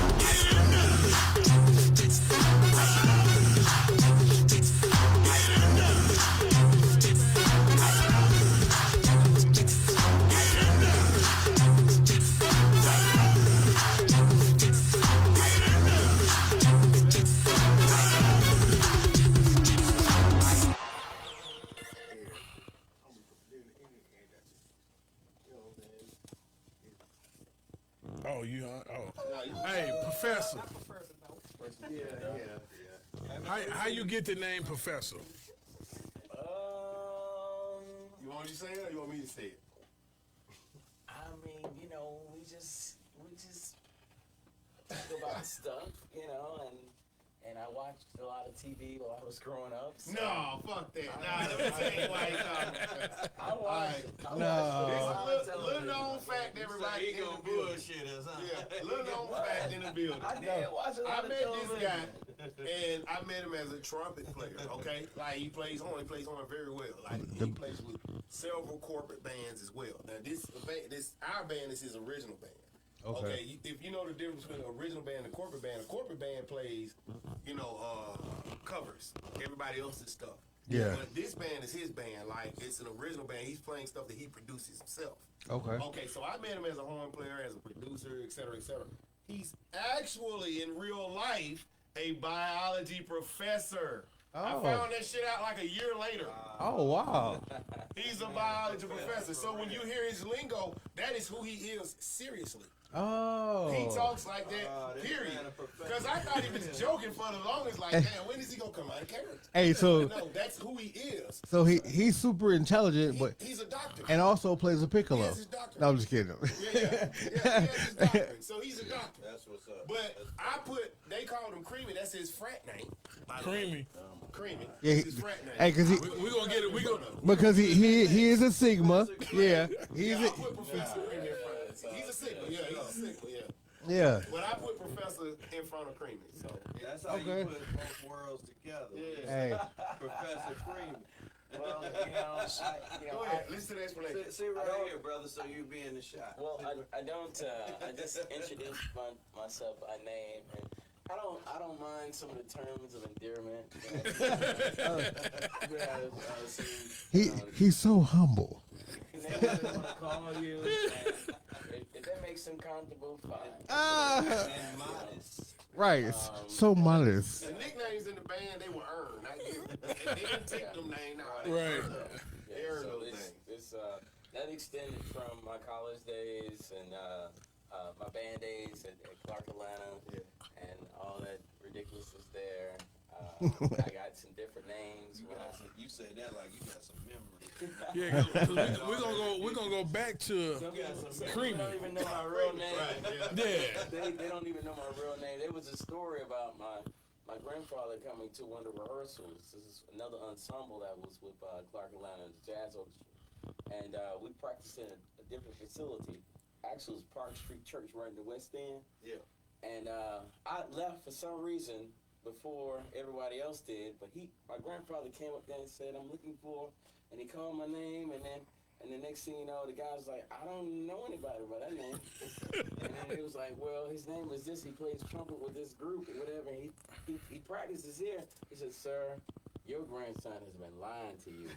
S3: Oh, you? Hey, Professor. How you get the name Professor?
S1: what you saying, or you want me to say it?
S8: I mean, we just talk about stuff, and I watched a lot of TV while I was growing up. So
S1: No, fuck that. Nah, let me tell you why.
S8: I watched
S1: It's a little known fact, everybody.
S2: He gonna bullshit us, huh?
S1: Yeah, little known fact in the building.
S8: I did watch a lot
S1: I
S8: of
S1: met
S8: television.
S1: this guy, and I met him as a trumpet player. Okay, like he plays horn very well. Like he plays with several corporate bands as well. Now our band is his original band. Okay. If you know the difference between an original band and a corporate band plays, covers everybody else's stuff.
S5: Yeah.
S1: But this band is his band. Like it's an original band. He's playing stuff that he produces himself.
S5: Okay.
S1: Okay. So I met him as a horn player, as a producer, et cetera, et cetera. He's actually in real life a biology professor. I found that shit out like a year later.
S5: Oh, wow.
S1: He's a biology professor. So when you hear his lingo, that is who he is seriously.
S5: Oh.
S1: He talks like that, period. Because I thought he was joking for the longest. Like, damn, when is he going to come out of character?
S5: Hey, so
S1: no, that's who he is.
S5: So he's super intelligent, but
S1: he's a doctor.
S5: And also plays a piccolo.
S1: He has his doctorate.
S5: No, I'm just kidding.
S1: He has his doctorate. So he's a doctor.
S2: That's what's up.
S1: But they called him Creamy. That's his frat name.
S3: Creamy.
S1: Creamy.
S5: Yeah,
S1: That's his frat name.
S5: hey, cause
S3: we gonna get it. We gonna
S5: because he is a Sigma. Yeah, he's
S1: I put Professor in there front. He's a Sigma. Yeah, he's a Sigma. Yeah.
S5: Yeah.
S1: But I put Professor in front of Creamy. So
S2: that's how you put both worlds together.
S1: Yeah.
S5: Hey.
S2: Professor Creamy.
S8: Well,
S1: Go ahead. Listen to the explanation.
S2: See right here, brother. So you be in the shot.
S8: Well, I don't. I just introduced myself by name, and I don't mind some of the terms of endearment.
S5: He's so humble.
S8: They want to call you. If that makes them comfortable, fine.
S2: And modest.
S5: Right. So modest.
S1: The nicknames in the band, they were earned. They didn't take them names. No,
S3: Right.
S1: They earned those things.
S8: That extended from my college days and my band days at Clark, Atlanta, and all that ridiculousness there. I got some different names.
S2: You said that like you got some memory.
S3: Yeah, cause we're gonna go back to Creamy.
S8: They don't even know my real name.
S1: Right,
S3: Yeah.
S8: They don't even know my real name. There was a story about my grandfather coming to one of the rehearsals. This is another ensemble that was with Clark Atlanta, the Jazz Orchestra. And we practiced in a different facility. Actually, it was Park Street Church right in the West End.
S1: Yeah.
S8: And I left for some reason before everybody else did. But my grandfather came up there and said, "I'm looking for," and he called my name. And the next thing you know, the guy was like, "I don't know anybody by that name." And then he was like, "Well, his name is this. He plays trumpet with this group or whatever. And he practices here." He said, "Sir, your grandson has been lying to you.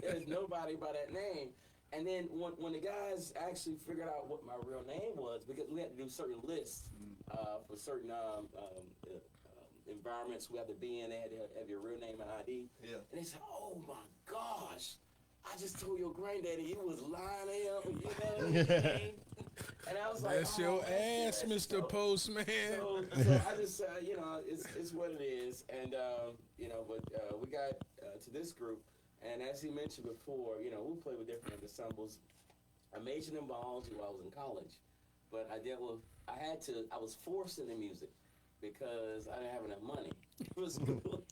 S8: There's nobody by that name." And then when the guys actually figured out what my real name was, because we had to do certain lists for certain environments we had to be in, they had to have your real name and ID.
S1: Yeah.
S8: And they said, "Oh my gosh, I just told your granddaddy you was lying to him." You know? And I was like,
S3: That's your ass, Mr. Postman.
S8: So I just, it's what it is. And, but we got to this group. And as he mentioned before, we play with different ensembles. I majored in biology while I was in college. But I was forced into music because I didn't have enough money for school.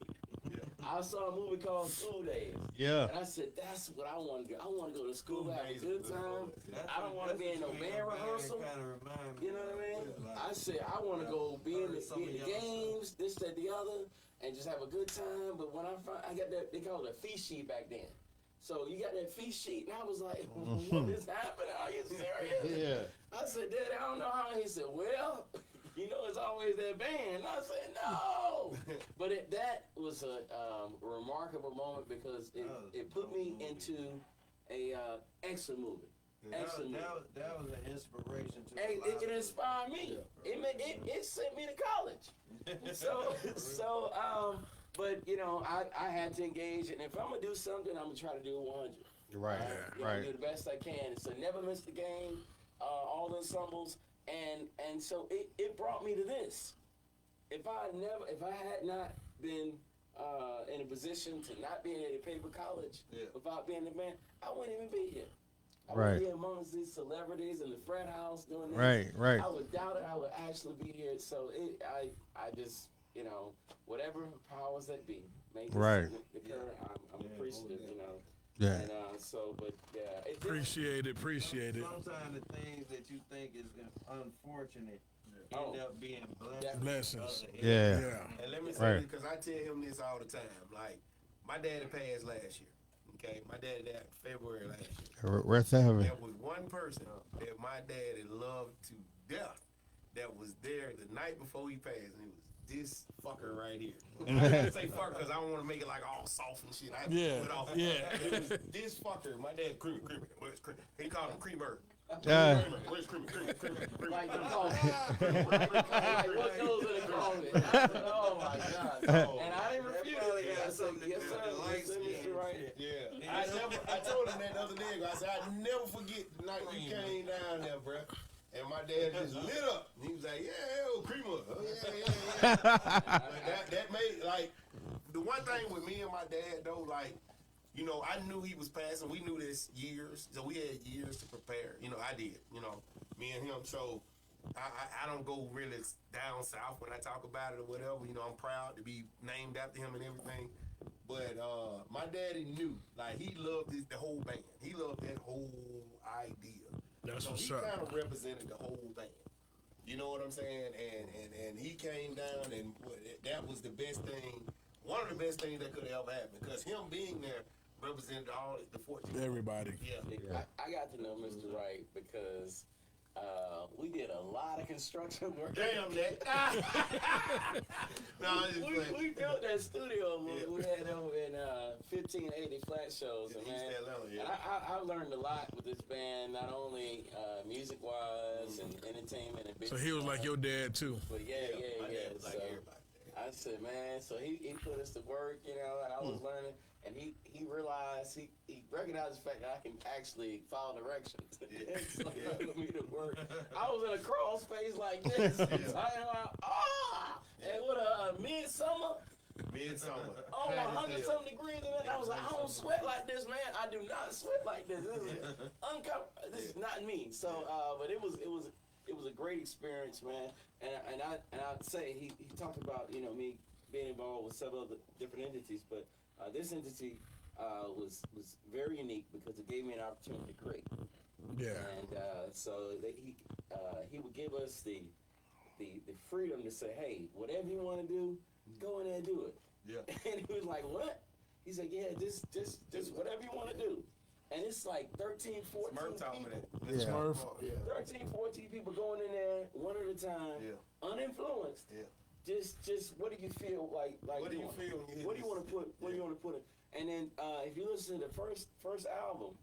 S8: I saw a movie called School Days.
S5: Yeah.
S8: And I said, that's what I want to do. I want to go to school, have a good time. I don't want to be in no band rehearsal. You know what I mean? I said, I want to go be in the games, this, that, the other, and just have a good time. But when I got that, they called it a fee sheet back then. So you got that fee sheet, and I was like, what is happening? Are you serious?
S5: Yeah.
S8: I said, Daddy, I don't know how. He said, well, it's always that band. And I said, no. But that was a remarkable moment because it put me into a excellent movie. Excellent movie.
S2: That was an inspiration to
S8: it inspired me. It sent me to college. But I had to engage, and if I'm gonna do something, I'm gonna try to do 100.
S5: Right, right.
S8: Do the best I can. So never miss the game. All the ensembles, and so it brought me to this. If I had not been in a position to not being able to pay for college without being the man, I wouldn't even be here. I would be amongst these celebrities in the frat house doing this.
S5: Right.
S8: I would doubt it. I would actually be here. So I just, whatever powers that be, make this occur. I'm appreciative,
S5: Yeah.
S8: And but yeah.
S3: Appreciate it.
S2: Sometimes the things that you think is unfortunate end up being
S3: blessings.
S5: Yeah.
S1: And let me say this, because I tell him this all the time. Like, my daddy passed last year. Okay, my daddy died February last year.
S5: Rest in heaven.
S1: There was one person that my daddy loved to death that was there the night before he passed, and it was this fucker right here. I didn't say fucker because I don't want to make it like all soft and shit. It was this fucker. My dad, creamer. Where's creamer? He called him creamer. Where's creamer?
S8: Like the coffee. Like what goes in the coffee? Oh my God. And I didn't refuse it. I said, yes sir, Mr. Right.
S1: Yeah. I told him that the other day. I said, I'd never forget the night you came down there, bro. And my dad just lit up. He was like, yeah, creamer. That made, like, the one thing with me and my dad, though, like, I knew he was passing. We knew this years. So we had years to prepare. I did, me and him. So I don't go really down south when I talk about it or whatever. I'm proud to be named after him and everything. But my daddy knew, like, he loved the whole band. He loved that whole idea.
S3: That's
S1: so
S3: what's
S1: he
S3: up.
S1: kind of represented the whole band. You know what I'm saying? And he came down, and that was the best thing, one of the best things that could have ever happened. Because him being there represented all the 14.
S3: Everybody.
S1: Yeah.
S8: I got to know Mr. Wright because we did a lot of construction work.
S1: Damn that.
S8: we built that studio we had over in 1580 Flat Shows. And man, I learned a lot with this band, not only music-wise and entertainment and business.
S3: So he was like your dad too.
S8: But yeah. So I said, man, so he put us to work, and I was learning. And he realized, he recognized the fact that I can actually follow directions. It's like for me to work. I was in a crawl space like this. And with a midsummer. Oh, 100-something degrees, and I was like, I don't sweat like this, man. I do not sweat like this. This is This is not me. So, but it was a great experience, man. And I'd say he talked about me being involved with several other different entities, but this entity was very unique because it gave me an opportunity to create.
S3: Yeah.
S8: And so he would give us the freedom to say, hey, whatever you want to do, go in there and do it. Yeah. And he was like, what? He said, yeah, just whatever you want to do. And it's like 13, 14 people. 13, 14 people going in there one at a time, uninfluenced. Yeah. Just what do you feel like?
S1: What do you feel?
S8: What do you want to put? What do you want to put it? And then if you listen to the first album,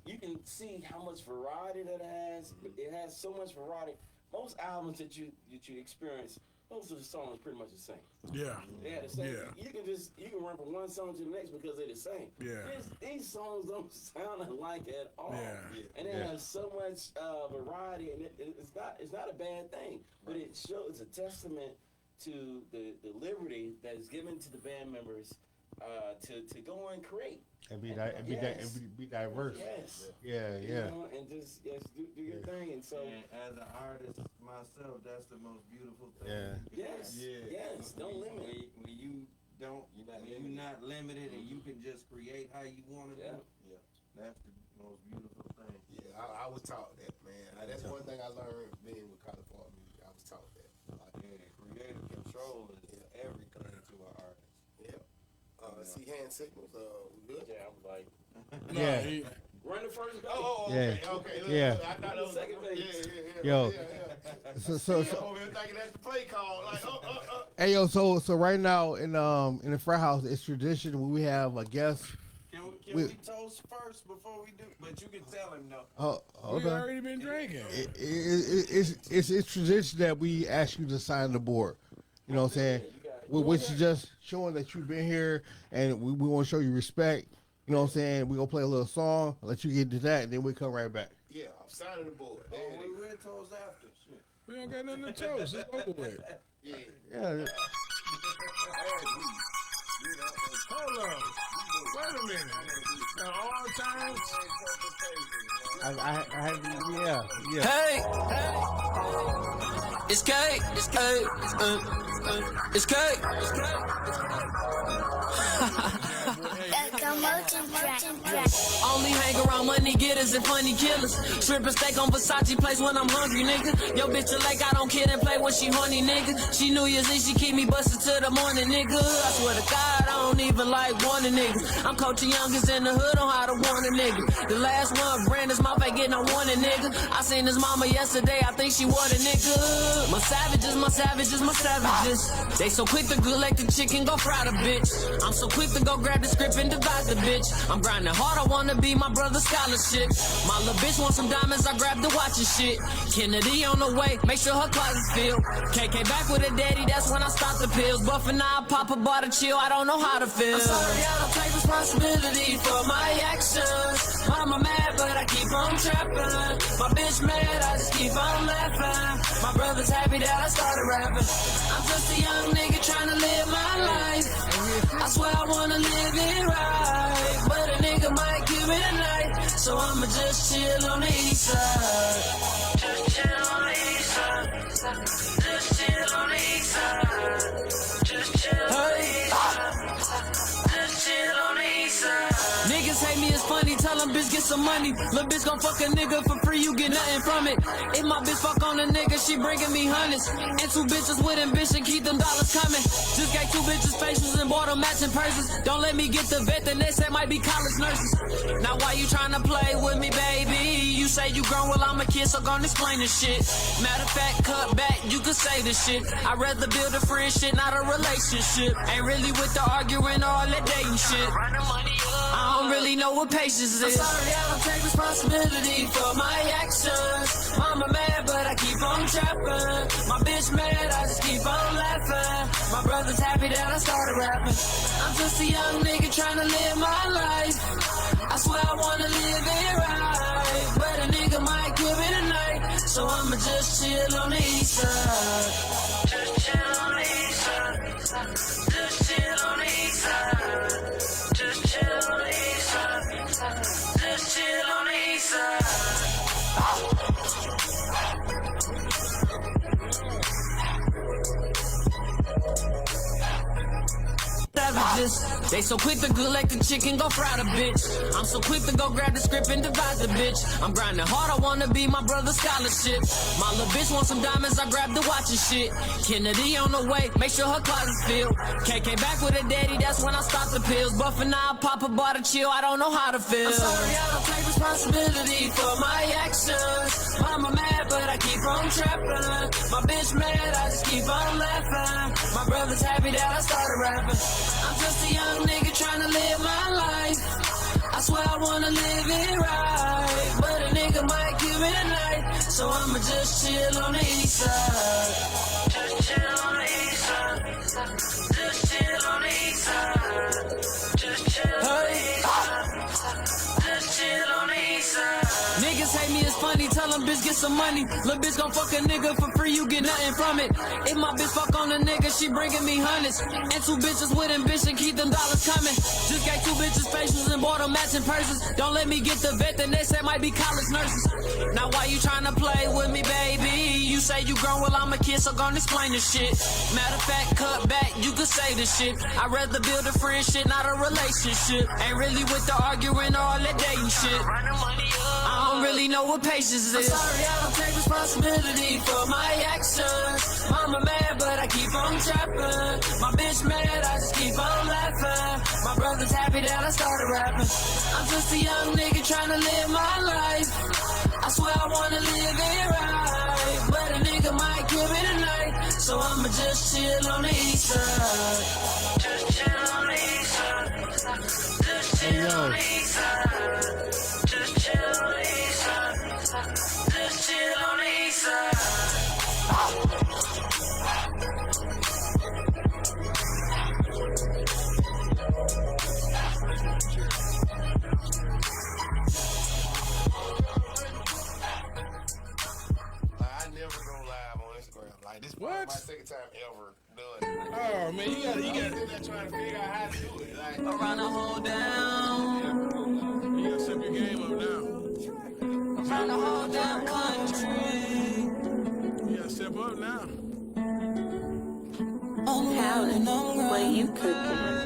S8: you can see how much variety that it has. It has so much variety. Most albums that you experience, most of the songs pretty much the same.
S3: Yeah.
S8: They are the same.
S3: Yeah.
S8: You can run from one song to the next because they're the same.
S3: Yeah.
S8: These songs don't sound alike at all.
S3: Yeah.
S8: And it has so much variety, and it's not a bad thing, but it shows a testament to the liberty that is given to the band members to go and create.
S5: And be diverse.
S8: Yes.
S5: Yeah.
S8: And just do your thing. And so,
S2: as an artist myself, that's the most beautiful thing.
S5: Yeah.
S8: Yes. Don't limit.
S2: When you're not limited and you can just create how you want to do. Yeah. That's the most beautiful thing.
S1: Yeah, I was taught that, man. That's one thing I learned being with California music. I was taught that.
S2: Creative control is everything to an artist.
S1: Yeah. See hand signals. We good?
S8: Yeah, I'm like.
S5: Yeah.
S8: Run the first base.
S1: Okay.
S5: Yeah.
S1: I thought it was
S8: second base.
S5: Yo. So
S1: over here thinking that's the play call. Like,
S5: Hey, yo. So right now in the Fraathouse, it's tradition when we have a guest.
S2: Can we toast first before we do? But you can tell him no.
S5: Oh, okay.
S3: We already been drinking.
S5: It's tradition that we ask you to sign the board. You know what I'm saying? Which is just showing that you've been here, and we want to show you respect. You know what I'm saying? We're going to play a little song, let you get to that, and then we come right back.
S1: Yeah, I'm signing the board.
S2: We're toast after. Shit.
S3: We don't got nothing to toast. It's over with.
S1: Yeah.
S5: Yeah.
S3: Hold up. Wait a minute. All times.
S5: Yeah.
S10: Hey, it's K. It's K. It's K. Only hang around money getters and funny killers. Shrimp and steak on Versace place when I'm hungry, nigga. Yo, bitch, a lake, I don't kid and play when she horny, nigga. She New Year's Eve, she keep me busted till the morning, nigga. I swear to God, I don't even like wanting niggas. I'm coaching youngest in the hood on how to want a nigga. The last one, Brandon's mouth ain't getting no warning, nigga. I seen his mama yesterday, I think she want a nigga. My savages, my savages, my savages. They so quick to collect the chicken, go fry the bitch. I'm so quick to go grab the script and divide the bitch. I'm grinding hard, I wanna be my brother's scholarship. My little bitch want some diamonds, I grab the watch and shit. Kennedy on the way, make sure her closet's filled. KK back with her daddy, that's when I stop the pills. Buffin' I pop a bar to chill, I don't know how to feel. I'm sorry, I don't take responsibility for my actions. Mama mad, but I keep on trapping. My bitch mad, I just keep on laughing. My brother's happy that I started rapping. I'm just a young nigga trying to live my life. I swear I wanna live it right, but a nigga might give me a night, so I'ma just chill on the east side. Just chill on the east side. Just chill on the east side. Just chill on the east side. Just chill on the east side. Niggas hate me, it's funny, tell them bitch get some money. Lil' bitch gon' fuck a nigga for free, you get nothing from it. If my bitch fuck on a nigga, she bringing me hundreds. And two bitches with ambition, keep them dollars coming. Just got two bitches faces and bought them matching purses. Don't let me get the vet, the next set might be college nurses. Now why you tryna play with me, baby? You say you grown, well I'm a kid, so gon' explain this shit. Matter of fact, cut back, you could say this shit. I'd rather build a friendship, not a relationship. Ain't really with the arguing or all that dating shit. I don't really know what patience is. I'm sorry, I don't take responsibility for my actions. Mama mad, but I keep on trapping. My bitch mad, I just keep on laughing. My brother's happy that I started rapping. I'm just a young nigga trying to live my life. I swear I wanna live it right, but a nigga might give it a night, so I'ma just chill on the east side. Just chill on the east side. Just chill on the east side. Just chill on the east side. Just chill on the east side. Savages, they so quick to collect the chicken, go fry the bitch. I'm so quick to go grab the script and divide the bitch. I'm grinding hard, I wanna be my brother's scholarship. My little bitch want some diamonds, I grab the watch and shit. Kennedy on the way, make sure her closet's filled. KK back with her daddy, that's when I stop the pills. Buffin' I pop a bar to chill, I don't know how to feel. I'm sorry, I don't take responsibility for my actions. Mama mad, but I keep on trapping. My bitch mad, I just keep on laughing. My brother's happy that I started rapping. I'm just a young nigga trying to live my life. I swear I wanna live it right, but a nigga might give it a night, so I'ma just chill on the east side. Just chill on the east side. Just chill on the east side. Just chill on the east side. Just chill on the east side. Niggas hate me, it's funny, tell them bitch get some money. Lil' bitch gon' fuck a nigga for free, you get nothing from it. If my bitch fuck on a nigga, she bringing me hundreds. And two bitches with ambition, keep them dollars coming. Just got two bitches facials and bought them matching purses. Don't let me get the vet, the next set might be college nurses. Now why you tryna play with me, baby? You say you grown, well I'm a kid, so gon' explain this shit. Matter of fact, cut back, you could say this shit. I'd rather build a friendship, not a relationship. Ain't really with the arguing or all that dating shit. I don't really know what patience is. I'm sorry, I don't take responsibility for my actions. Mama mad, but I keep on trapping. My bitch mad, I just keep on laughing. My brother's happy that I started rapping. I'm just a young nigga trying to live my life. I swear I wanna live it right, but a nigga might give it a night, so I'ma just chill on the east side. Just chill on the east side. Just chill on the east side. Just chill on the east side. Just chill on the east side.
S1: I never go live on Instagram like Like this is probably my second time ever doing it.
S3: Oh man, you got.
S1: I'm sitting there trying to figure out how to do it. Like
S15: Around the whole down.
S3: You gotta step your game up now.
S15: Around the whole damn country.
S3: You gotta step up now.
S15: I'm howling,
S16: What you cooking?